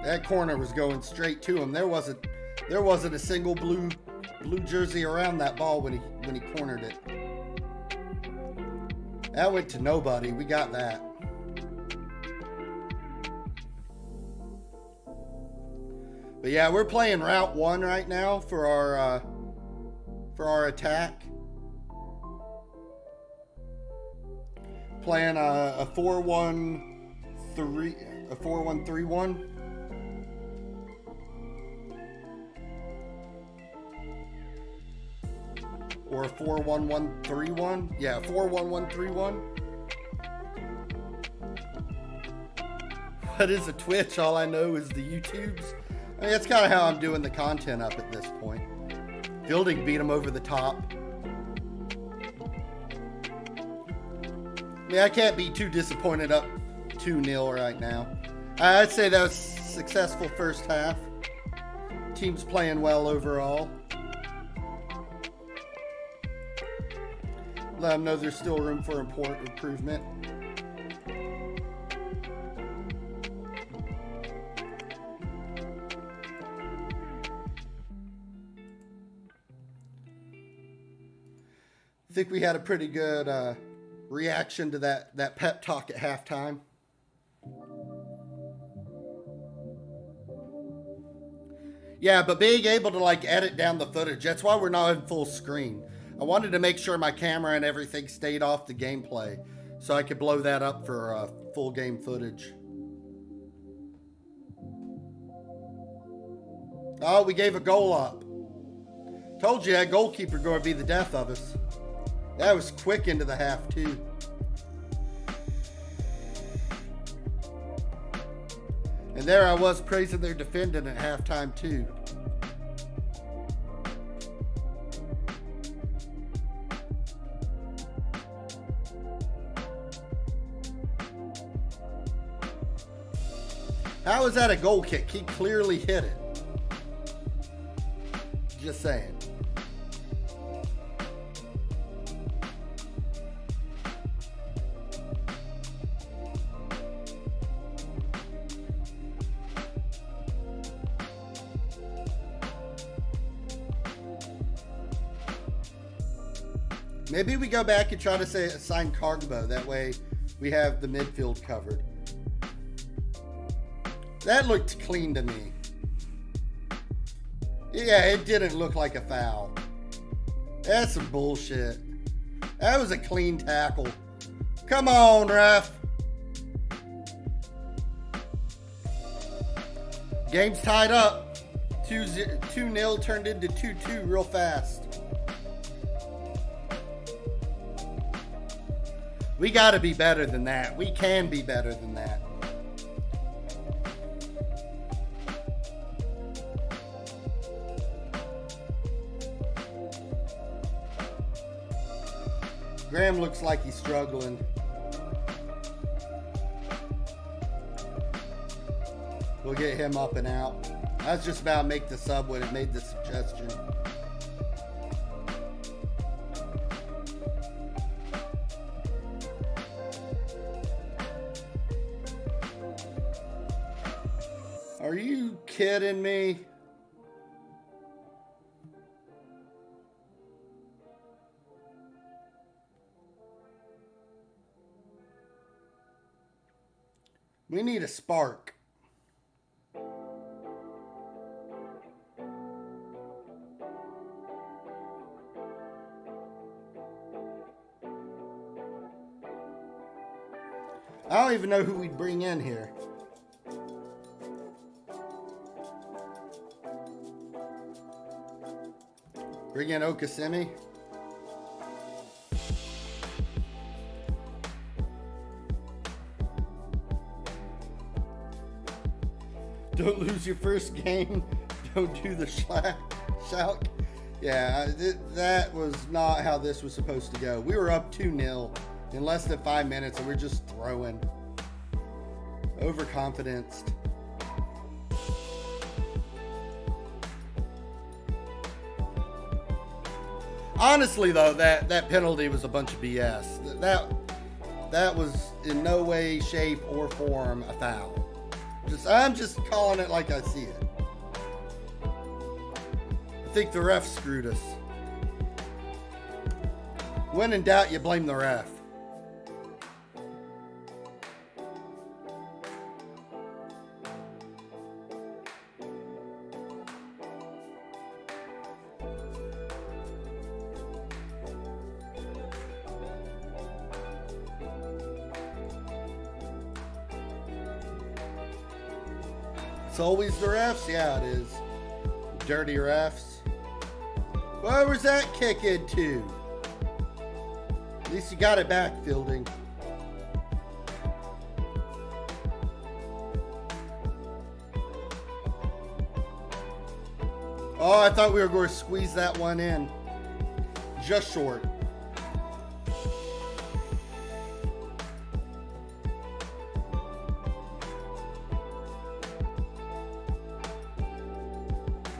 That corner was going straight to him. There wasn't a single blue jersey around that ball when he cornered it. That went to nobody. We got that. But yeah, we're playing Route 1 right now for our attack. Playing a 4-1-3-1. Or a 4-1-1-3-1. Yeah, 4-1-1-3-1. What is a Twitch? All I know is the YouTubes. I mean, that's kind of how I'm doing the content up at this point. Fielding beat him over the top. Yeah, I can't be too disappointed up 2-0 right now. I'd say that was a successful first half. Team's playing well overall. Let them know there's still room for improvement. I think we had a pretty good reaction to that pep talk at halftime. Yeah, but being able to like edit down the footage, that's why we're not in full screen. I wanted to make sure my camera and everything stayed off the gameplay so I could blow that up for full game footage. Oh, we gave a goal up. Told you that goalkeeper going to be the death of us. That was quick into the half too. And there I was praising their defending at halftime too. How is that a goal kick? He clearly hit it. Just saying. Maybe we go back and try to sign Cargbo. That way we have the midfield covered. That looked clean to me. Yeah, it didn't look like a foul. That's some bullshit. That was a clean tackle. Come on, ref. Game's tied up. 2-0 turned into 2-2 real fast. We got to be better than that. We can be better than that. Graham looks like he's struggling. We'll get him up and out. I was just about to make the sub when it made the suggestion. Are you kidding me? We need a spark. I don't even know who we'd bring in here. Bring in Okasemi. Don't lose your first game. Don't do the shout. Yeah, that was not how this was supposed to go. We were up 2-0 in less than 5 minutes, and we're just throwing. Overconfidence. Honestly, though, that penalty was a bunch of BS. That was in no way, shape, or form a foul. I'm just calling it like I see it. I think the ref screwed us. When in doubt, you blame the ref. It's always the refs? Yeah, it is. Dirty refs. Where was that kick into? At least you got it back, Fielding. Oh, I thought we were going to squeeze that one in. Just short.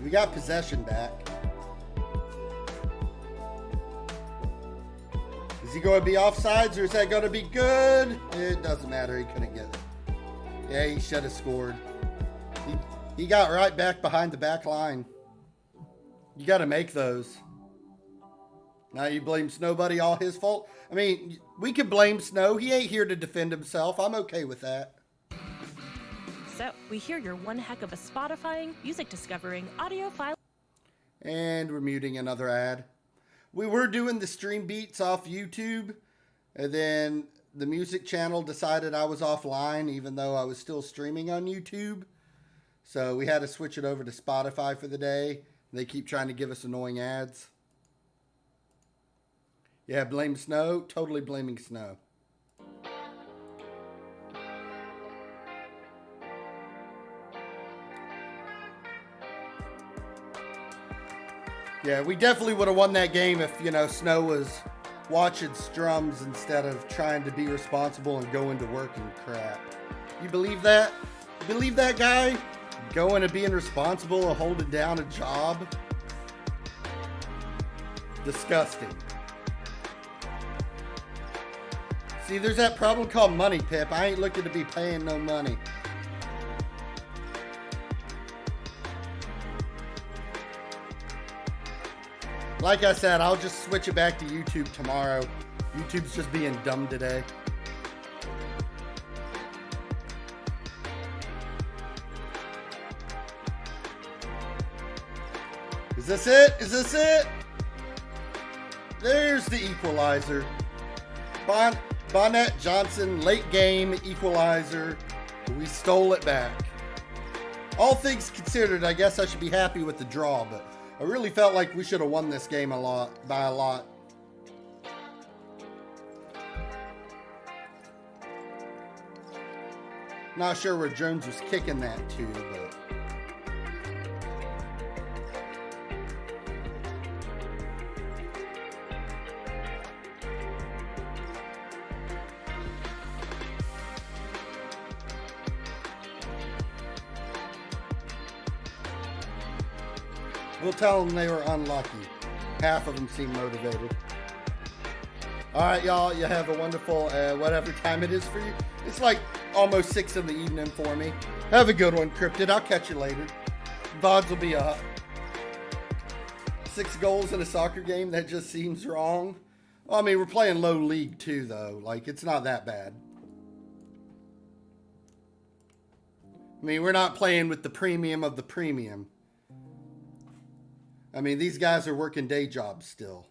We got possession back. Is he going to be offsides or is that going to be good? It doesn't matter. He couldn't get it. Yeah, he should have scored. He got right back behind the back line. You got to make those. Now you blame Snowbuddy, all his fault? I mean, we could blame Snow. He ain't here to defend himself. I'm okay with that. So, we hear you're one heck of a Spotifying, music discovering, audio file. And we're muting another ad. We were doing the stream beats off YouTube, and then the music channel decided I was offline, even though I was still streaming on YouTube. So we had to switch it over to Spotify for the day. They keep trying to give us annoying ads. Yeah, blame Snow. Totally blaming Snow. Yeah, we definitely would have won that game if, Snow was watching Strums instead of trying to be responsible and going to work and crap. You believe that? You believe that guy? Going and being responsible and holding down a job? Disgusting. See, there's that problem called money, Pip. I ain't looking to be paying no money. Like I said, I'll just switch it back to YouTube tomorrow. YouTube's just being dumb today. Is this it? Is this it? There's the equalizer. Bonnet Johnson, late game equalizer. We stole it back. All things considered, I guess I should be happy with the draw, but I really felt like we should have won this game by a lot. Not sure where Jones was kicking that to, but we'll tell them they were unlucky. Half of them seem motivated. All right, y'all. You have a wonderful whatever time it is for you. It's like almost 6 in the evening for me. Have a good one, Cryptid. I'll catch you later. VODs will be up. 6 goals in a soccer game, that just seems wrong. Well, I mean, we're playing low league too, though. Like, it's not that bad. I mean, we're not playing with the premium of the premium. I mean, these guys are working day jobs still.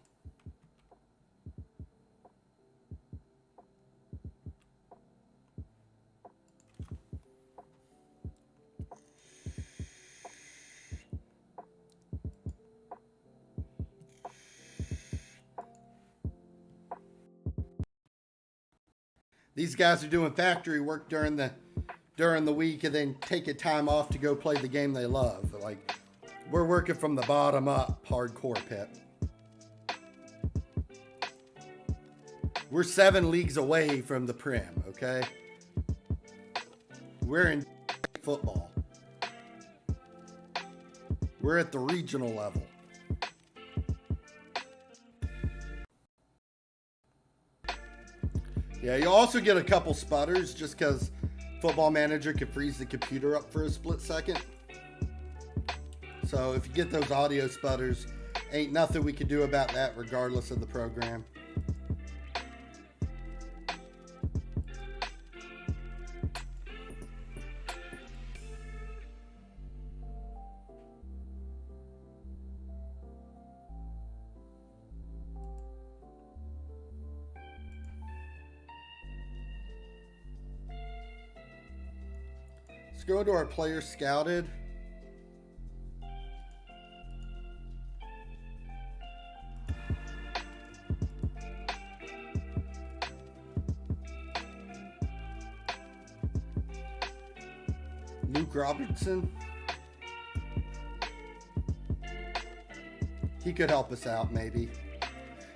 These guys are doing factory work during the week and then taking time off to go play the game they love. Like, we're working from the bottom up, hardcore, Pip. We're 7 leagues away from the Prim, okay? We're in football. We're at the regional level. Yeah, you'll also get a couple sputters just because Football Manager can freeze the computer up for a split second. So if you get those audio sputters, ain't nothing we can do about that regardless of the program. Let's go to our players scouted. Luke Robertson. He could help us out, maybe.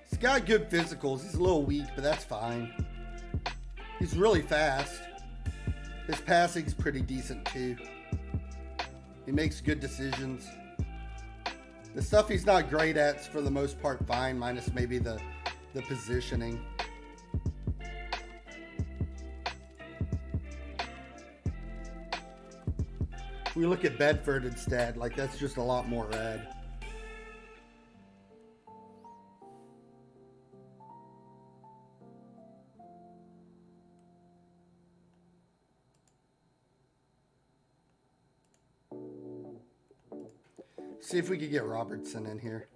He's got good physicals. He's a little weak, but that's fine. He's really fast. His passing's pretty decent, too. He makes good decisions. The stuff he's not great at's for the most part fine, minus maybe the positioning. We look at Bedford instead, like that's just a lot more red. See if we could get Robertson in here.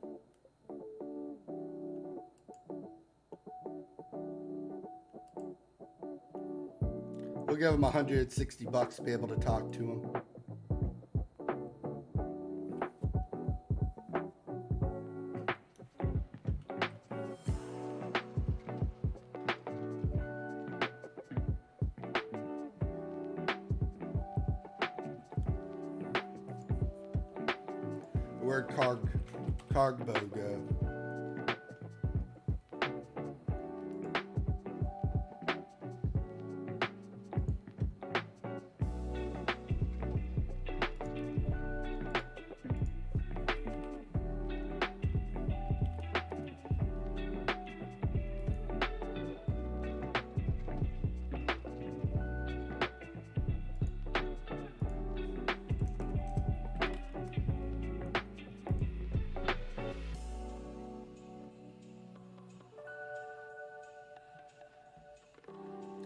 We'll give him $160 to be able to talk to him. Where'd Cargbo go?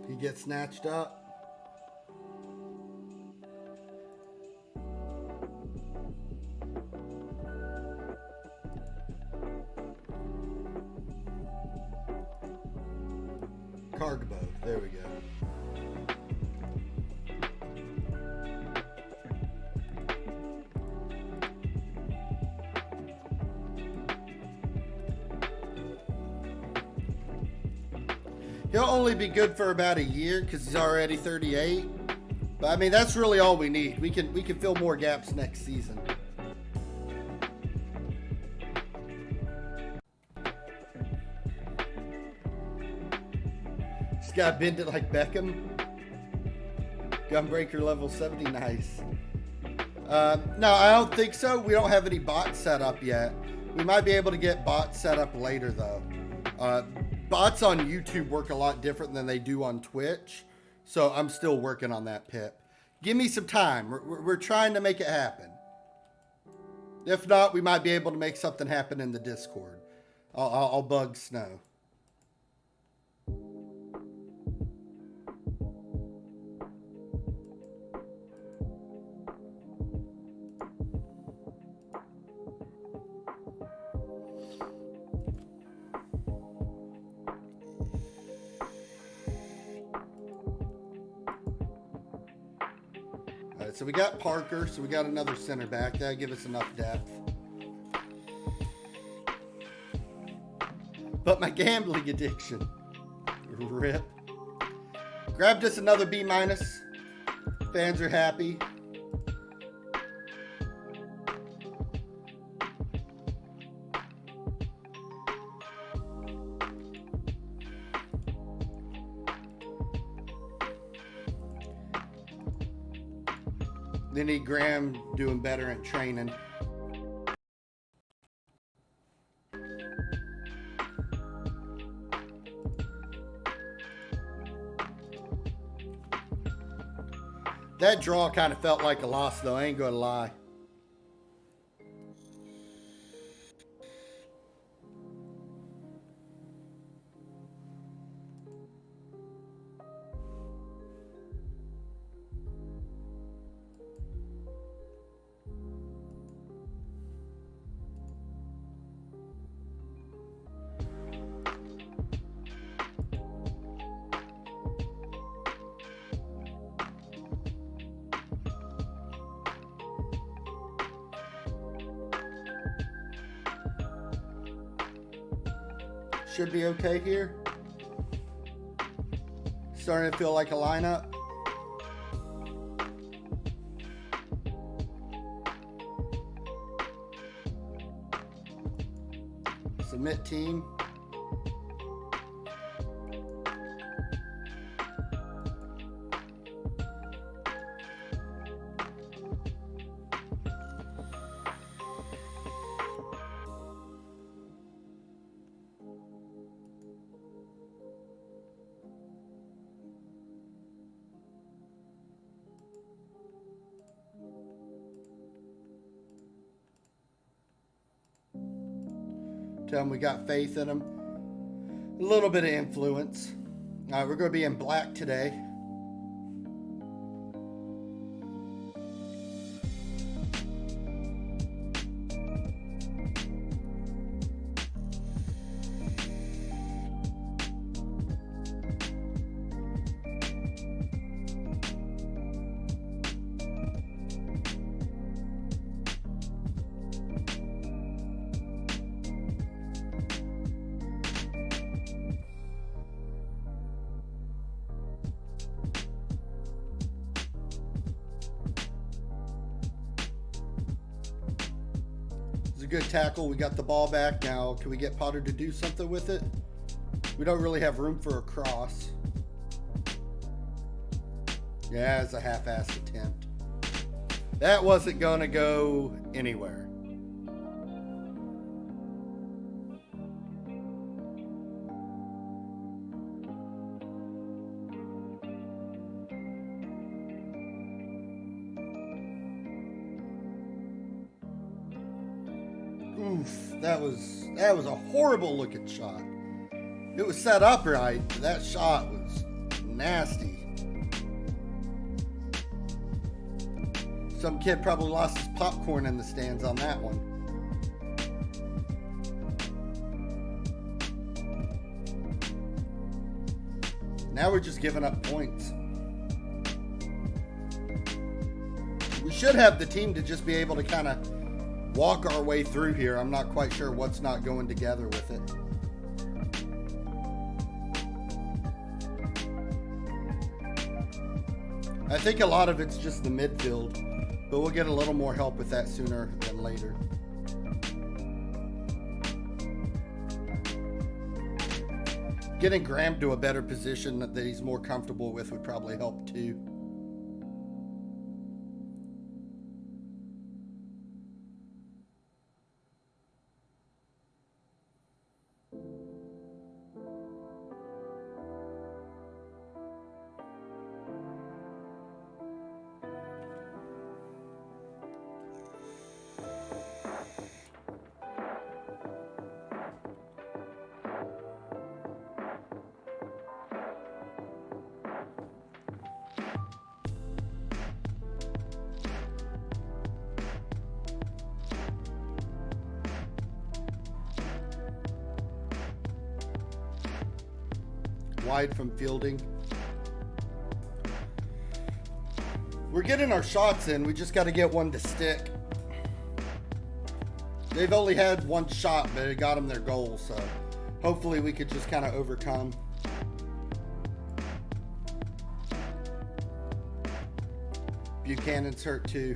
He gets snatched up. Cargbo, there we go. He'll only be good for about a year because he's already 38. But I mean, that's really all we need. We can fill more gaps next season. Just gotta bend it like Beckham. Gunbreaker level 70, nice. No, I don't think so. We don't have any bots set up yet. We might be able to get bots set up later though. Bots on YouTube work a lot different than they do on Twitch. So I'm still working on that, Pip. Give me some time. We're trying to make it happen. If not, we might be able to make something happen in the Discord. I'll bug Snow. So we got Parker, so we got another center back. That'll give us enough depth. But my gambling addiction. Rip. Grabbed us another B minus. Fans are happy. They need Graham doing better in training. That draw kind of felt like a loss, though. I ain't gonna lie. Should be okay here. Starting to feel like a lineup. Submit team. Tell them we got faith in them. A little bit of influence. We're going to be in black today. A good tackle. We got the ball back. Now can we get Potter to do something with it? We don't really have room for a cross. Yeah, it's a half-assed attempt. That wasn't gonna go anywhere. Oof, that was a horrible looking shot. It was set up right, but that shot was nasty. Some kid probably lost his popcorn in the stands on that one. Now we're just giving up points. We should have the team to just be able to kind of walk our way through here. I'm not quite sure what's not going together with it. I think a lot of it's just the midfield, but we'll get a little more help with that sooner than later. Getting Graham to a better position that he's more comfortable with would probably help too. Wide from fielding. We're getting our shots in. We just got to get one to stick. They've only had one shot, but it got them their goal. So hopefully we could just kind of overcome. Buchanan's hurt too.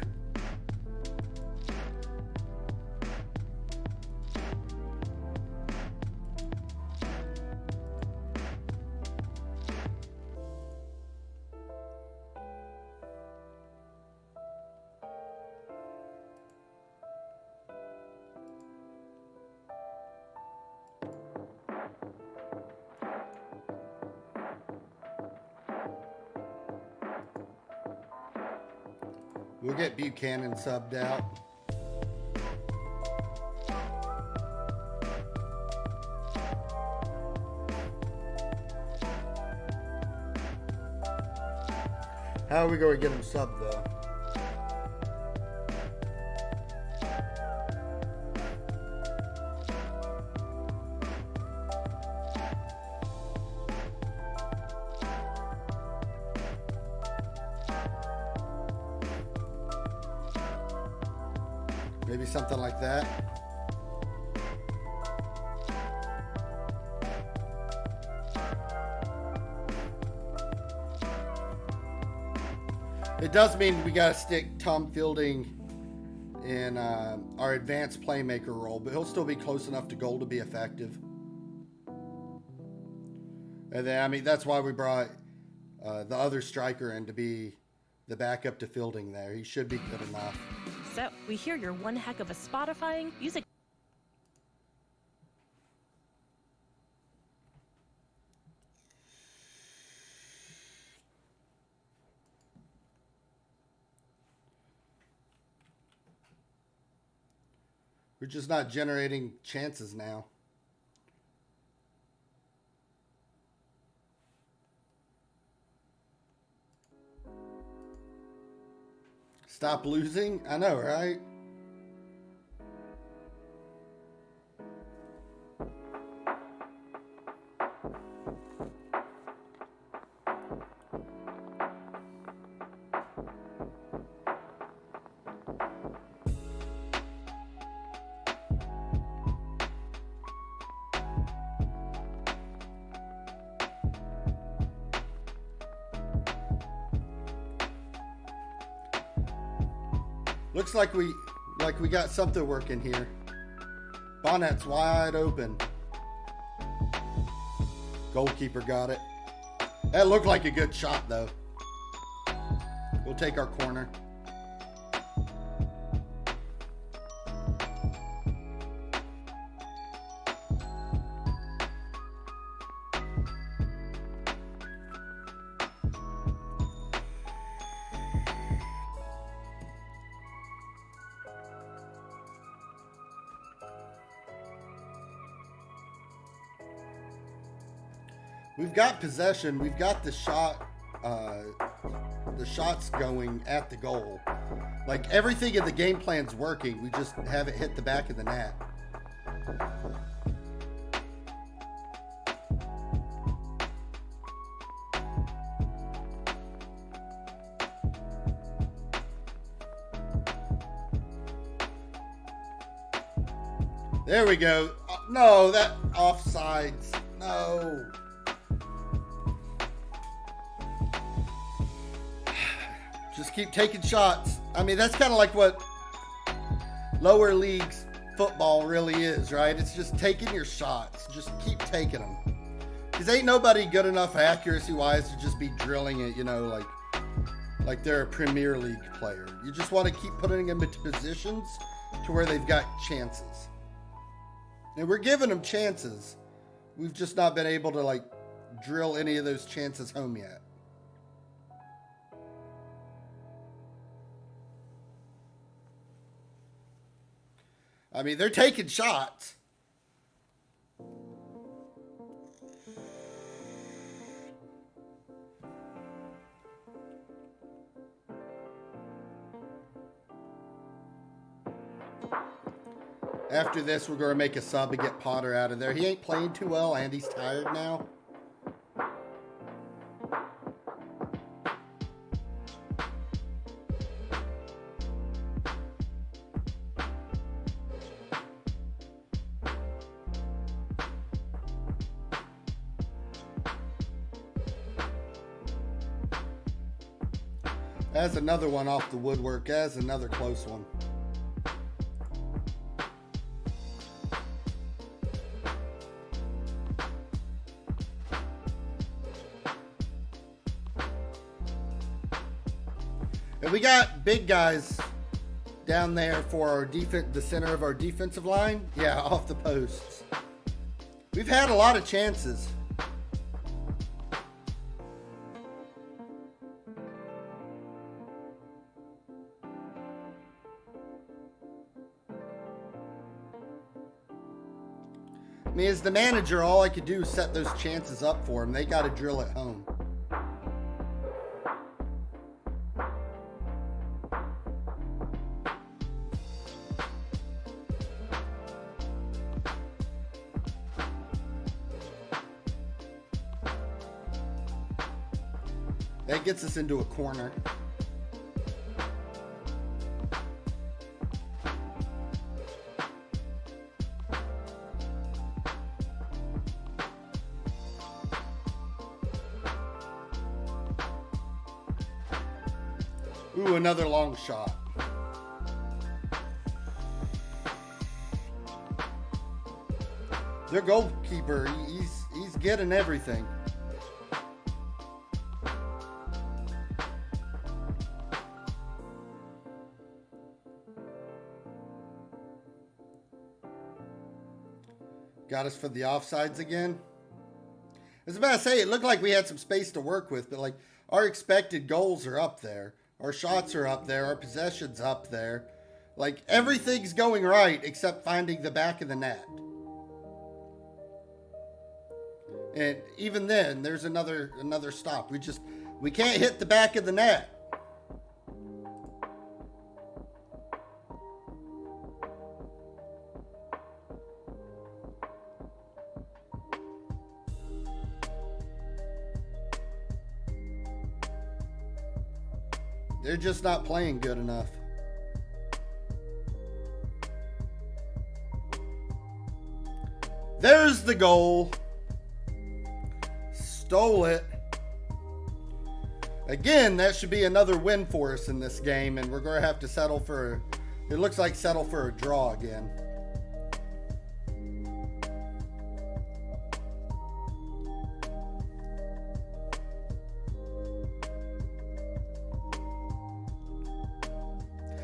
We'll get Buchanan subbed out. How are we going to get him subbed though? Maybe something like that. It does mean we got to stick Tom Fielding in our advanced playmaker role, but he'll still be close enough to goal to be effective. And then, I mean, that's why we brought the other striker in to be the backup to Fielding there. He should be good enough. So, we hear you're one heck of a Spotifying music. We're just not generating chances now. Stop losing? I know, right? Looks like we got something working here. Bonnet's wide open. Goalkeeper got it. That looked like a good shot though. We'll take our corner. We've got possession. We've got the shot, the shots going at the goal. Like everything in the game plan's working. We just haven't hit the back of the net. There we go. No, that offsides. No. Just keep taking shots. I mean, that's kind of like what lower leagues football really is, right? It's just taking your shots. Just keep taking them. Because ain't nobody good enough accuracy-wise to just be drilling it, you know, like they're a Premier League player. You just want to keep putting them into positions to where they've got chances. And we're giving them chances. We've just not been able to, like, drill any of those chances home yet. I mean, they're taking shots. After this, we're going to make a sub and get Potter out of there. He ain't playing too well, and he's tired now. That's another one off the woodwork. That's another close one. And we got big guys down there for our defense, the center of our defensive line. Yeah, off the posts. We've had a lot of chances. I mean, as the manager, all I could do is set those chances up for them. They got to drill at home. That gets us into a corner. Ooh, another long shot. Their goalkeeper, he's getting everything. Got us for the offsides again. I was about to say, it looked like we had some space to work with, but like our expected goals are up there. Our shots are up there. Our possession's up there. Like everything's going right except finding the back of the net. And even then, there's another stop. We can't hit the back of the net. They're just not playing good enough. There's the goal. Stole it. Again, that should be another win for us in this game, and we're going to have to settle for, it looks like settle for a draw again.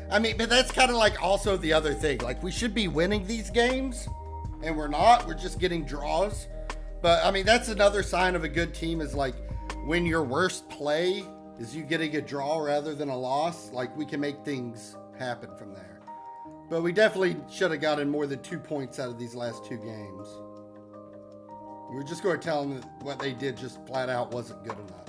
I mean, but that's kind of like also the other thing. Like, we should be winning these games, and we're not. We're just getting draws. But, I mean, that's another sign of a good team is, like, when your worst play is you getting a draw rather than a loss. Like, we can make things happen from there. But we definitely should have gotten more than 2 points out of these last two games. We were just going to tell them that what they did just flat out wasn't good enough.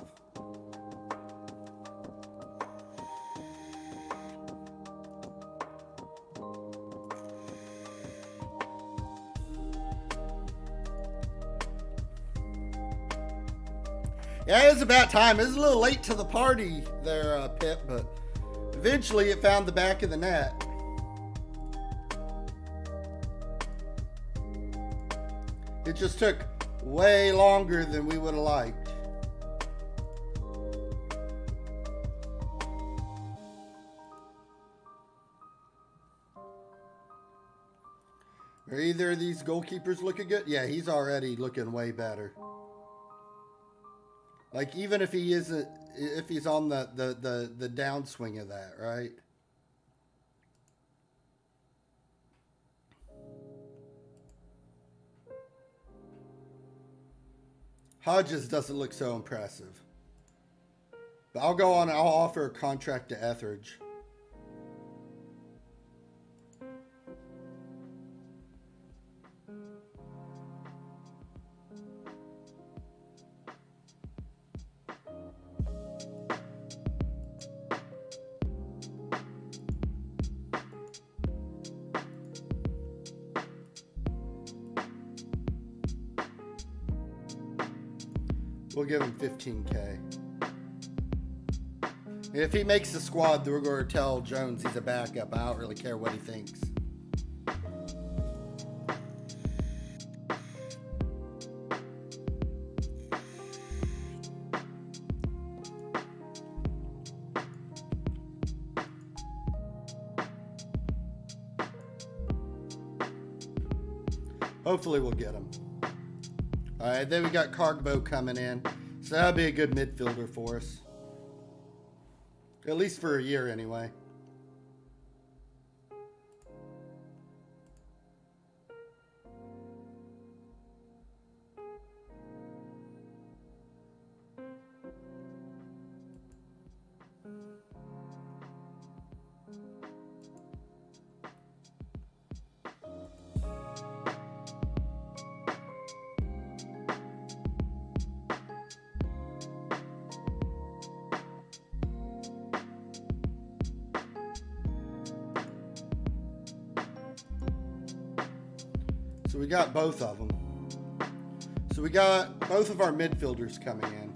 Yeah, it was about time. It was a little late to the party there, Pip, but eventually it found the back of the net. It just took way longer than we would have liked. Are either of these goalkeepers looking good? Yeah, he's already looking way better. Like, even if he isn't, if he's on the downswing of that, right? Hodges doesn't look so impressive. But I'll go on, I'll offer a contract to Etheridge. We'll give him 15K. If he makes the squad, we're going to tell Jones he's a backup. I don't really care what he thinks. Hopefully we'll get him. All right, then we got Cargbo coming in. So that'll be a good midfielder for us. At least for a year anyway. So we got both of them. So we got both of our midfielders coming in.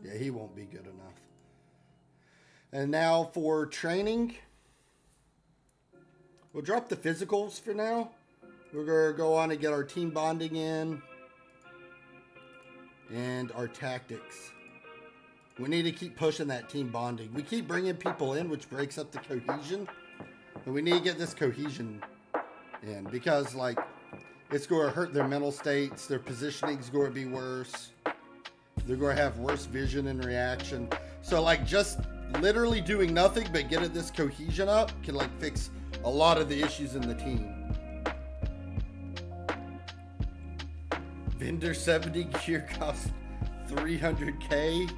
Yeah, he won't be good enough. And now for training, we'll drop the physicals for now. We're going to go on and get our team bonding in and our tactics. We need to keep pushing that team bonding. We keep bringing people in, which breaks up the cohesion. And we need to get this cohesion in because, like, it's going to hurt their mental states. Their positioning's going to be worse. They're going to have worse vision and reaction. So, like, just literally doing nothing but getting this cohesion up can, like, fix a lot of the issues in the team. Vendor 70 gear costs $300K.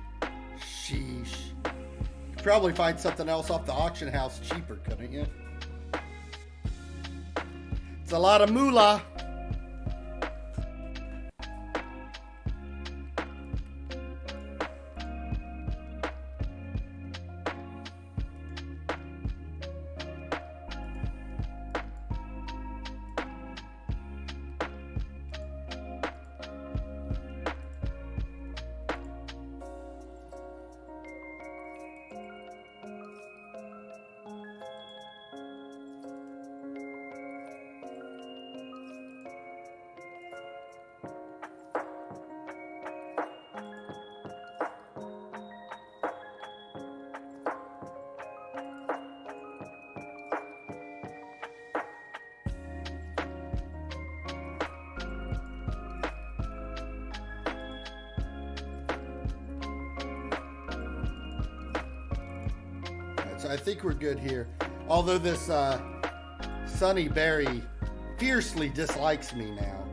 Sheesh. You'd probably find something else off the auction house cheaper, couldn't you? It's a lot of moolah. So I think we're good here. Although this Sunny Berry fiercely dislikes me now.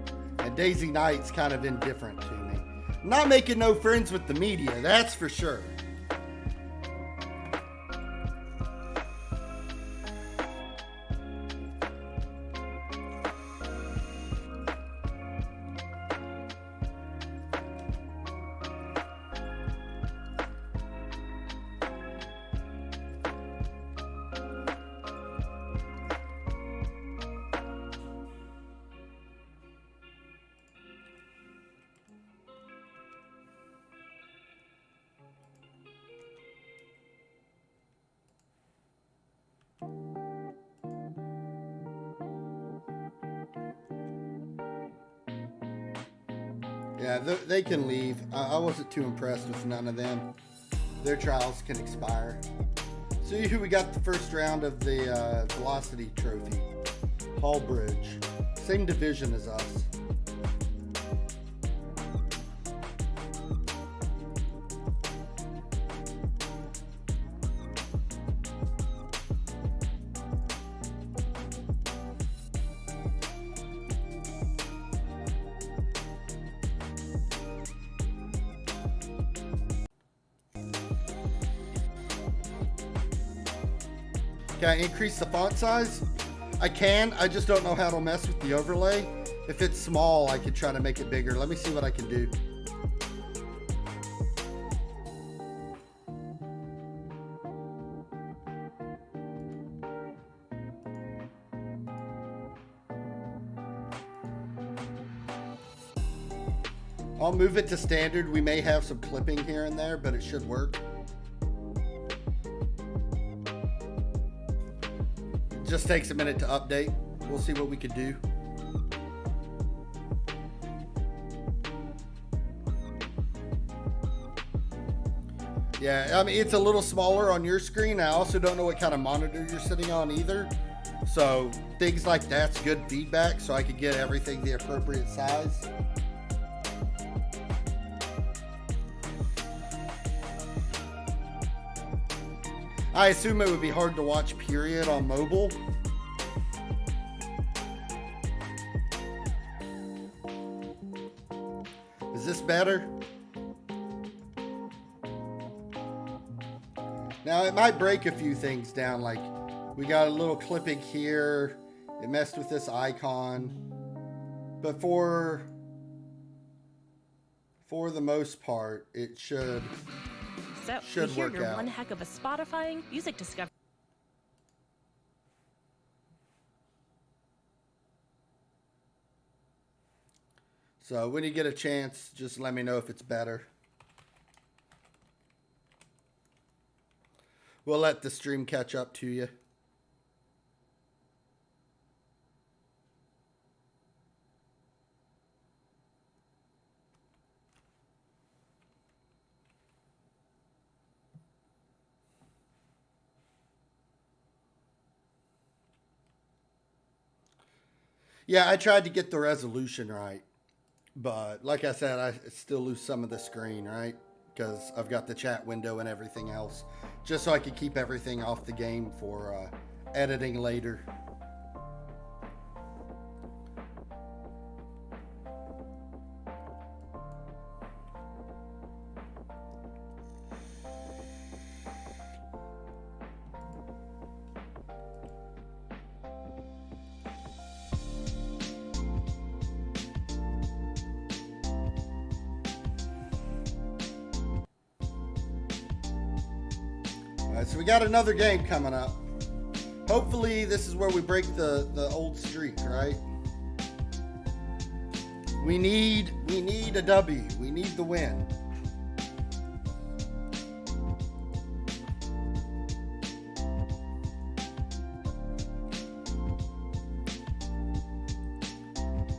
And Daisy Knight's kind of indifferent to me. Not making no friends with the media, that's for sure. Yeah, they can leave. I wasn't too impressed with none of them. Their trials can expire. See who we got the first round of the Velocity Trophy. Hall Bridge. Same division as us. Can I increase the font size? I can, I just don't know how to mess with the overlay. If it's small, I could try to make it bigger. Let me see what I can do. I'll move it to standard. We may have some clipping here and there, but it should work. It just takes a minute to update. We'll see what we can do. Yeah, I mean, it's a little smaller on your screen. I also don't know what kind of monitor you're sitting on either. So things like that's good feedback, so I could get everything the appropriate size. I assume it would be hard to watch, period, on mobile. Is this better? Now, it might break a few things down, like we got a little clipping here. It messed with this icon. But for the most part, it should we hear work you're out. one heck of a Spotifying music discovery. So when you get a chance, just let me know if it's better. We'll let the stream catch up to you. Yeah, I tried to get the resolution right, but like I said, I still lose some of the screen, right? Because I've got the chat window and everything else, just so I could keep everything off the game for editing later. So we got another game coming up. Hopefully this is where we break the old streak, right? We need a W. We need the win.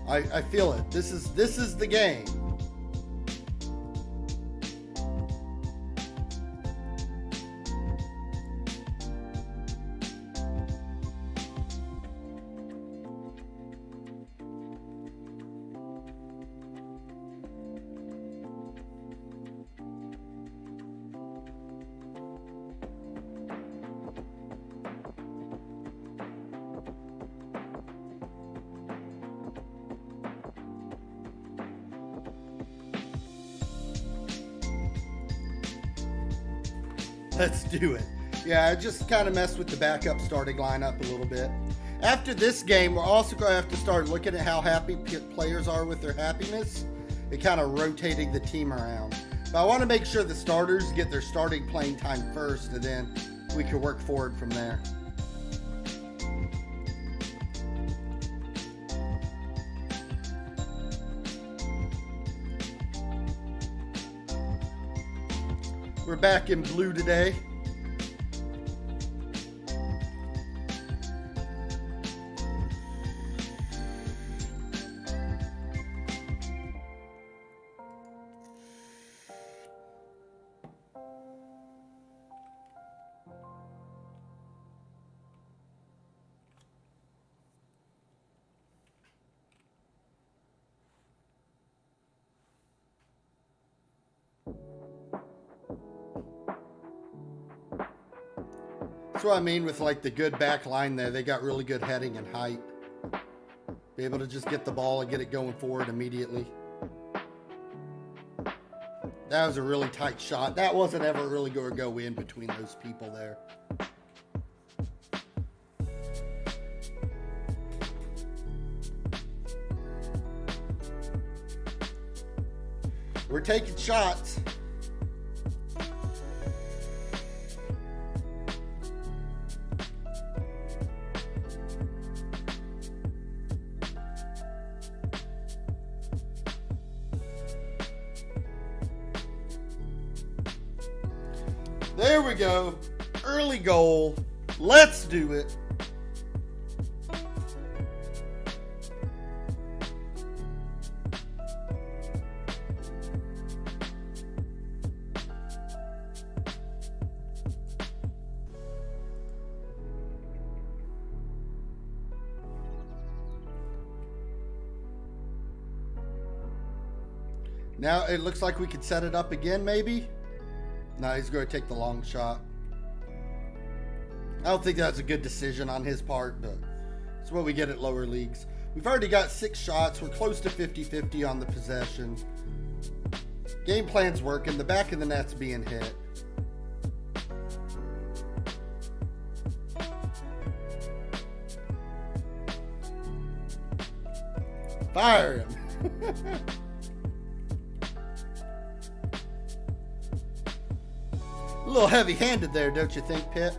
I feel it. This is the game. Let's do it. Yeah, I just kind of messed with the backup starting lineup a little bit. After this game, we're also going to have to start looking at how happy players are with their happiness and kind of rotating the team around. But I want to make sure the starters get their starting playing time first, and then we can work forward from there. We're back in blue today. That's what I mean with like the good back line there. They got really good heading and height. Be able to just get the ball and get it going forward immediately. That was a really tight shot. That wasn't ever really going to go in between those people there. We're taking shots. There we go. Early goal. Let's do it. Now it looks like we could set it up again, maybe? No, he's going to take the long shot. I don't think that's a good decision on his part, but it's what we get at lower leagues. We've already got 6 shots. We're close to 50-50 on the possession. Game plan's working. The back of the net's being hit. Fire him. A little heavy-handed there, don't you think, Pip?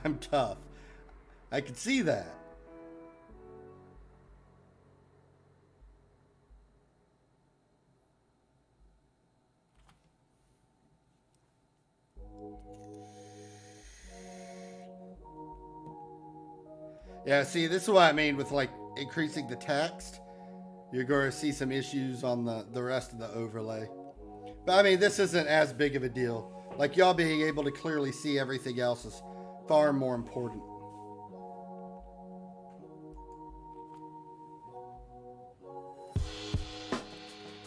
I'm tough. I can see that. Yeah, see, this is what I mean with like increasing the text. You're going to see some issues on the rest of the overlay. But I mean, this isn't as big of a deal. Like, y'all being able to clearly see everything else is far more important.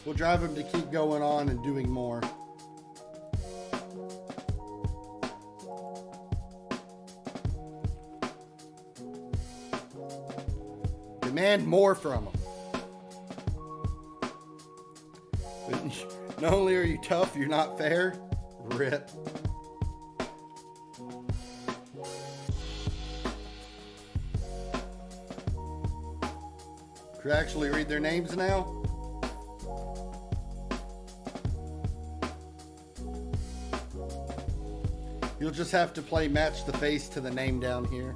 We'll drive him to keep going on and doing more. Demand more from him. Not only are you tough, you're not fair. Rip. Could actually read their names now? You'll just have to play match the face to the name down here.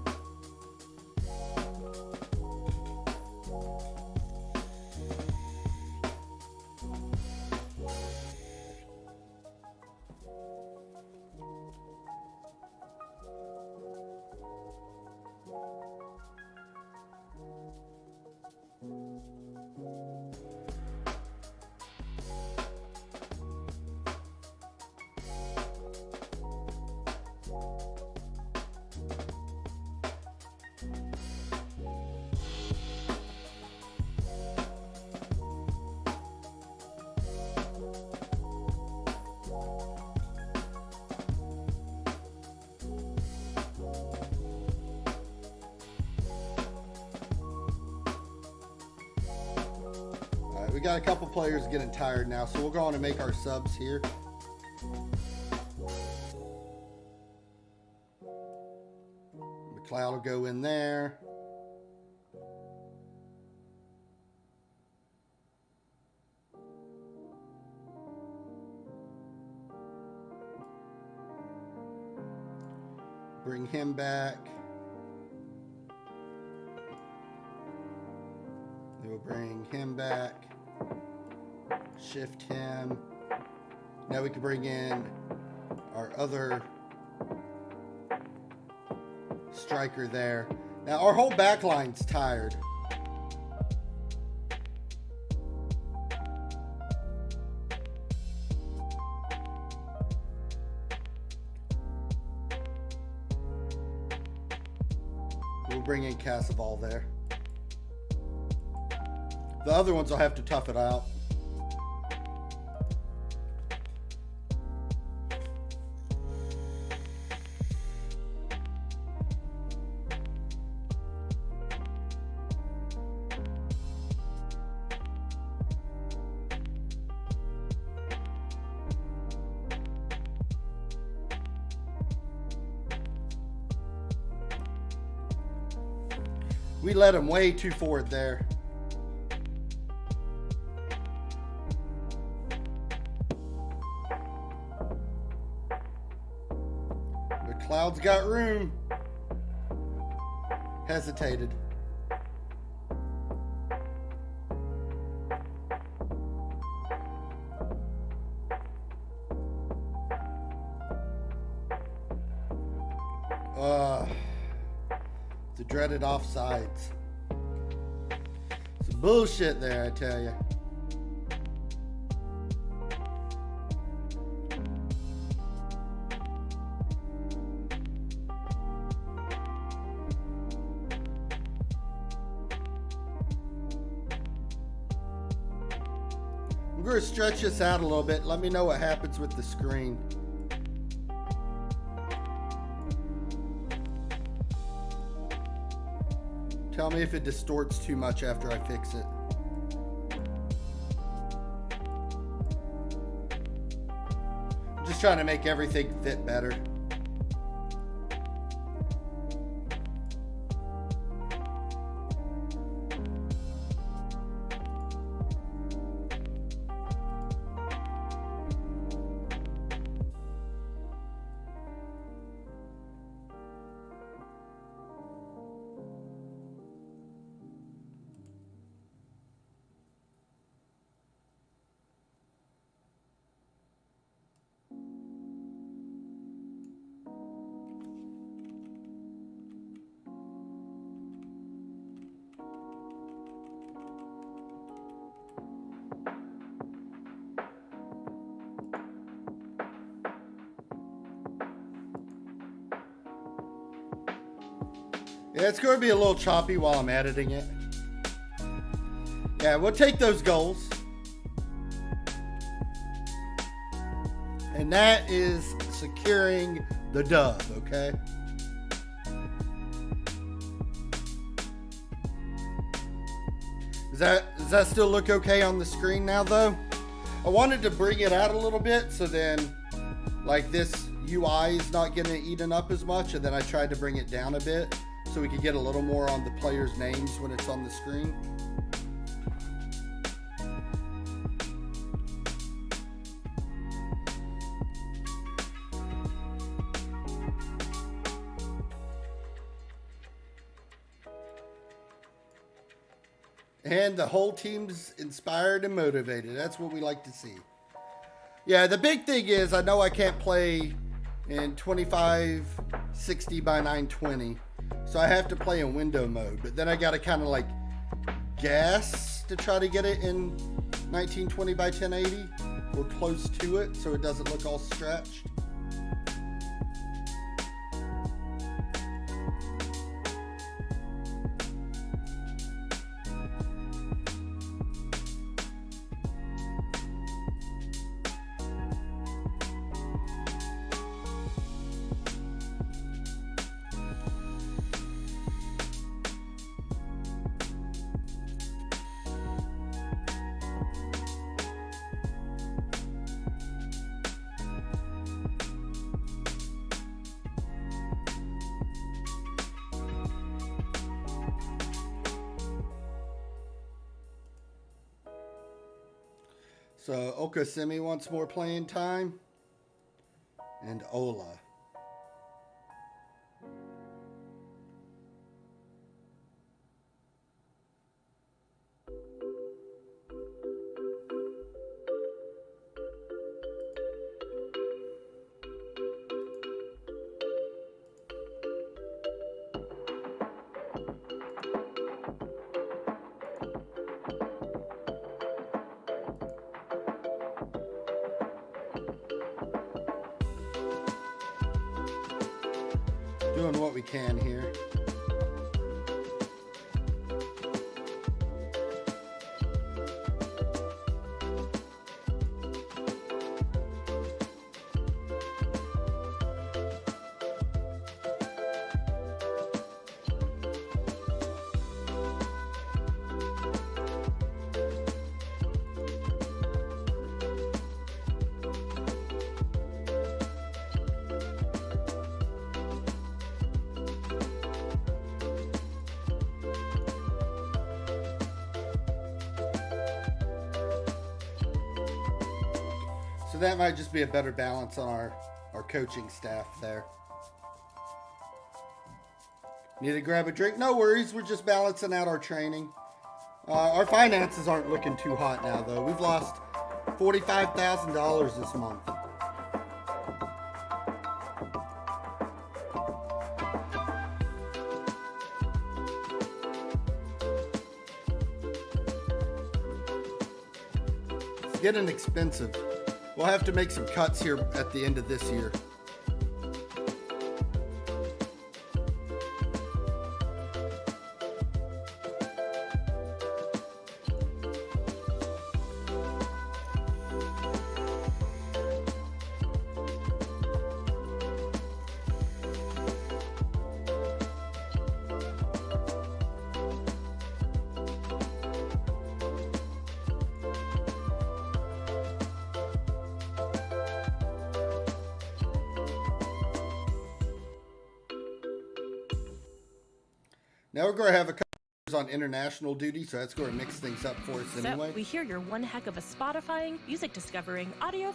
We got a couple players getting tired now, so we'll go on and make our subs here. McLeod will go in there. Bring him back. We'll bring him back. Shift him. Now we can bring in our other striker there. Now our whole back line's tired. We'll bring in Cassaval there. The other ones will have to tough it out. We let him way too forward there. The Cloud's got room. Hesitated. The dreaded offsides. Some bullshit there, I tell you. I'm going to stretch this out a little bit. Let me know what happens with the screen. Tell me if it distorts too much after I fix it. I'm just trying to make everything fit better. Yeah, it's going to be a little choppy while I'm editing it. Yeah, we'll take those goals. And that is securing the dub, okay? Does that still look okay on the screen now, though? I wanted to bring it out a little bit so then, like, this UI is not getting eaten up as much, and then I tried to bring it down a bit so we could get a little more on the players' names when it's on the screen. And the whole team's inspired and motivated. That's what we like to see. Yeah, the big thing is I know I can't play in 2560 by 920. So I have to play in window mode. But then I got to kind of like guess to try to get it in 1920 by 1080 or close to it so it doesn't look all stretched. So Okasemi wants more playing time. And Ola. Doing what we can here. So that might just be a better balance on our coaching staff there. Need to grab a drink? No worries. We're just balancing out our training. Our finances aren't looking too hot now, though. We've lost $45,000 this month. It's getting expensive. We'll have to make some cuts here at the end of this year. Now we're going to have a couple on international duty, so that's going to mix things up for us anyway. So we hear you're one heck of a Spotifying, music discovering, audio.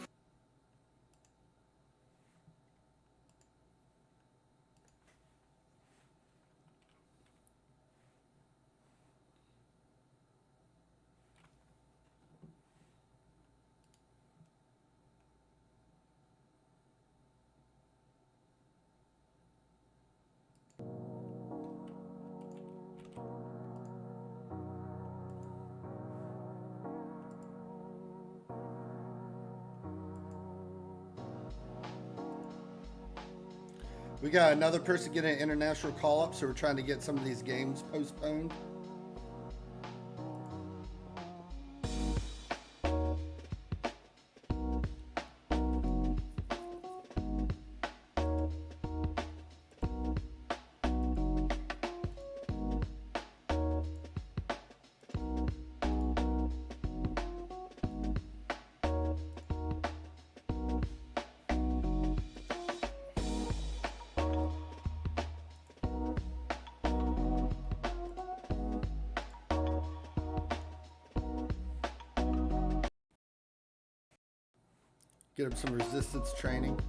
We got another person getting an international call-up, so we're trying to get some of these games postponed. Get him some resistance training.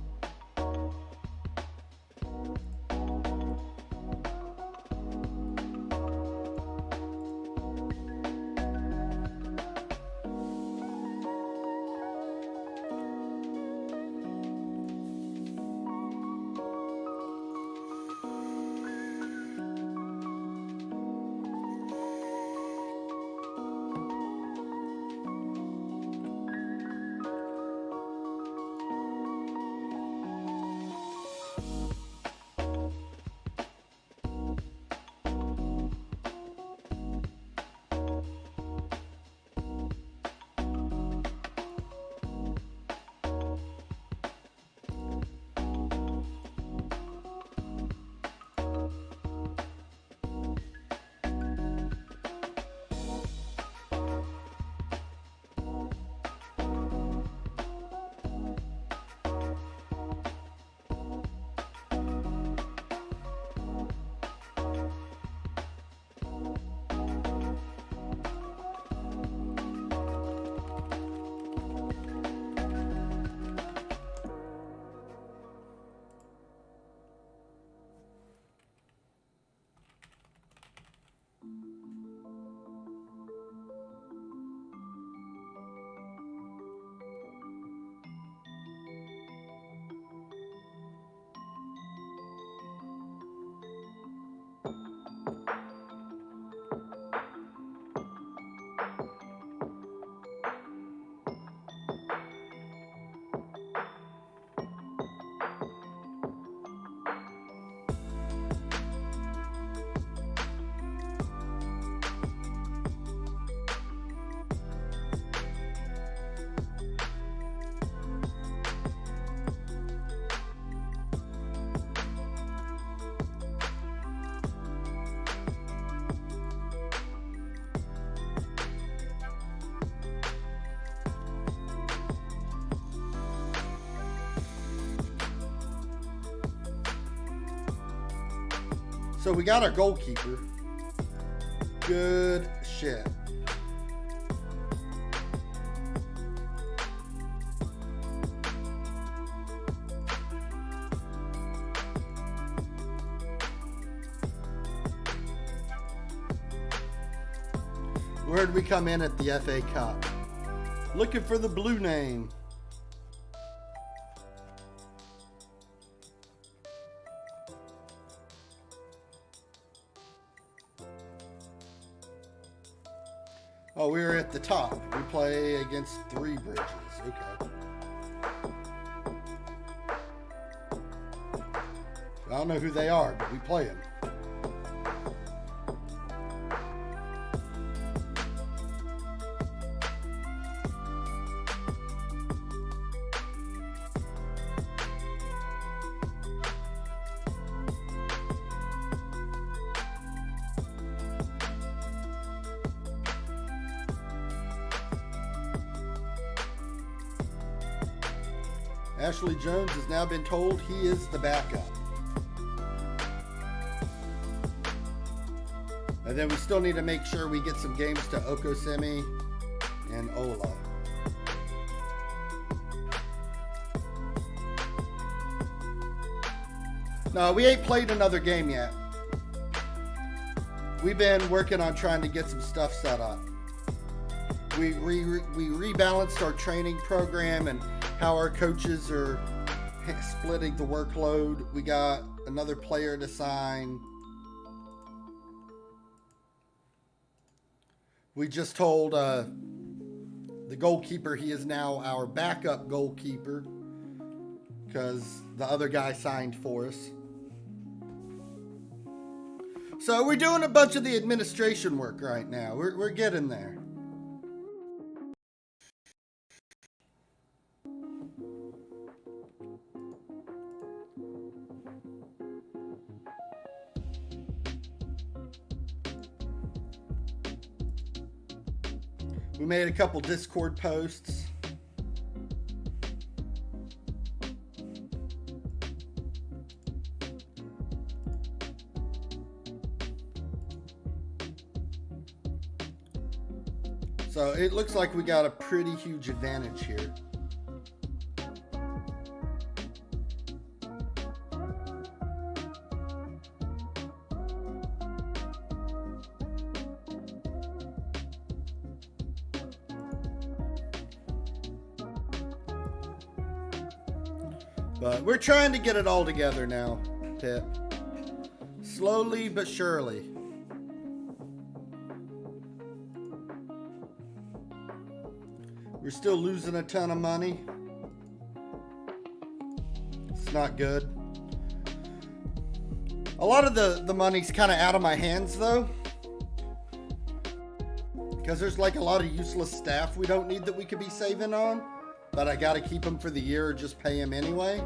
So we got our goalkeeper. Good shit. Where did we come in at the FA Cup? Looking for the blue name. Oh, we were at the top. We play against Three Bridges. Okay. I don't know who they are, but we play them. Ashley Jones has now been told he is the backup. And then we still need to make sure we get some games to Okosemi and Ola. No, we ain't played another game yet. We've been working on trying to get some stuff set up. We rebalanced our training program and how our coaches are splitting the workload. We got another player to sign. We just told the goalkeeper he is now our backup goalkeeper because the other guy signed for us. So we're doing a bunch of the administration work right now. We're getting there. We made a couple Discord posts. So it looks like we got a pretty huge advantage here. But we're trying to get it all together now, Pip. Slowly but surely. We're still losing a ton of money. It's not good. A lot of the money's kind of out of my hands though. Because there's like a lot of useless staff we don't need that we could be saving on. But I gotta keep them for the year or just pay them anyway.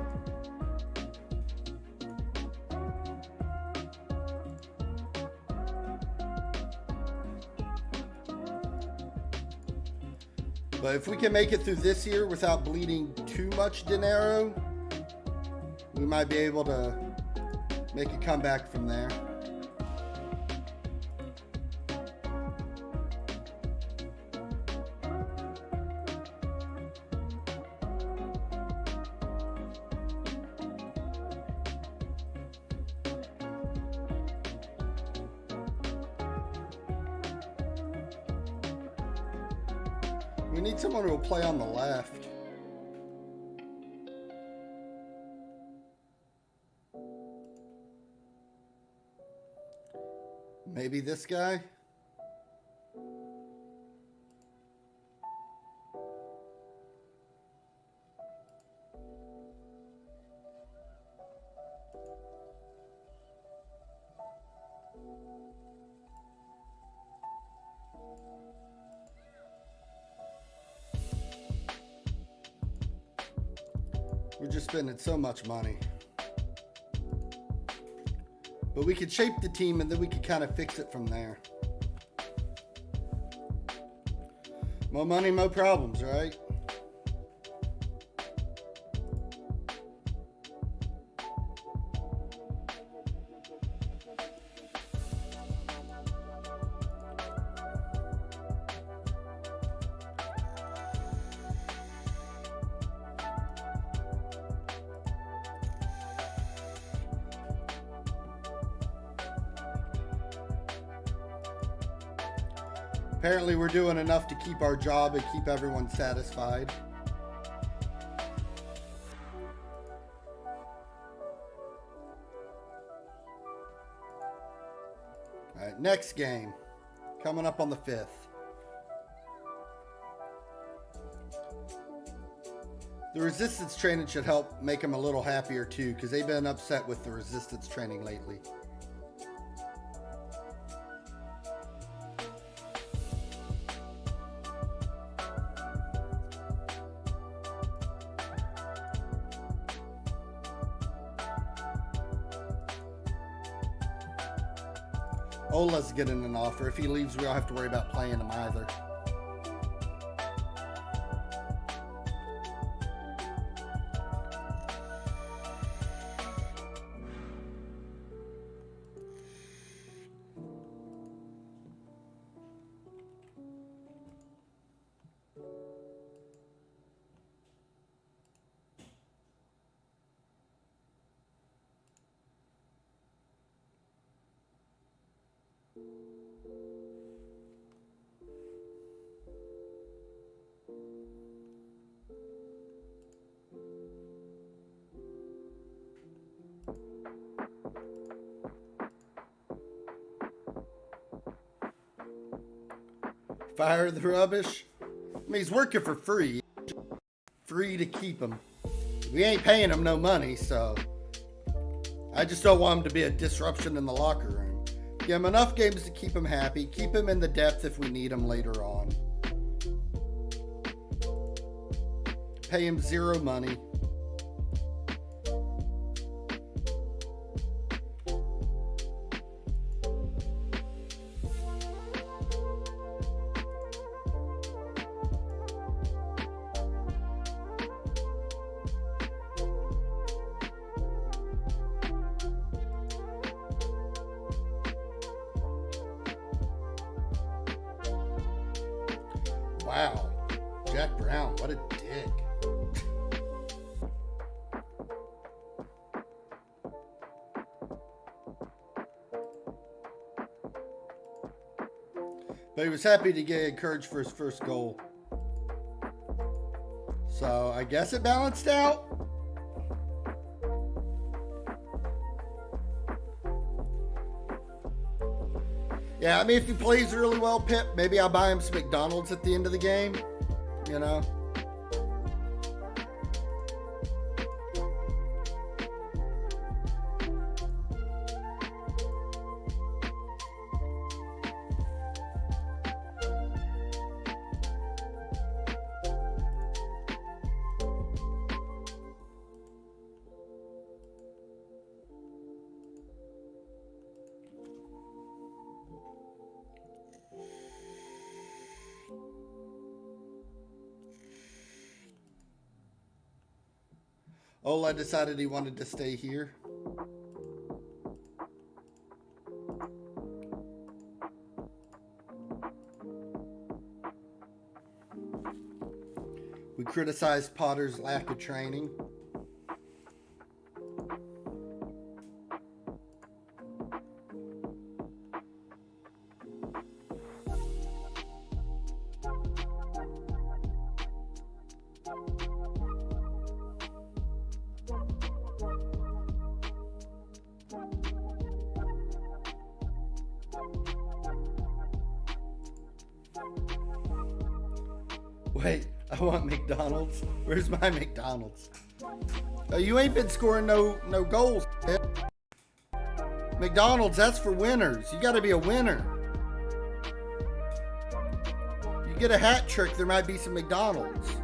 But if we can make it through this year without bleeding too much dinero, we might be able to make a comeback from there. We need someone who will play on the left. Maybe this guy? We're just spending so much money. But we could shape the team and then we could kind of fix it from there. More money, more problems, right? Apparently we're doing enough to keep our job and keep everyone satisfied. All right, next game. Coming up on the 5th. The resistance training should help make them a little happier too, because they've been upset with the resistance training lately. Ola's getting an offer. If he leaves, we don't have to worry about playing him either. Fire the rubbish. I mean, he's working for free. Free to keep him. We ain't paying him no money, so I just don't want him to be a disruption in the locker room. Give him enough games to keep him happy. Keep him in the depth if we need him later on. Pay him zero money. Wow, Jack Brown, what a dick. But he was happy to get encouraged for his first goal. So I guess it balanced out. Yeah, I mean, if he plays really well, Pip, maybe I'll buy him some McDonald's at the end of the game, you know? Ola decided he wanted to stay here. We criticized Potter's lack of training. Wait, I want McDonald's. Where's my McDonald's? You ain't been scoring no goals. McDonald's, that's for winners. You got to be a winner. You get a hat trick, there might be some McDonald's.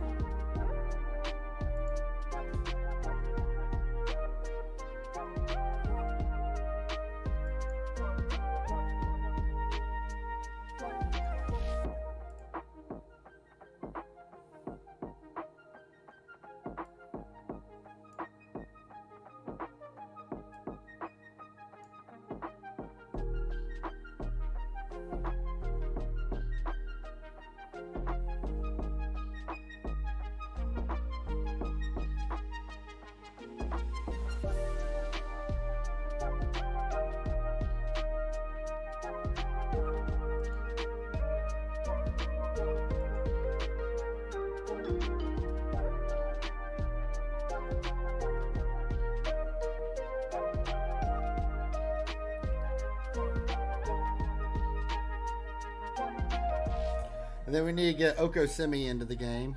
And then we need to get Okosemi into the game.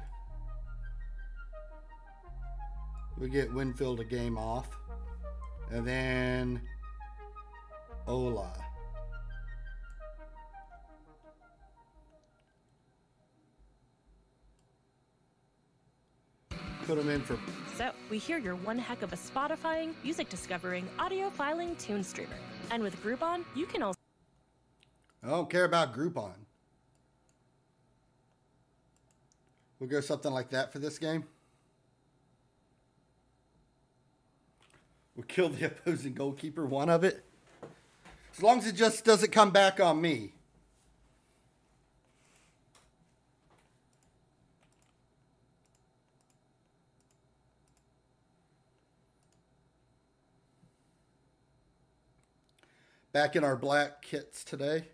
We get Winfield a game off. And then Ola. Put him in for... So, we hear you're one heck of a Spotifying, music discovering, audio filing tune streamer. And with Groupon, you can also... I don't care about Groupon. We'll go something like that for this game. We'll kill the opposing goalkeeper, one of it. As long as it just doesn't come back on me. Back in our black kits today.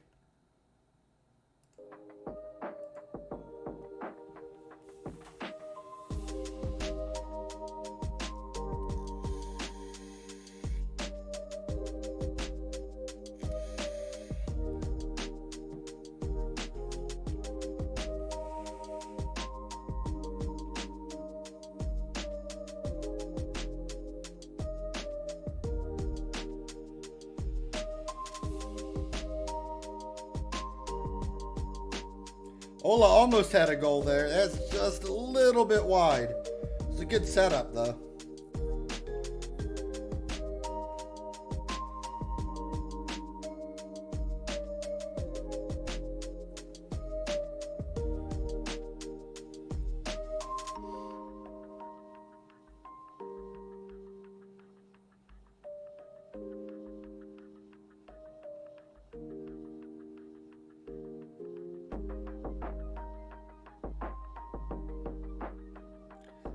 Ola almost had a goal there. That's just a little bit wide. It's a good setup, though.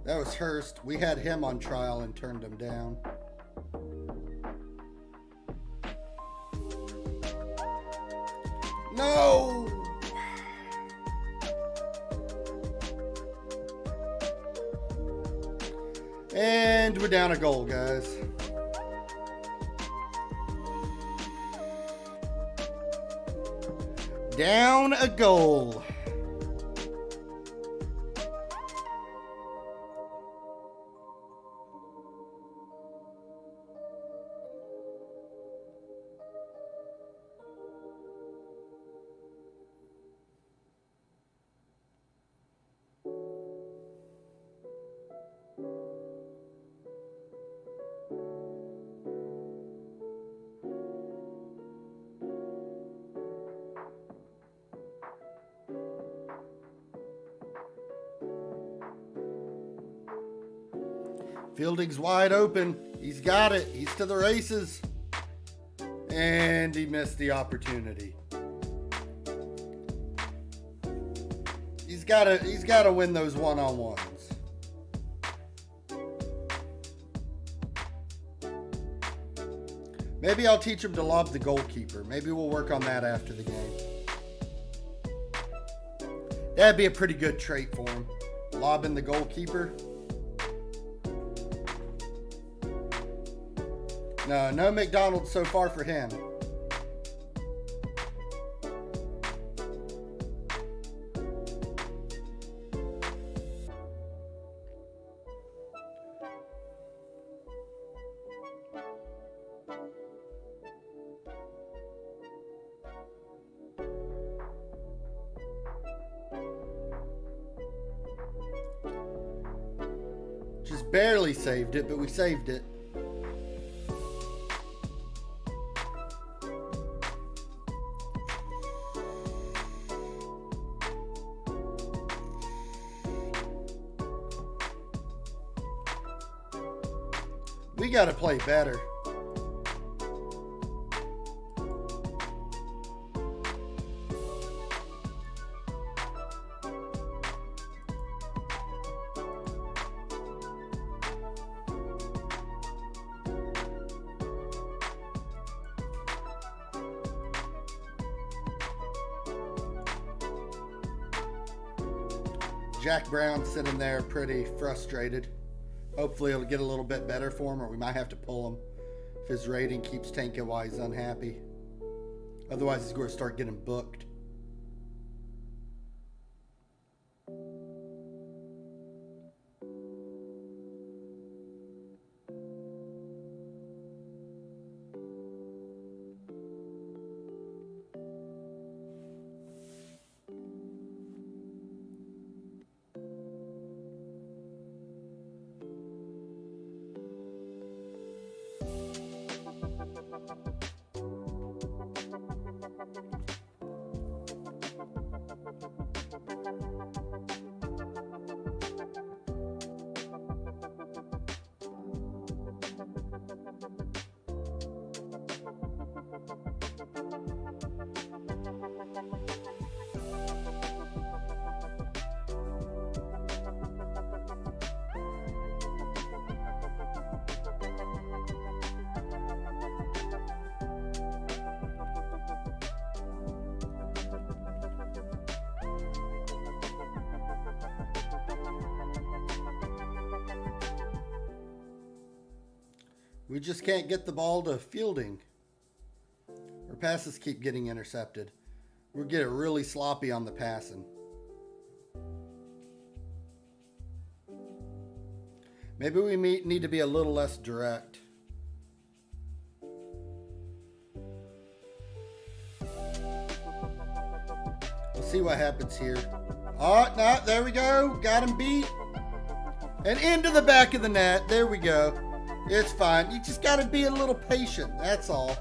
That was Hurst. We had him on trial and turned him down. No! And we're down a goal, guys. Down a goal. Fielding's wide open. He's got it. He's to the races. And he missed the opportunity. He's gotta win those one-on-ones. Maybe I'll teach him to lob the goalkeeper. Maybe we'll work on that after the game. That'd be a pretty good trait for him. Lobbing the goalkeeper. No McDonald's so far for him. Just barely saved it, but we saved it. We got to play better. Jack Brown's sitting there pretty frustrated. Hopefully it'll get a little bit better for him, or we might have to pull him if his rating keeps tanking while he's unhappy. Otherwise he's going to start getting booked. We just can't get the ball to fielding. Our passes keep getting intercepted. We're getting really sloppy on the passing. Maybe we need to be a little less direct. We'll see what happens here. Oh, no, there we go. Got him beat. And into the back of the net. There we go. It's fine. You just got to be a little patient. That's all.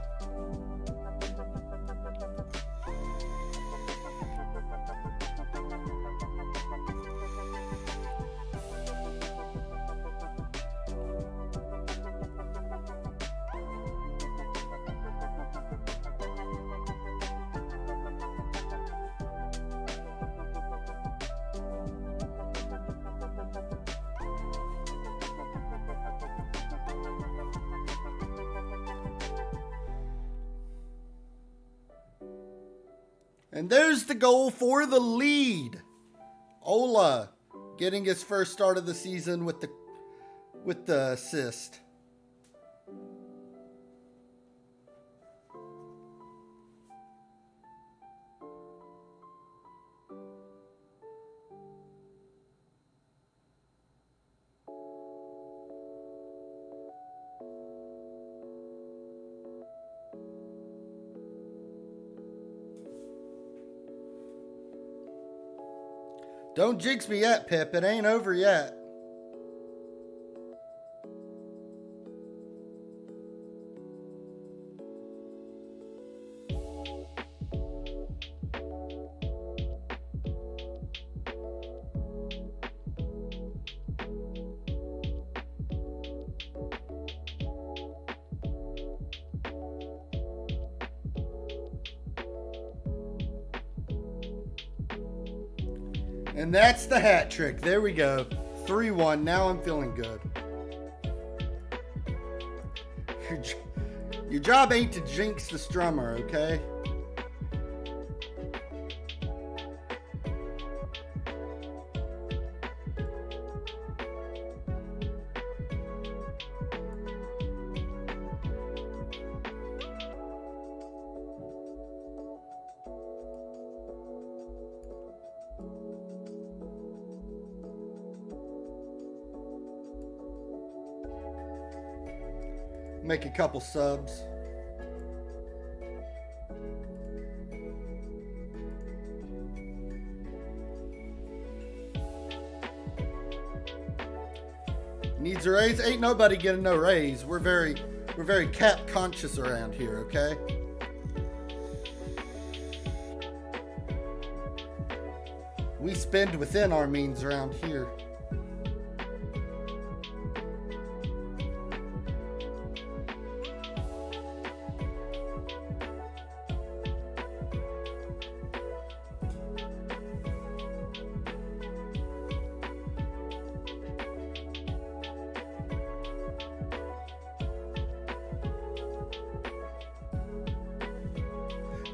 And there's the goal for the lead. Ola getting his first start of the season with the assist. Don't jinx me yet, Pip. It ain't over yet. And that's the hat trick. There we go. 3-1. Now I'm feeling good. Your job ain't to jinx the strummer, okay? Make a couple subs. Needs a raise? Ain't nobody getting no raise. We're very cap conscious around here, okay? We spend within our means around here.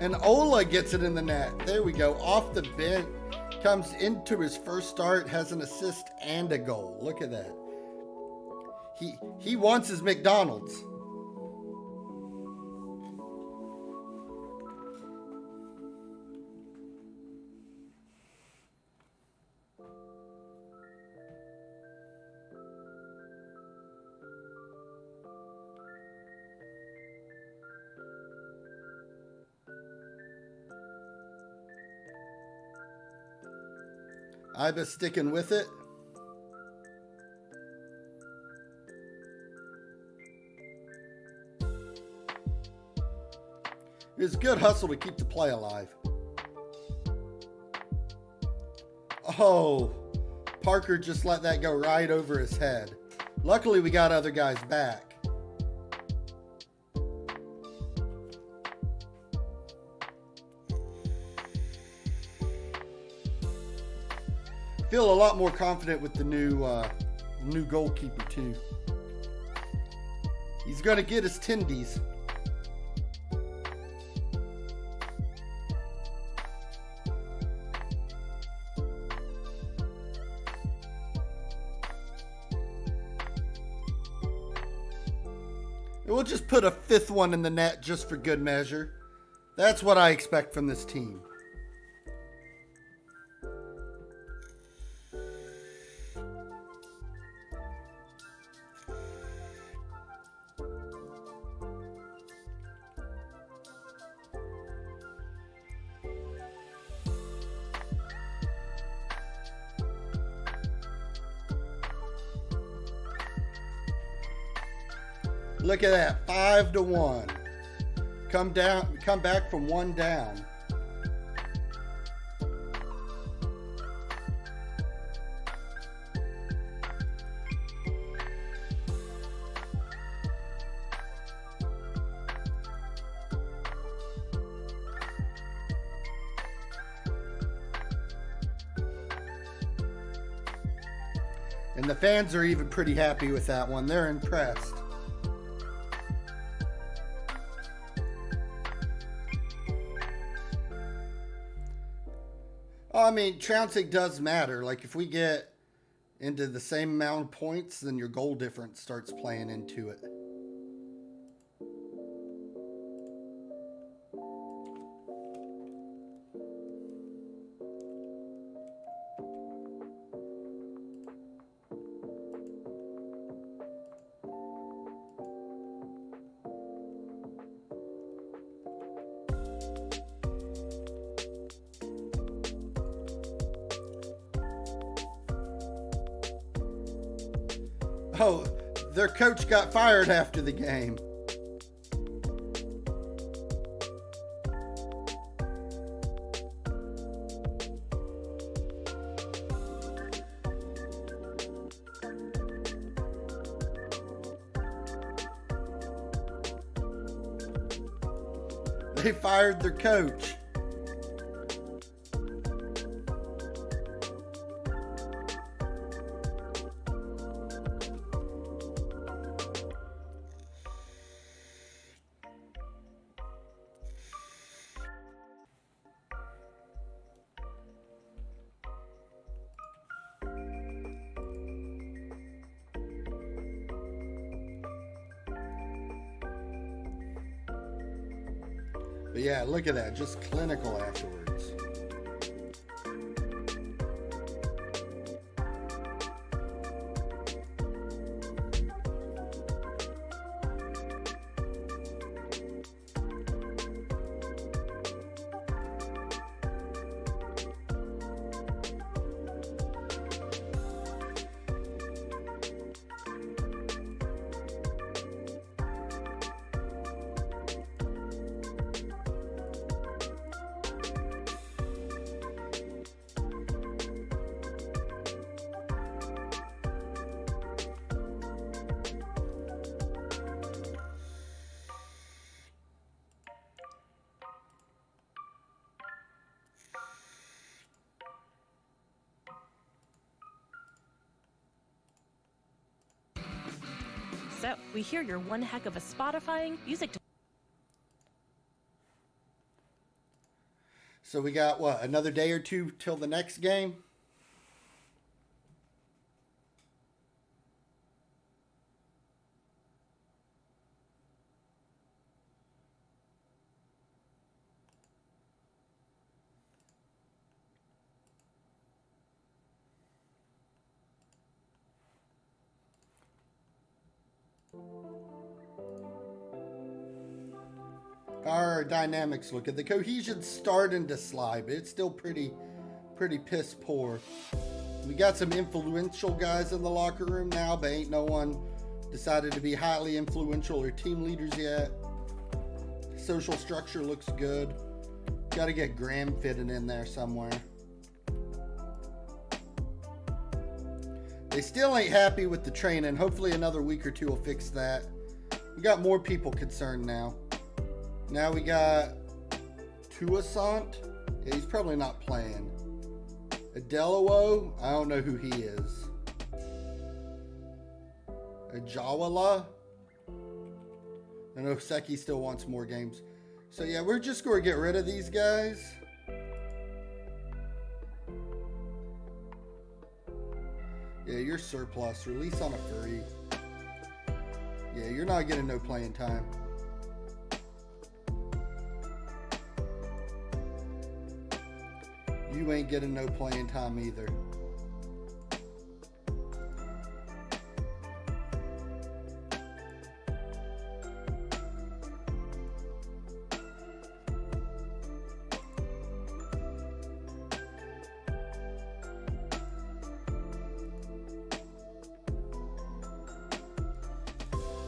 And Ola gets it in the net. There we go. Off the bench. Comes into his first start. Has an assist and a goal. Look at that. He wants his McDonald's. Iba sticking with it. It was good hustle to keep the play alive. Oh, Parker just let that go right over his head. Luckily, we got other guys back. Feel a lot more confident with the new goalkeeper too. He's gonna get his tendies. We'll just put a fifth one in the net just for good measure. That's what I expect from this team. Look at that, 5-1. Come back from 1 down. And the fans are even pretty happy with that one. They're impressed. I mean, trouncing does matter. Like, if we get into the same amount of points, then your goal difference starts playing into it. Oh, their coach got fired after the game. They fired their coach. But yeah, look at that. Just clinical afterwards. So, we hear you're one heck of a Spotifying music. So we got, what, another day or two till the next game? Our dynamics look at the cohesion's starting to slide, but it's still pretty piss poor. We got some influential guys in the locker room now, but ain't no one decided to be highly influential or team leaders yet. Social structure looks good. Got to get Graham fitted in there somewhere. They still ain't happy with the training. Hopefully another week or two will fix that. We got more people concerned now. Now we got Tuasant. Yeah, he's probably not playing. Adeluo. I don't know who he is. Ajawala. I know Seki still wants more games. So yeah, we're just going to get rid of these guys. Yeah, you're surplus. Release on a free. Yeah, you're not getting no playing time. You ain't getting no playing time either.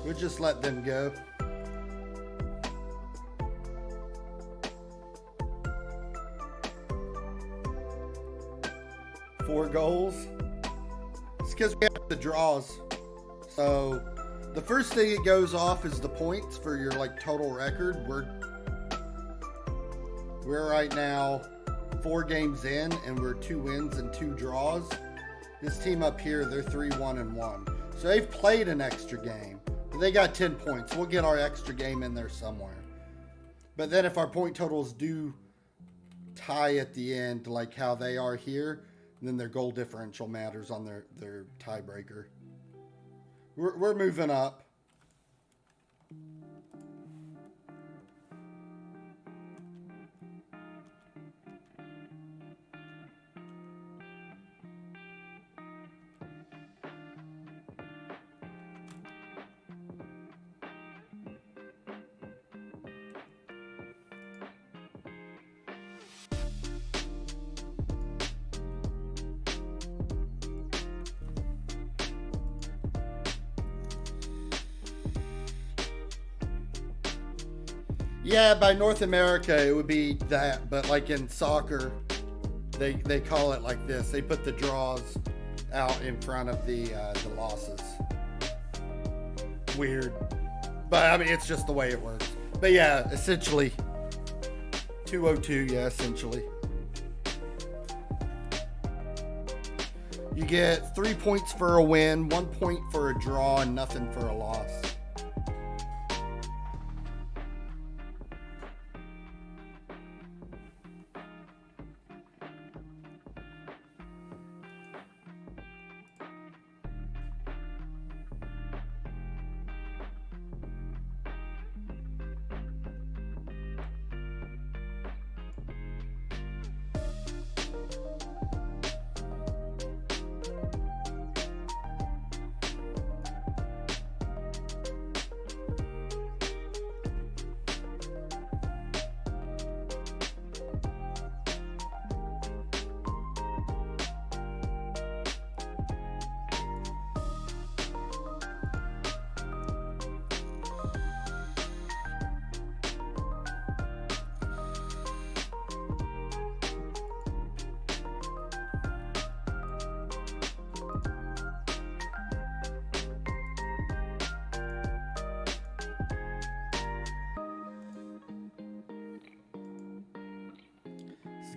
We'll just let them go. Four goals. It's because we have the draws. So the first thing it goes off is the points for your like total record. We're right now 4 games in, and we're 2 wins and 2 draws. This team up here, they're 3-1-1. So they've played an extra game. They got 10 points. We'll get our extra game in there somewhere. But then if our point totals do tie at the end, like how they are here, then their goal differential matters on their tiebreaker. We're moving up. Yeah, by North America, it would be that. But like in soccer, they call it like this. They put the draws out in front of the losses. Weird. But, I mean, it's just the way it works. But, yeah, essentially, 202, yeah, essentially. You get 3 points for a win, 1 point for a draw, and nothing for a loss.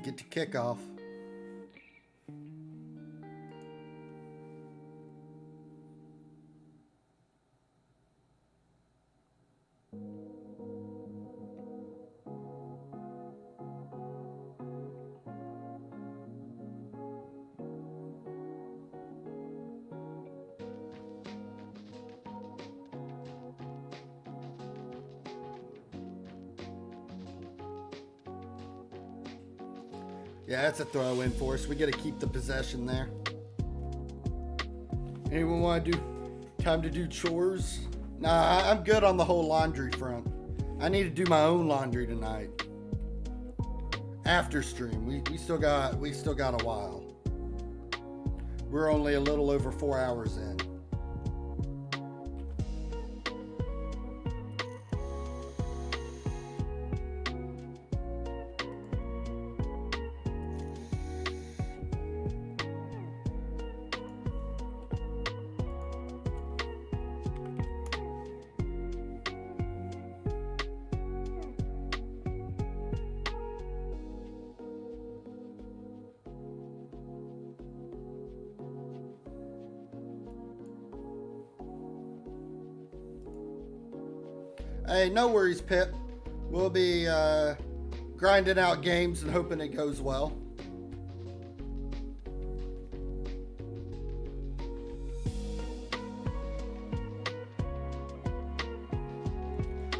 Get to kickoff. Yeah, that's a throw in for us. We got to keep the possession there. Anyone want to do time to do chores? Nah, I'm good on the whole laundry front. I need to do my own laundry tonight. After stream, we still got a while. We're only a little over 4 hours in. Hey, no worries, Pip. We'll be grinding out games and hoping it goes well.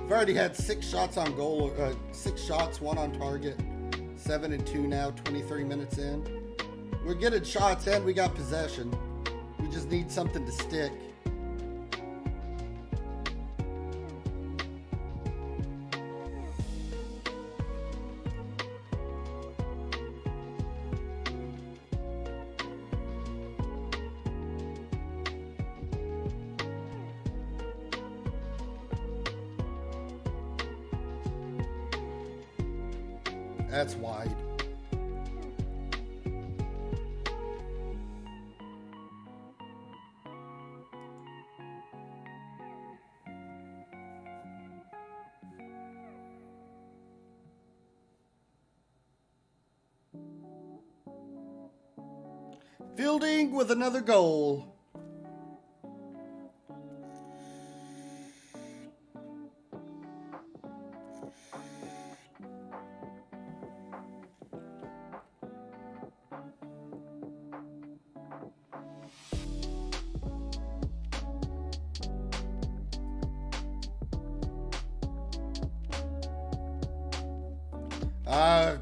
We've already had 6 shots on goal, 6 shots, 1 on target, 7 and 2 now, 23 minutes in. We're getting shots and we got possession. We just need something to stick. That's wide. Fielding with another goal.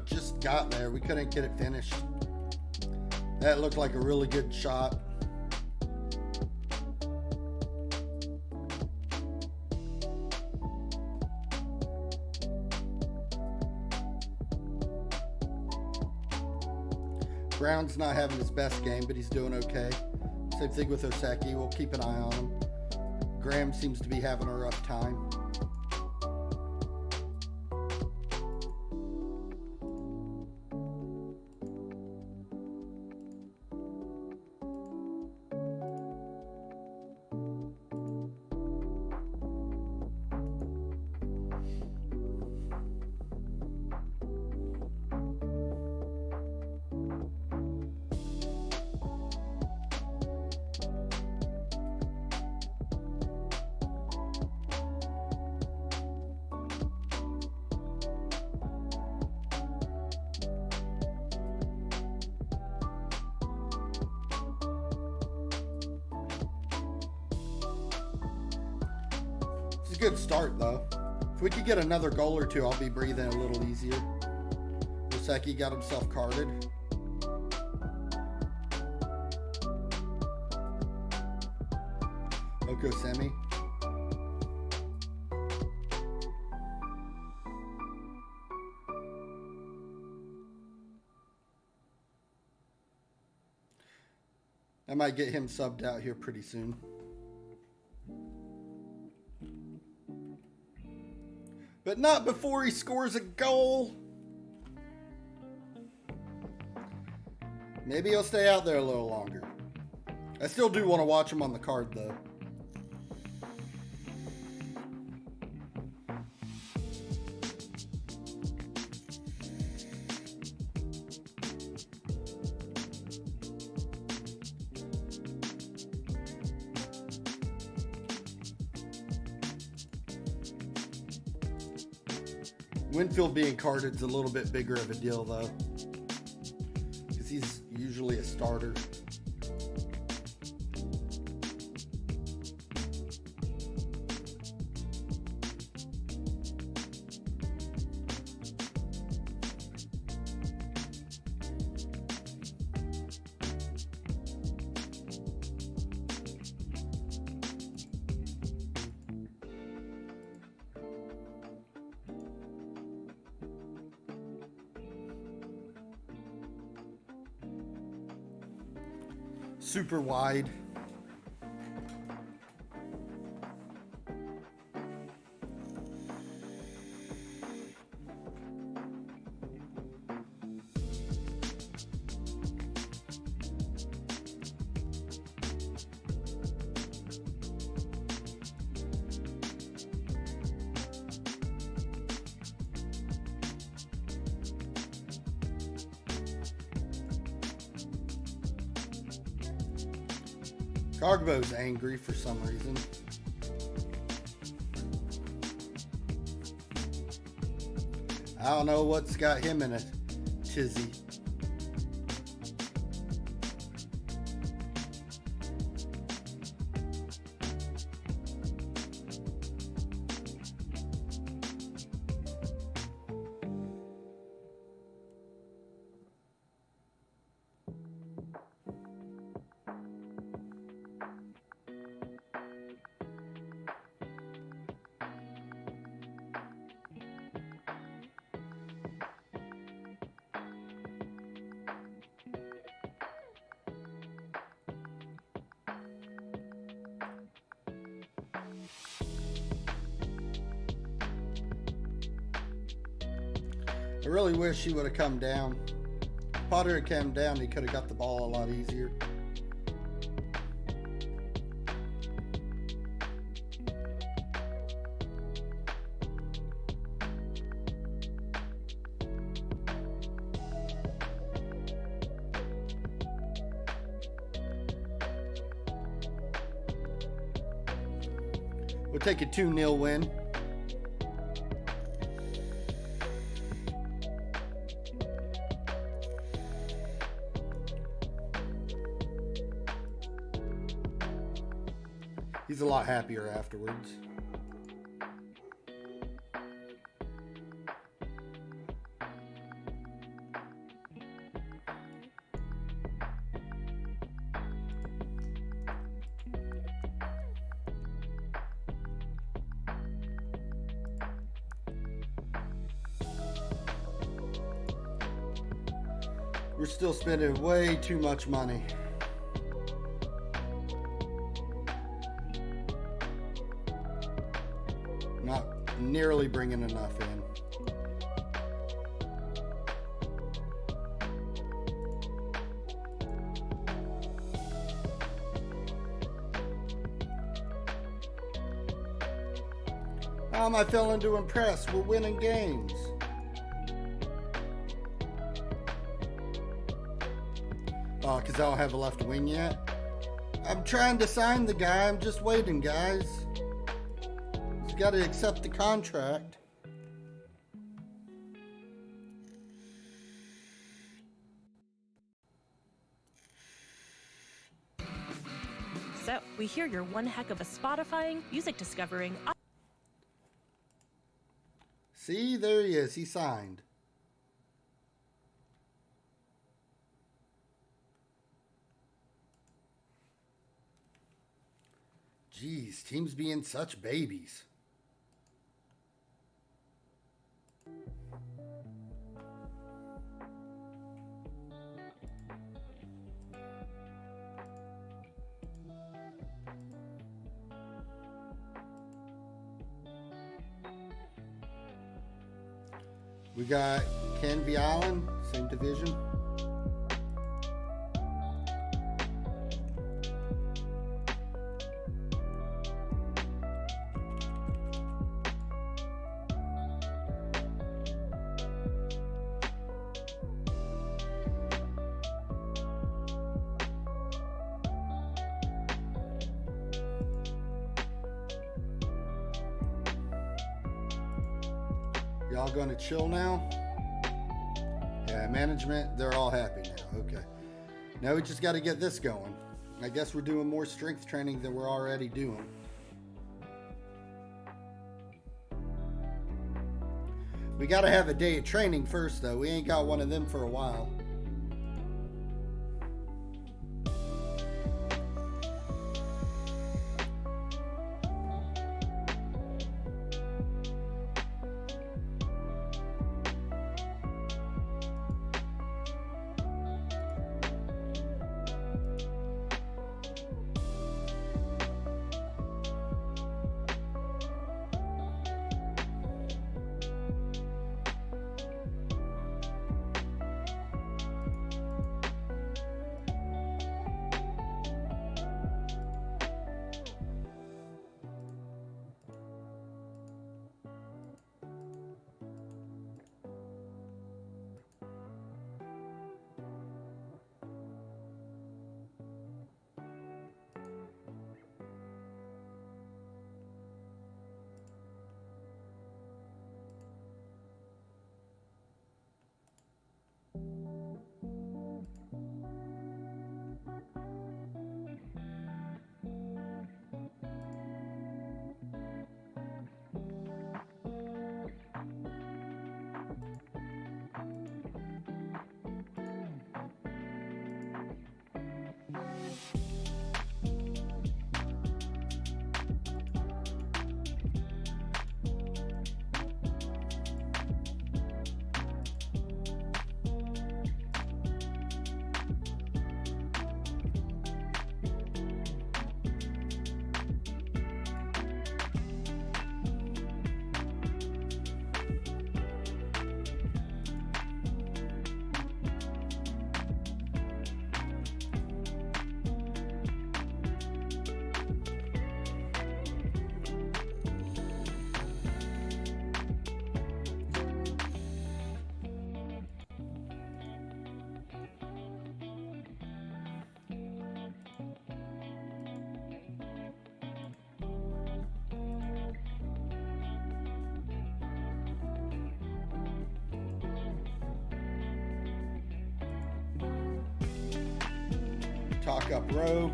Just got there. We couldn't get it finished. That looked like a really good shot. Brown's not having his best game, but he's doing okay. Same thing with Oseki. We'll keep an eye on him. Graham seems to be having a rough time. It's a good start, though. If we could get another goal or two, I'll be breathing a little easier. Oseki got himself carded. Okosemi. I might get him subbed out here pretty soon. But not before he scores a goal. Maybe he'll stay out there a little longer. I still do want to watch him on the card, though. Winfield being carded is a little bit bigger of a deal, though, because he's usually a starter. Super wide. Gargbo's angry for some reason. I don't know what's got him in a tizzy. I really wish he would have come down. If Potter had come down, he could have got the ball a lot easier. We'll take a 2-0 win. He's a lot happier afterwards. We're still spending way too much money. Not nearly bringing enough in. How am I failing to impress? We're winning games. Oh, because I don't have a left wing yet. I'm trying to sign the guy. I'm just waiting, guys. He's got to accept the contract. So, we hear you're one heck of a Spotifying, music discovering. See, there he is. He signed. Jeez, teams being such babies. We got Canvey Island, same division. Y'all gonna chill now? Yeah, management, they're all happy now. Okay. Now we just got to get this going. I guess we're doing more strength training than we're already doing. We got to have a day of training first, though. We ain't got one of them for a while. talk up row.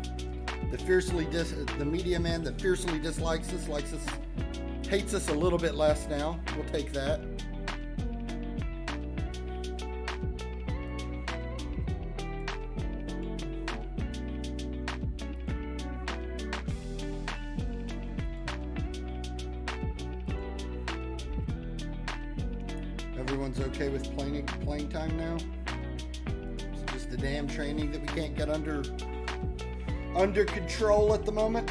The media man that fiercely dislikes us, hates us a little bit less now. We'll take that. Everyone's okay with playing time now. It's just the damn training that we can't get under control at the moment.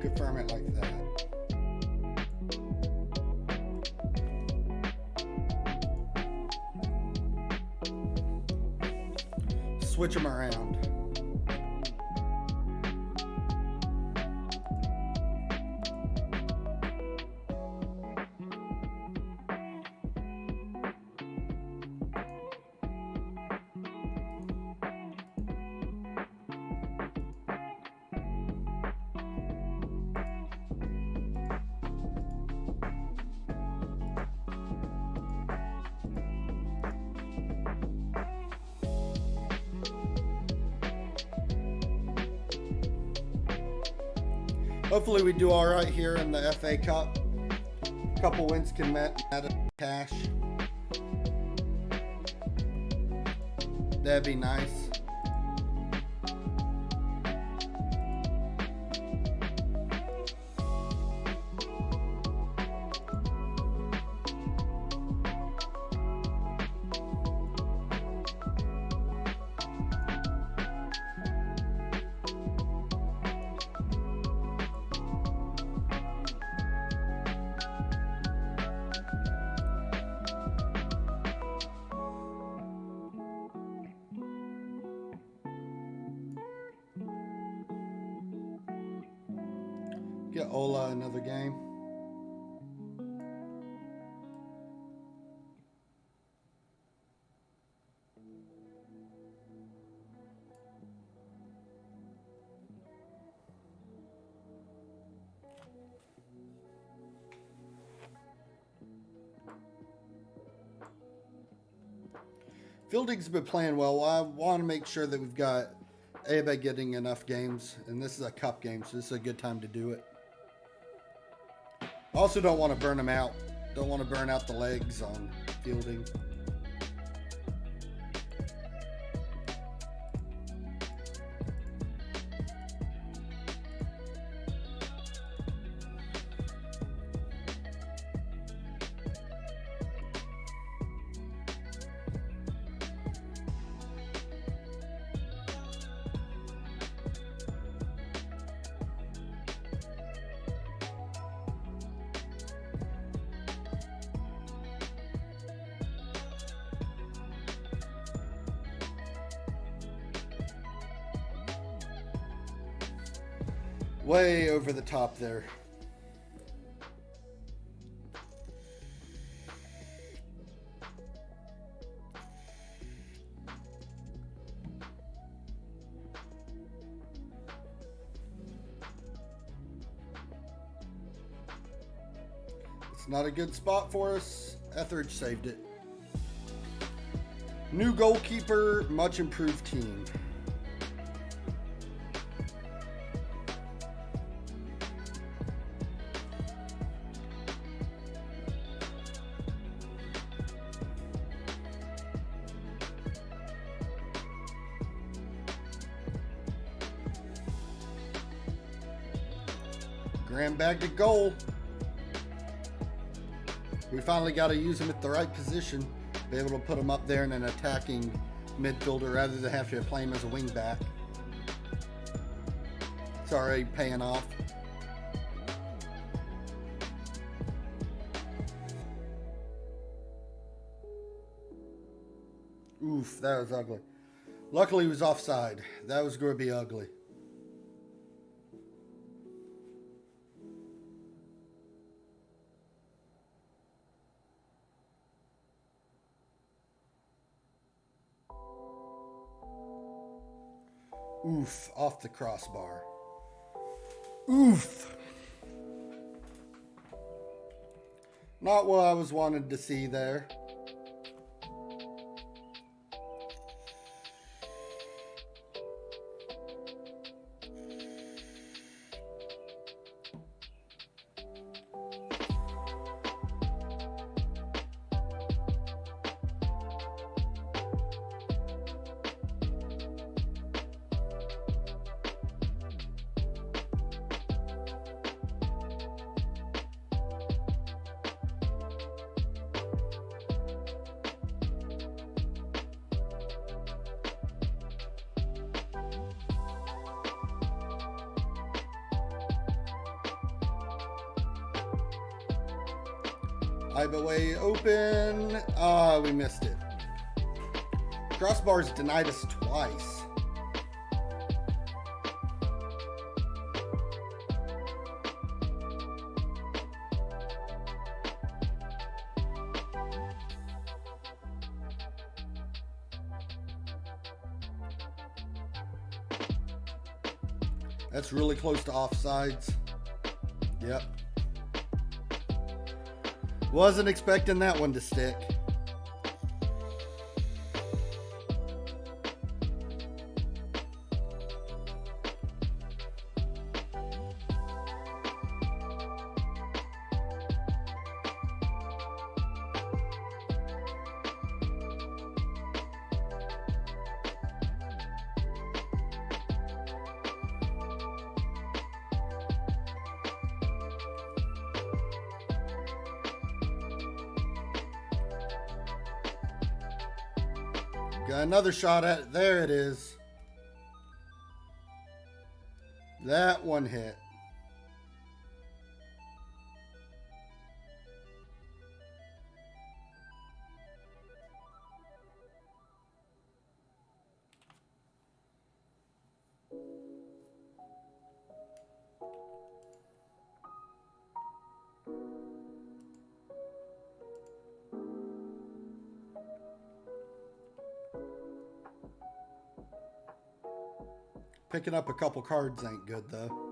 Confirm it like that. Switch them around. Hopefully we do all right here in the FA Cup. A couple wins can net cash. That'd be nice. Get Ola another game. Fielding's been playing well. I want to make sure that we've got Abe getting enough games, and this is a cup game, so this is a good time to do it. Also don't want to burn him out. Don't want to burn out the legs on Fielding. Way over the top there. It's not a good spot for us. Etheridge saved it. New goalkeeper, much improved team. Graham bagged a goal. We finally got to use him at the right position. Be able to put him up there in an attacking midfielder rather than have to play him as a wing back. It's already paying off. Oof, that was ugly. Luckily, he was offside. That was going to be ugly. Oof, off the crossbar. Oof. Not what I was wanted to see there. Way open. Ah, we missed it. Crossbars denied us twice. That's really close to offsides. Yep. Wasn't expecting that one to stick. Got another shot at it. There it is. That one hit. Picking up a couple cards ain't good, though.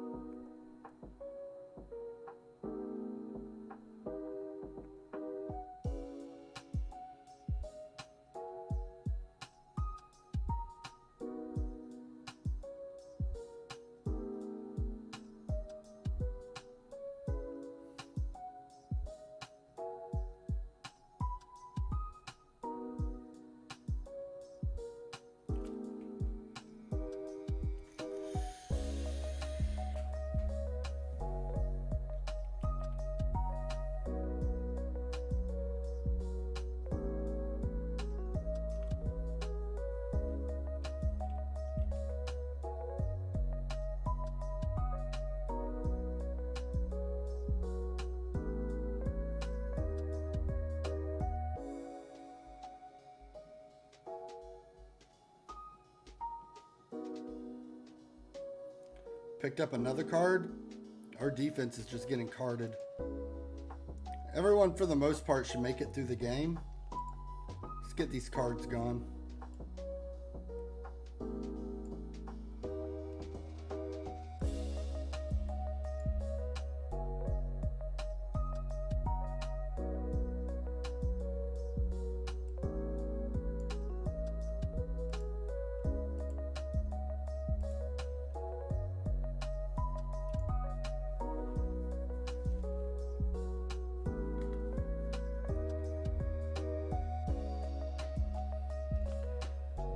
Picked up another card. Our defense is just getting carded. Everyone, for the most part, should make it through the game. Let's get these cards gone.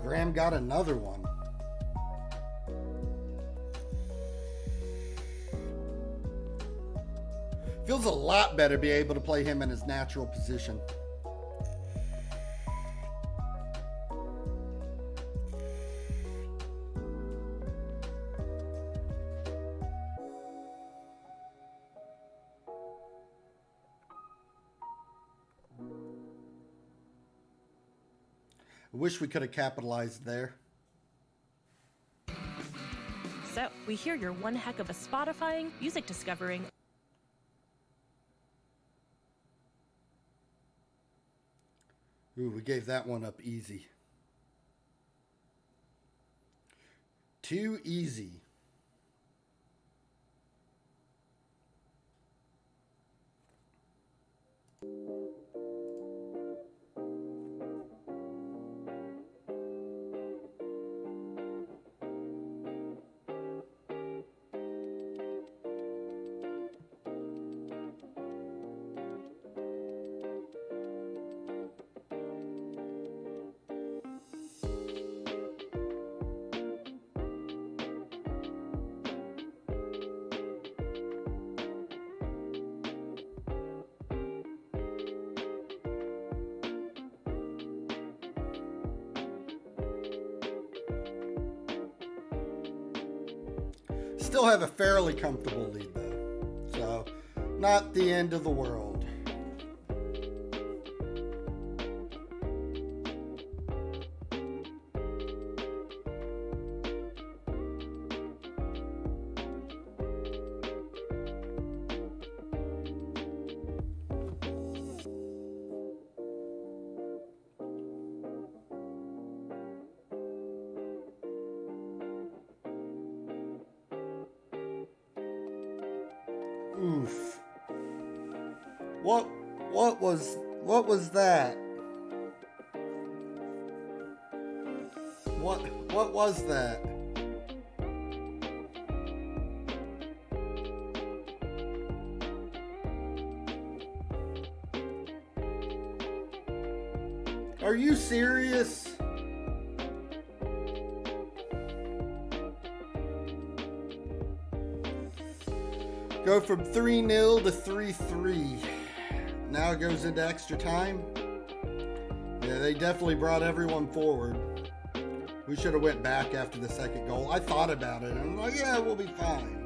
Graham got another one. Feels a lot better to be able to play him in his natural position. I wish we could have capitalized there. So, we hear you're one heck of a Spotifying, music discovering. Ooh, we gave that one up easy. Too easy. Still have a fairly comfortable lead though, so not the end of the world. Oof. What was that? What was that? Are you serious? Go from 3-0 to 3-3. Now it goes into extra time. Yeah, they definitely brought everyone forward. We should have went back after the second goal. I thought about it, and I'm like, yeah, we'll be fine.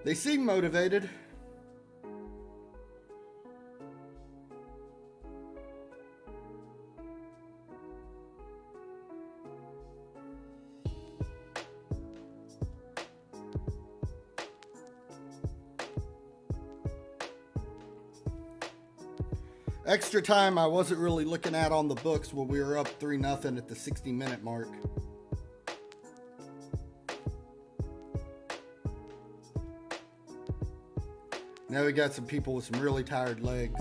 They seem motivated. Extra time I wasn't really looking at on the books when we were up 3-0 at the 60-minute mark. Now we got some people with some really tired legs.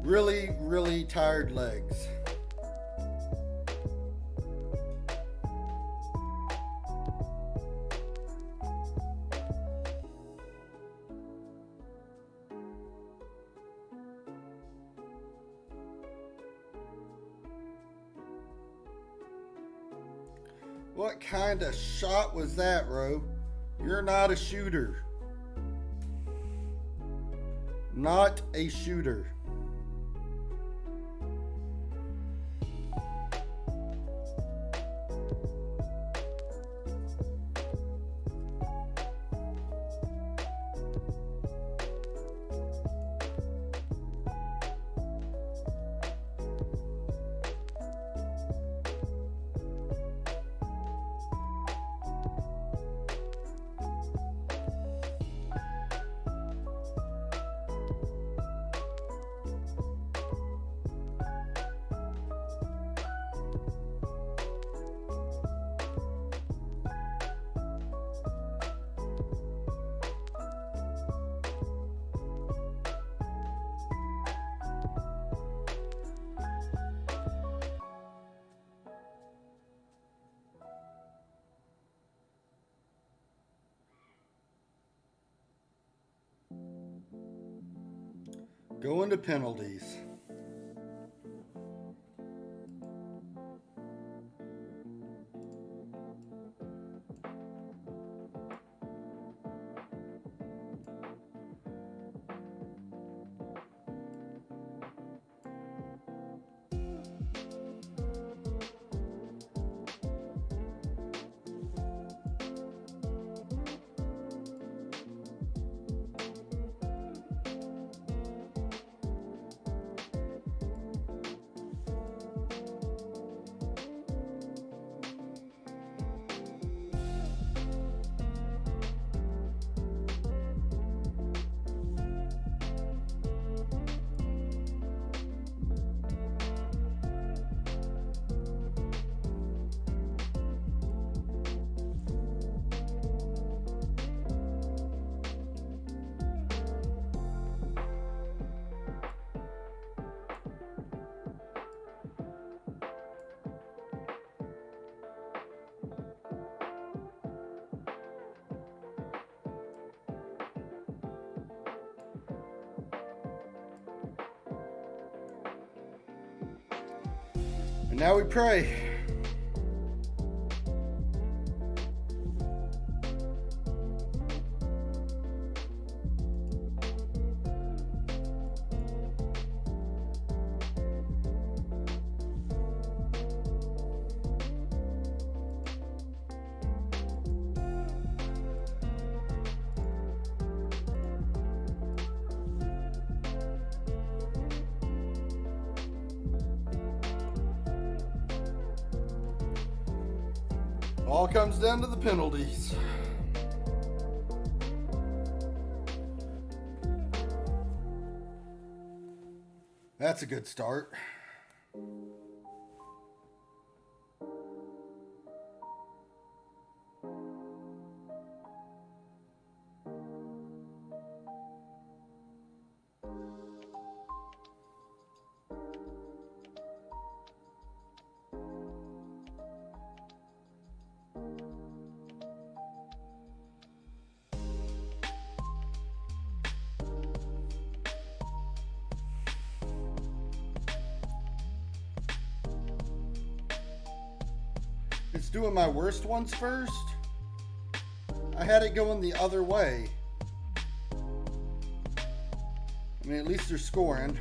Really, really tired legs. What kind of shot was that, Ro? You're not a shooter. Not a shooter. Going to penalties. And now we pray. All comes down to the penalties. That's a good start. It's doing my worst ones first. I had it going the other way. I mean, at least they're scoring.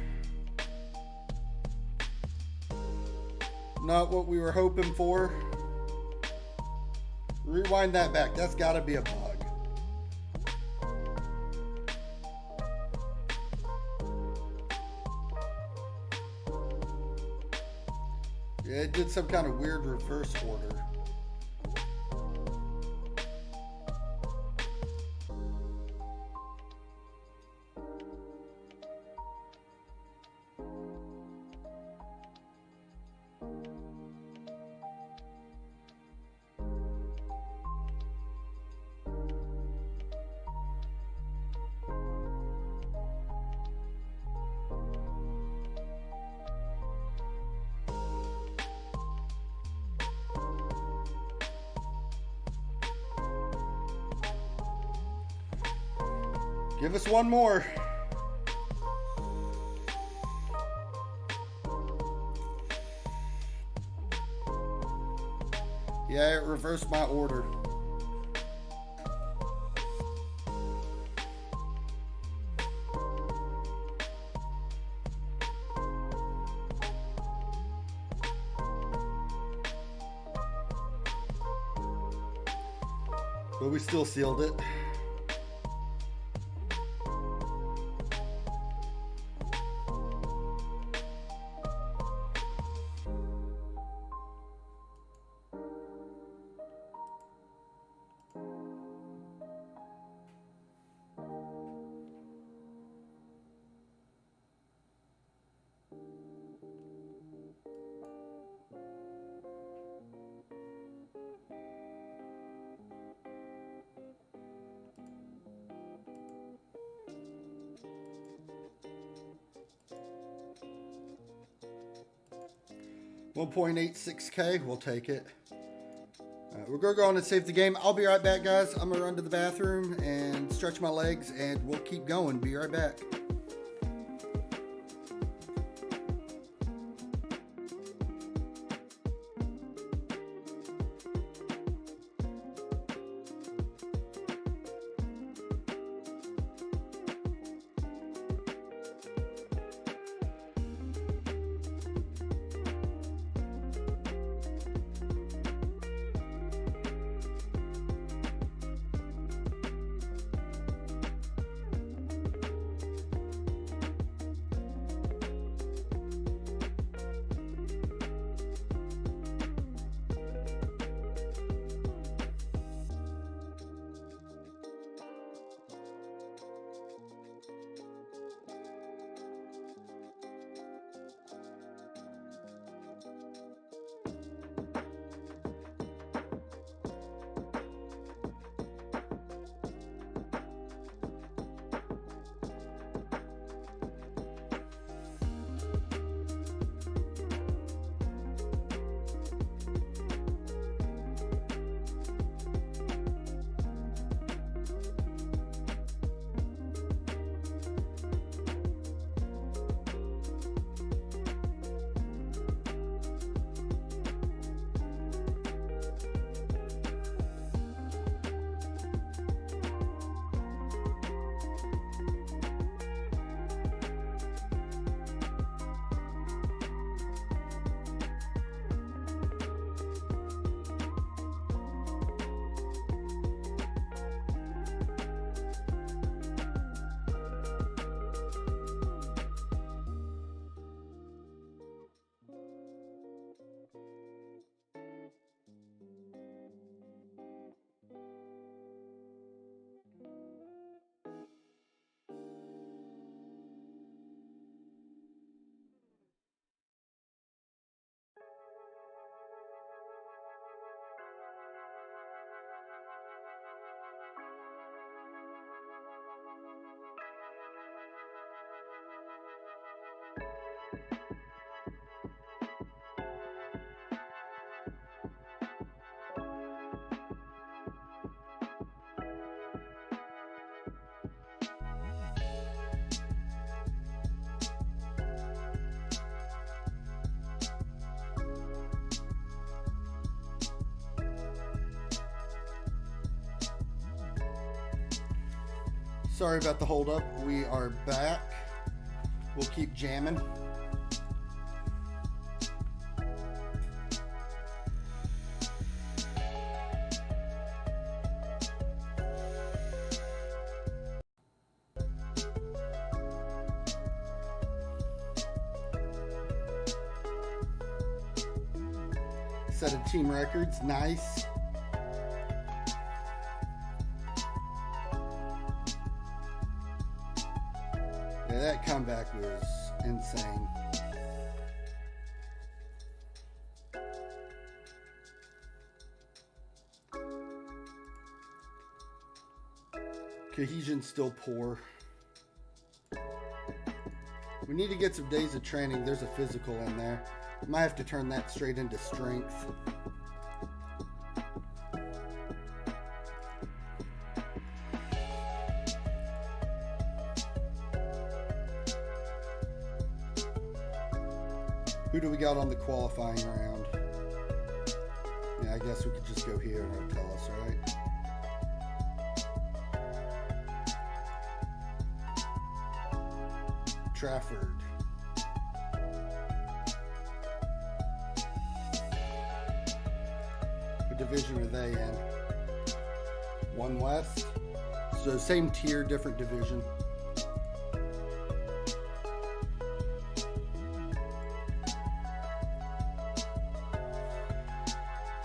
Not what we were hoping for. Rewind that back. That's got to be a bug. Yeah, it did some kind of weird reverse order. Give us one more. Yeah, it reversed my order. But we still sealed it. $1.86K, we'll take it. We're going to go on and save the game. I'll be right back, guys. I'm going to run to the bathroom and stretch my legs, and we'll keep going. Be right back. Sorry about the hold up. We are back. We'll keep jamming. Set of team records, nice. Yeah, that comeback was insane. Cohesion's still poor. We need to get some days of training. There's a physical in there. Might have to turn that straight into strength. Who do we got on the qualifying round? Yeah, I guess we could just go here and it'll tell us, right? Trafford. What division are they in? One West. So same tier, different division.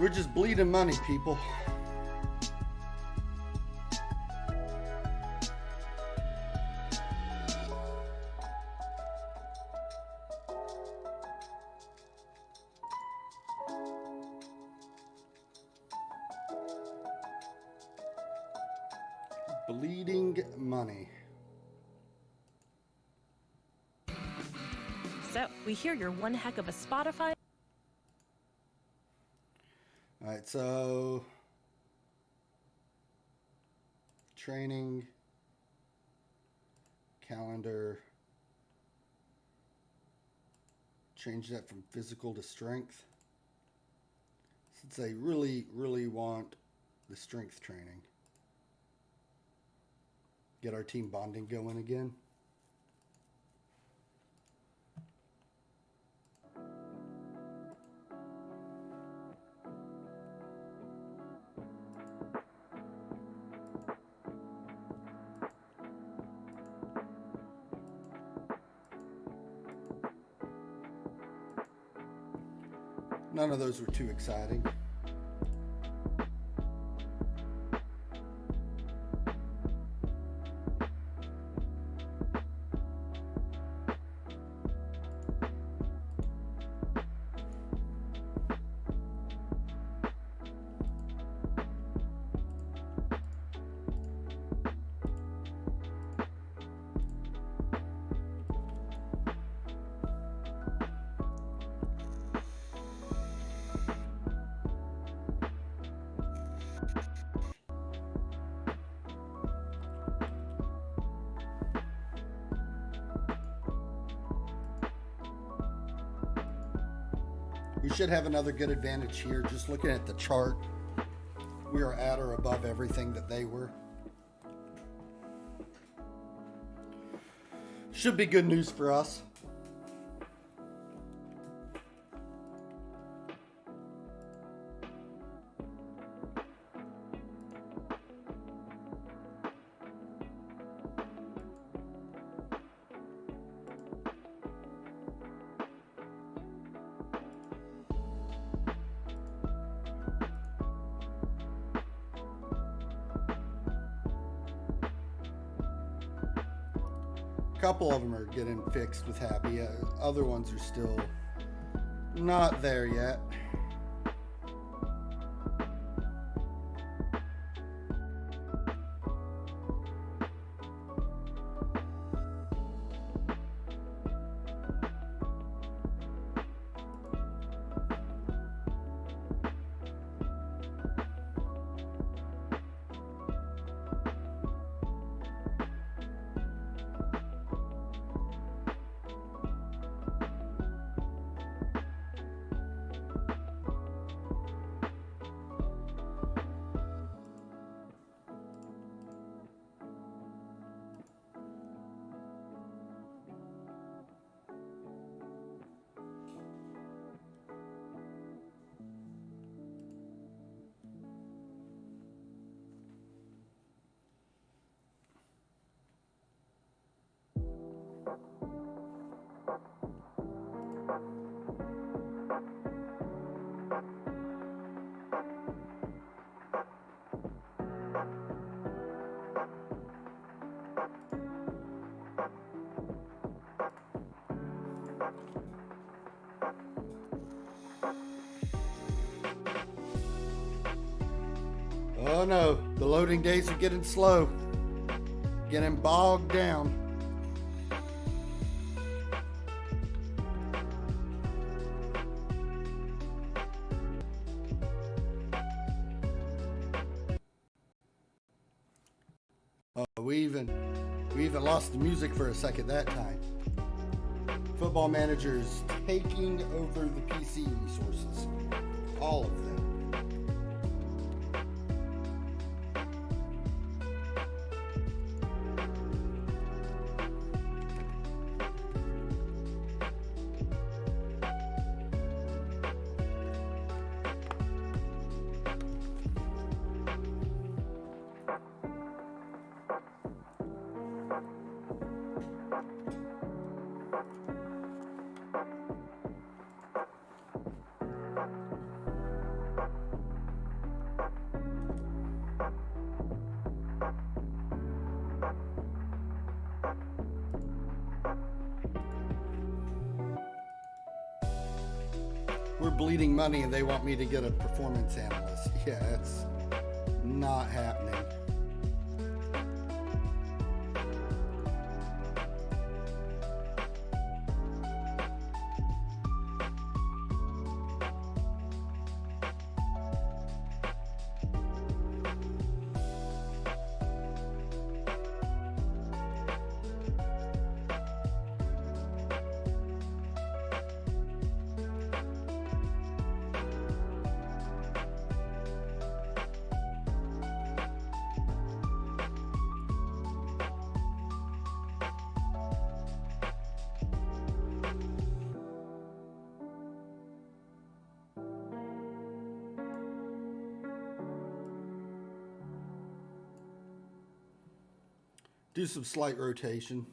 We're just bleeding money, people. Bleeding money. So, we hear you're one heck of a Spotify. All right, so training, calendar, change that from physical to strength. Since they really, really want the strength training. Get our team bonding going again. None of those were too exciting. We should have another good advantage here. Just looking at the chart, we are at or above everything that they were. Should be good news for us. Couple of them are getting fixed with Happy. Other ones are still not there yet. Oh no, the loading days are getting slow, getting bogged down. Oh, we even lost the music for a second that time. Football Manager's taking over the PC resources, all of them. We're bleeding money and they want me to get a performance analyst. Yeah, it's not happening. Do some slight rotation.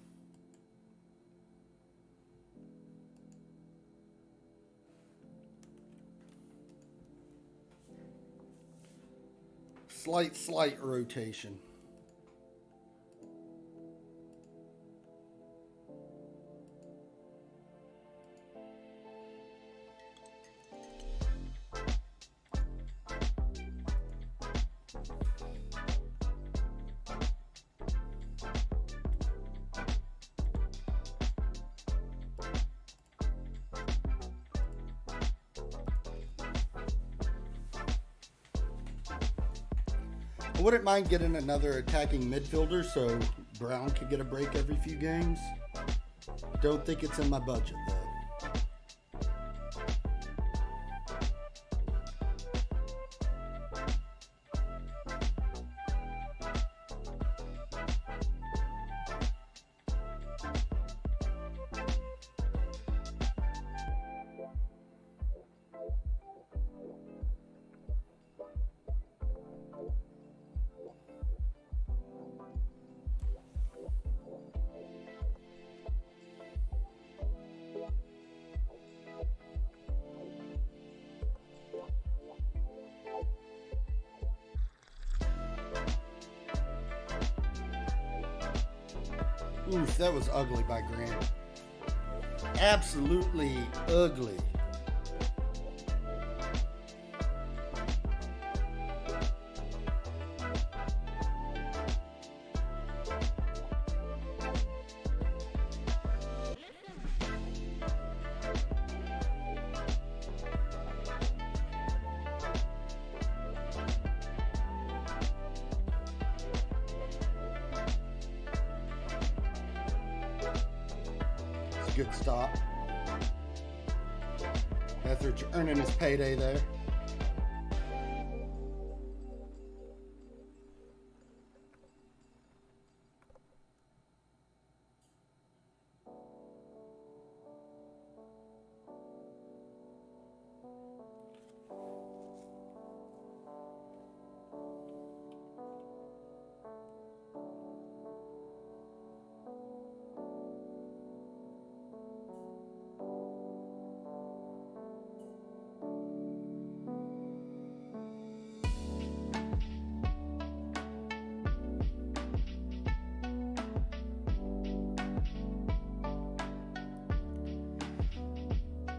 Slight rotation. I wouldn't mind getting another attacking midfielder so Brown could get a break every few games. Don't think it's in my budget though. Oof, that was ugly by Grant. Absolutely ugly. Good stop. After earning his payday there.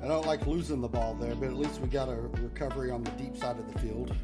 I don't like losing the ball there, but at least we got a recovery on the deep side of the field.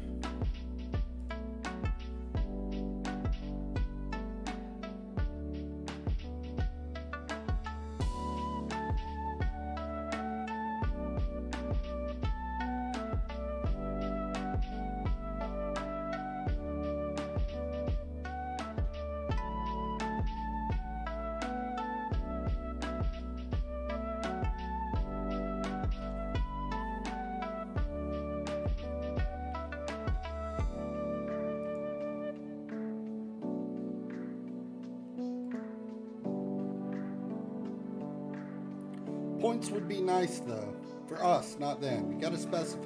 Points would be nice, though. For us, not them. You gotta specify.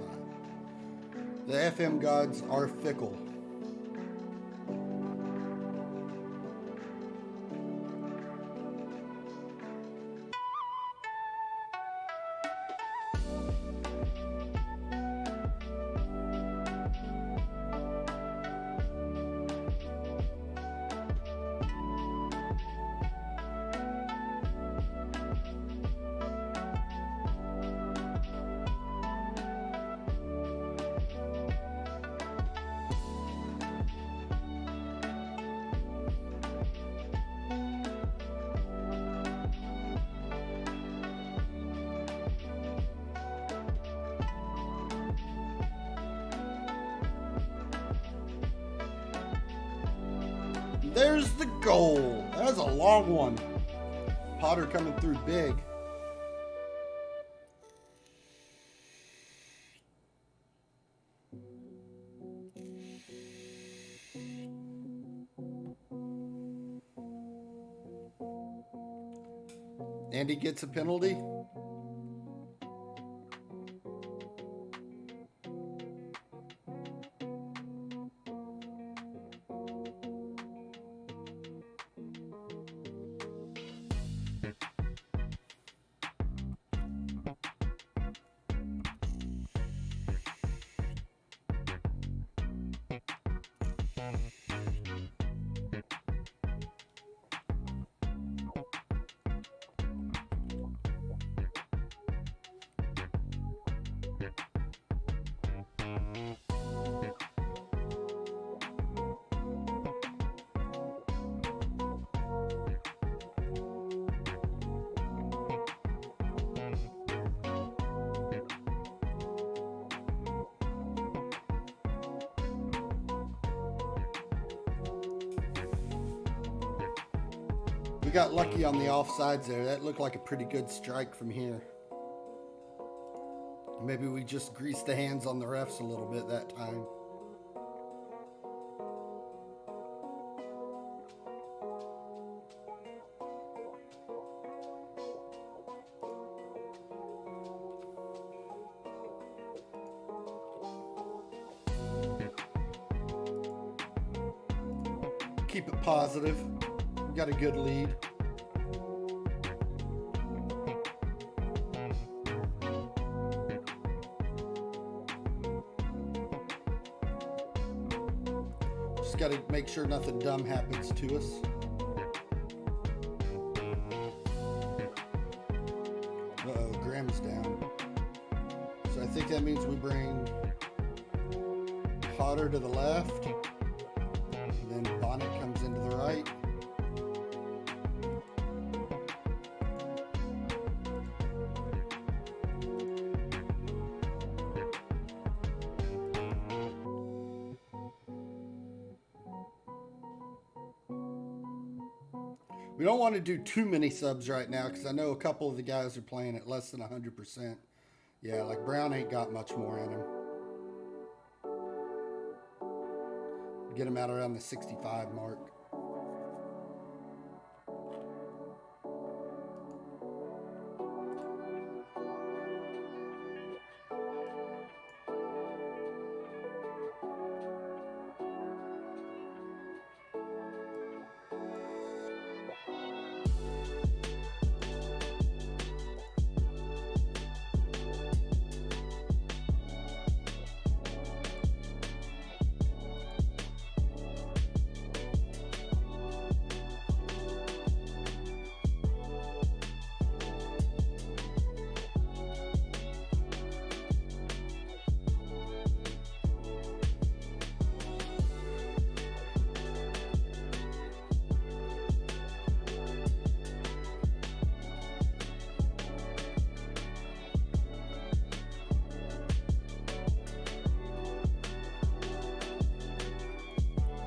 The FM gods are fickle. There's the goal. That was a long one. Potter coming through big. And he gets a penalty. We got lucky on the offsides there. That looked like a pretty good strike from here. Maybe we just greased the hands on the refs a little bit that time. Keep it positive. We got a good lead. Just got to make sure nothing dumb happens to us. Uh-oh, Graham's down. So I think that means we bring Potter to the left. And then Bonnet comes into the right. We don't want to do too many subs right now because I know a couple of the guys are playing at less than 100%. Yeah, like Brown ain't got much more in him. Get him out around the 65 mark.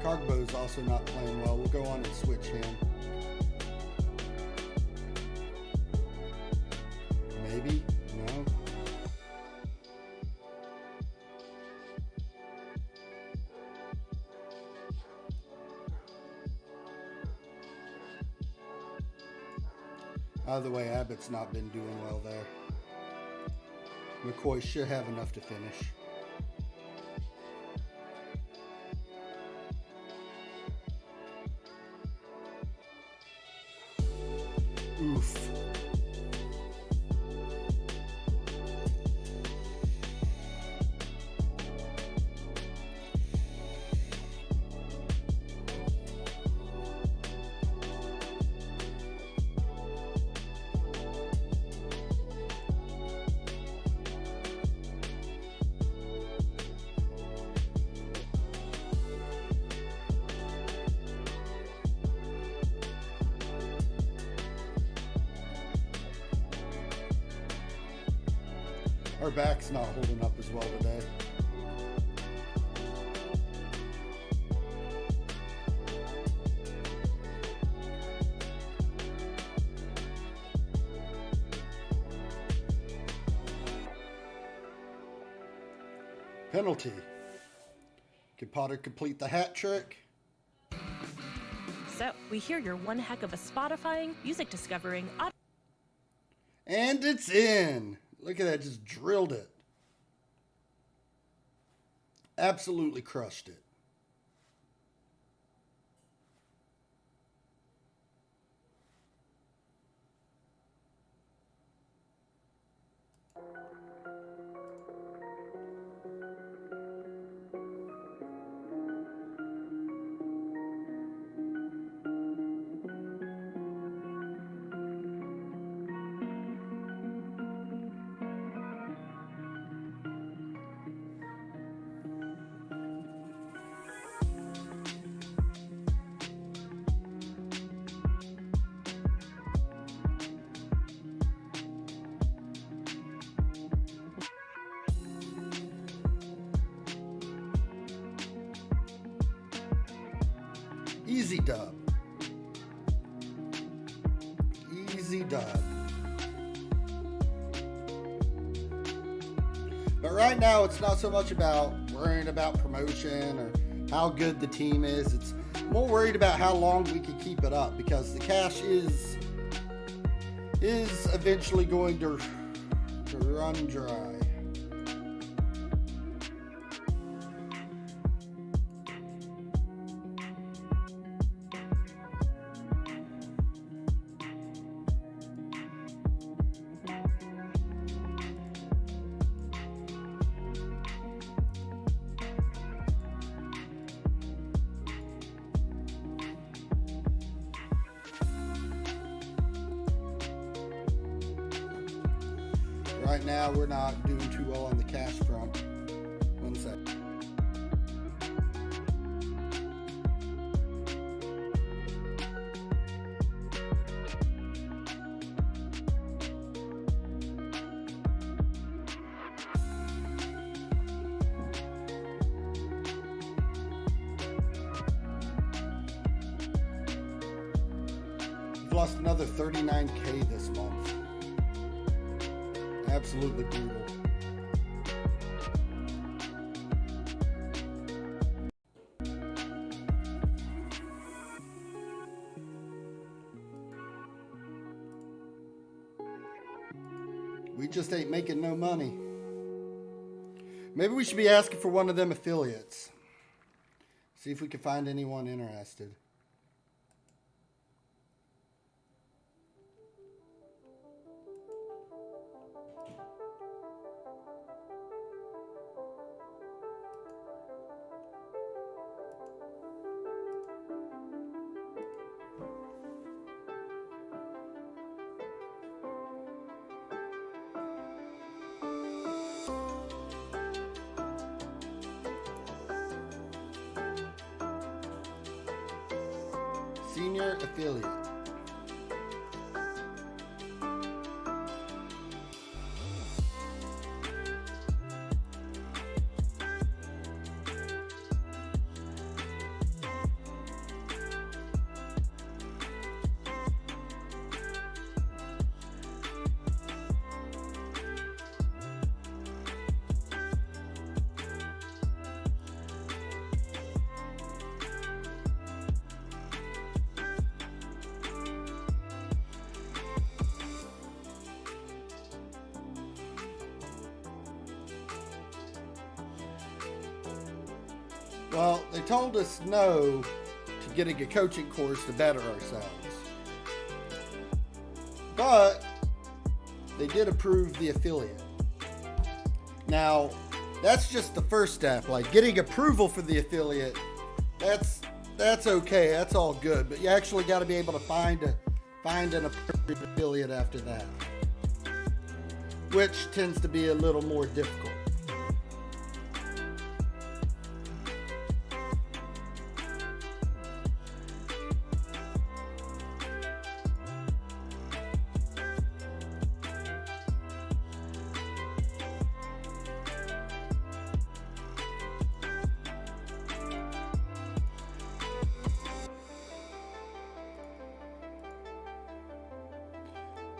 Cogbo's also not playing well. We'll go on and switch him. Maybe? No? Either way, Abbott's not been doing well there. McCoy should have enough to finish. Oof. Our back's not holding up as well today. Penalty. Can Potter complete the hat trick? So, we hear you're one heck of a Spotifying, music discovering, And it's in. Look at that, just drilled it. Absolutely crushed it. Easy dub. Easy dub. But right now, it's not so much about worrying about promotion or how good the team is. It's more worried about how long we can keep it up, because the cash is eventually going to run dry. Right now, we're not doing too well on the cash front. One sec. We've lost another $39K this month. Absolutely brutal. We just ain't making no money. Maybe we should be asking for one of them affiliates. See if we can find anyone interested. Senior affiliate. Well, they told us no to getting a coaching course to better ourselves. But they did approve the affiliate. Now, that's just the first step. Like getting approval for the affiliate, that's okay. That's all good. But you actually got to be able to find an appropriate affiliate after that, which tends to be a little more difficult.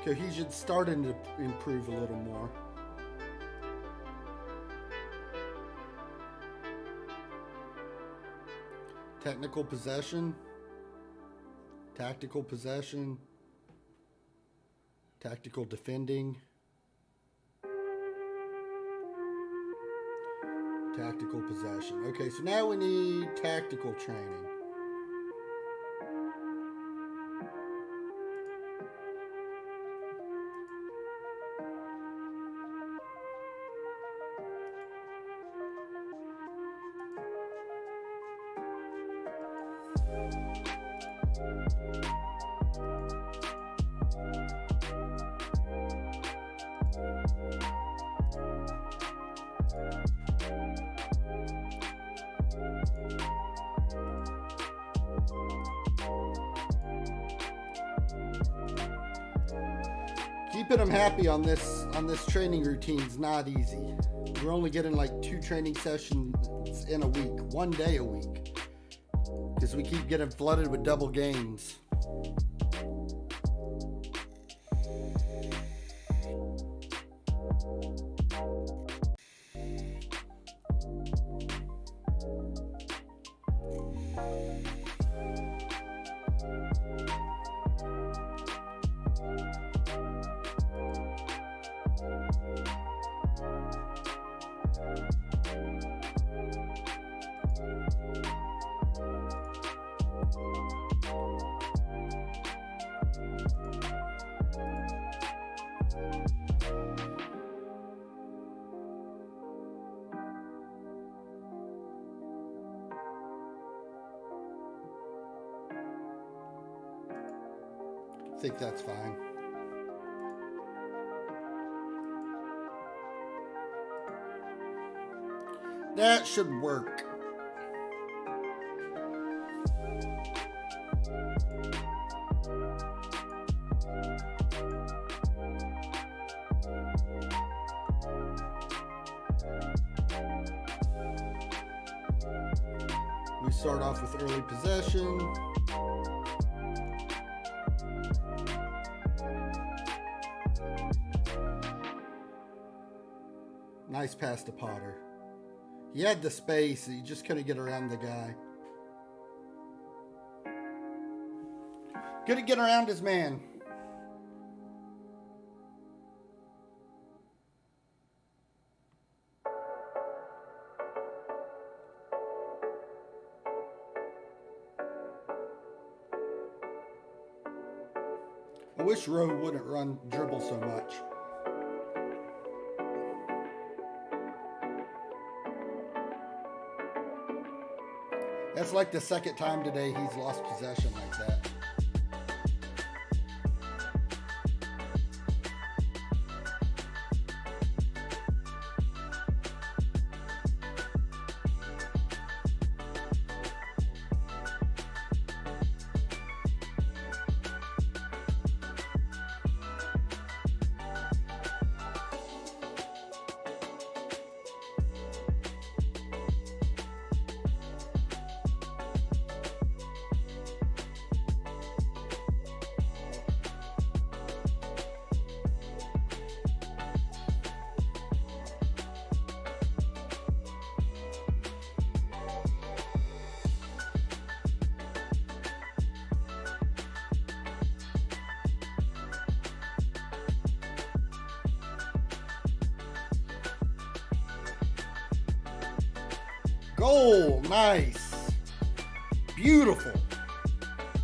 Cohesion's starting to improve a little more. Technical possession, tactical possession, tactical defending, tactical possession. Okay, so now we need tactical training. Keeping them happy on this training routine is not easy. We're only getting like 2 training sessions in a week, 1 day a week, because we keep getting flooded with double games. I think that's fine. That should work. We start off with early possession. Nice pass to Potter. He had the space, he just couldn't get around the guy. Couldn't get around his man. I wish Rowe wouldn't dribble so much. That's like the second time today he's lost possession like that. Roll. Nice. Beautiful.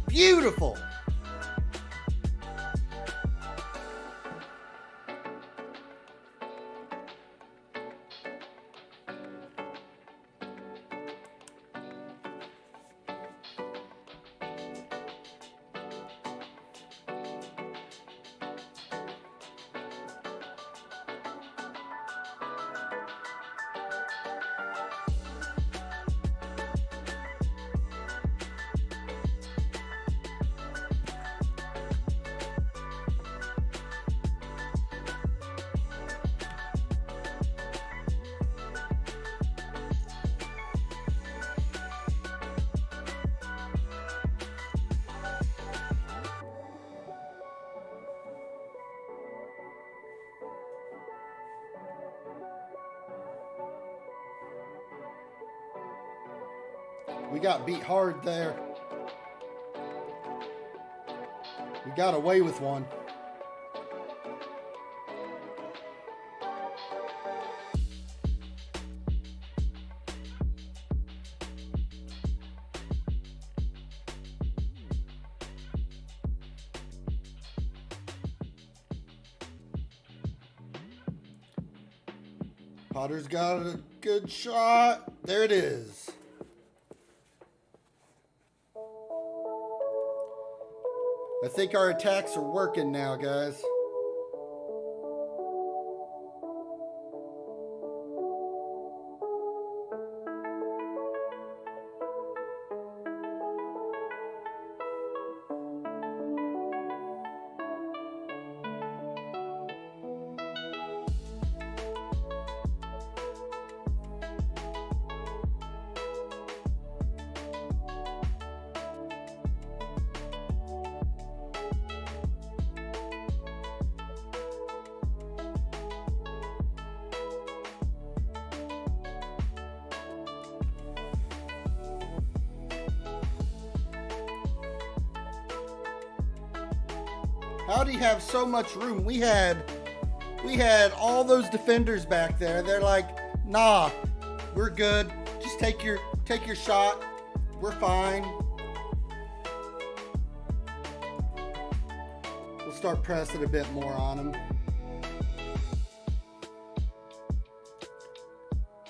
Beautiful. We got beat hard there. We got away with one. Potter's got a good shot. There it is. I think our attacks are working now, guys. How do you have so much room? We had all those defenders back there. They're like, nah, we're good. Just take your shot. We're fine. We'll start pressing a bit more on him.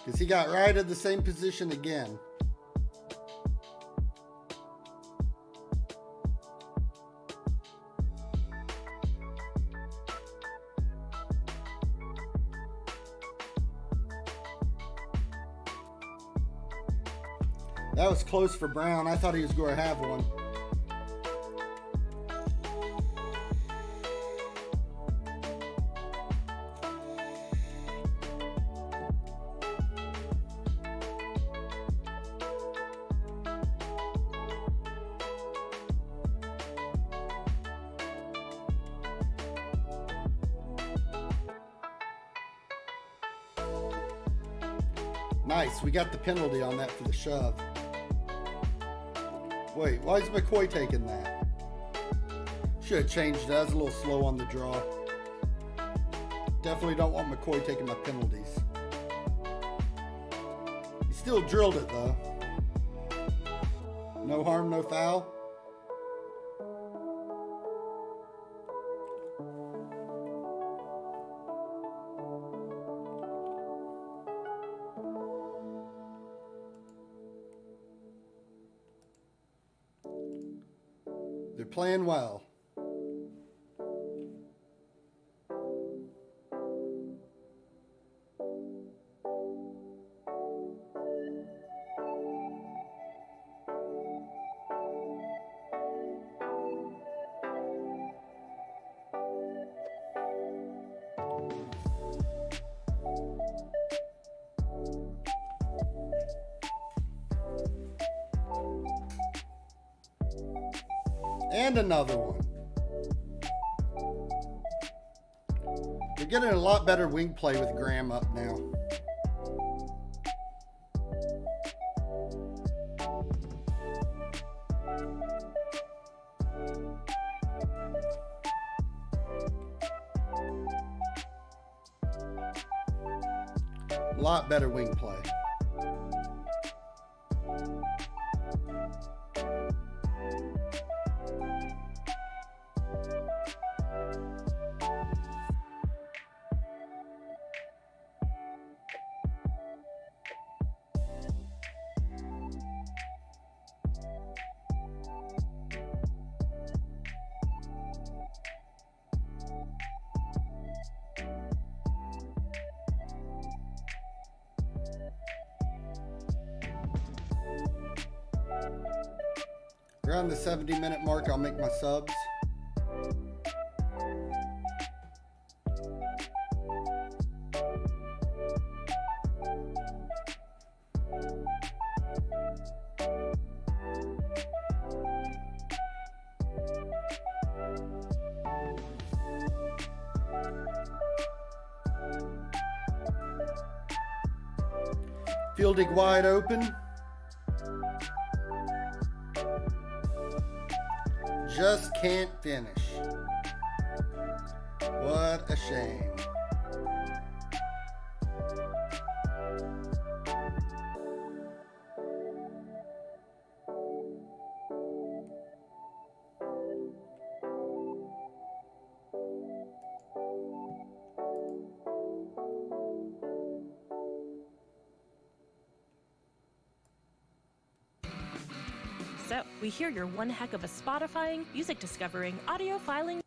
Because he got right in the same position again. That was close for Brown. I thought he was going to have one. Nice. We got the penalty on that for the shove. Wait, why is McCoy taking that? Should have changed that. I was a little slow on the draw. Definitely don't want McCoy taking my penalties. He still drilled it though. No harm, no foul. They're playing well. And another one. We're getting a lot better wing play with Graham up now. A lot better wing play. Around the 70-minute mark, I'll make my subs. Fielding wide open. Just can't finish. What a shame. So, we hear you're one heck of a Spotifying, music discovering, audio filing.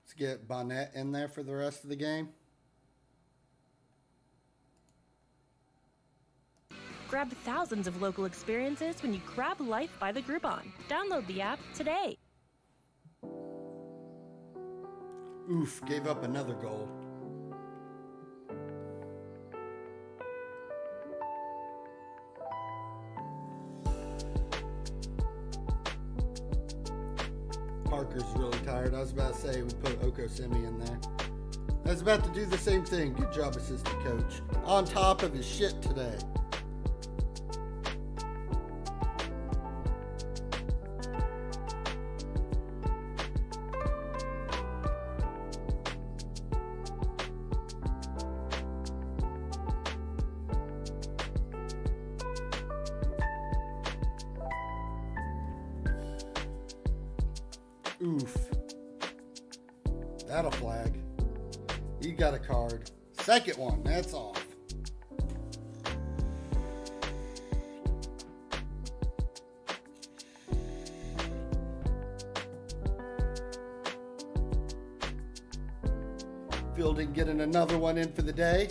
Let's get Bonnet in there for the rest of the game. Grab thousands of local experiences when you grab life by the Groupon. Download the app today. Oof, gave up another goal. Parker's really tired. I was about to say we put Okosemi in there. I was about to do the same thing. Good job, assistant coach. On top of his shit today. Oof. That'll flag. You got a card. Second one, that's off. Fielding getting another one in for the day.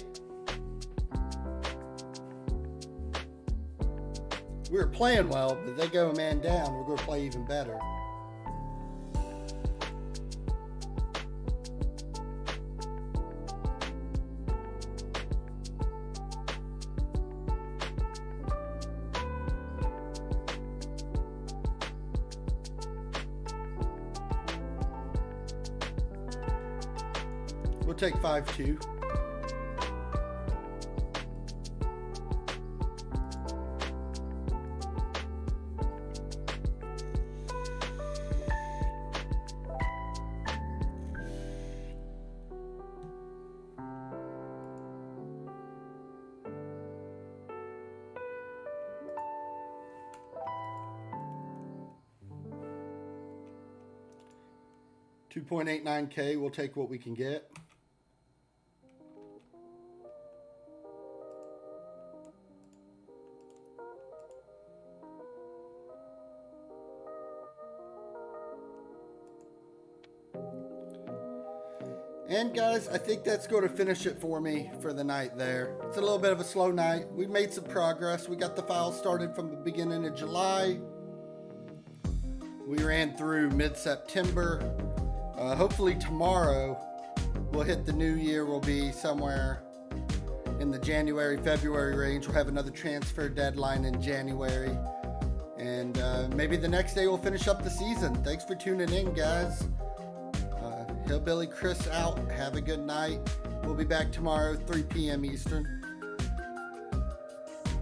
We were playing well, but they go a man down. We're going to play even better. We'll take 5-2. $2.89K, we'll take what we can get. And guys, I think that's going to finish it for me for the night there. It's a little bit of a slow night. We made some progress. We got the file started from the beginning of July. We ran through mid-September. Hopefully tomorrow we'll hit the new year. We'll be somewhere in the January, February range. We'll have another transfer deadline in January. And maybe the next day we'll finish up the season. Thanks for tuning in, guys. Hillbilly Chris out. Have a good night. We'll be back tomorrow, 3 p.m. Eastern.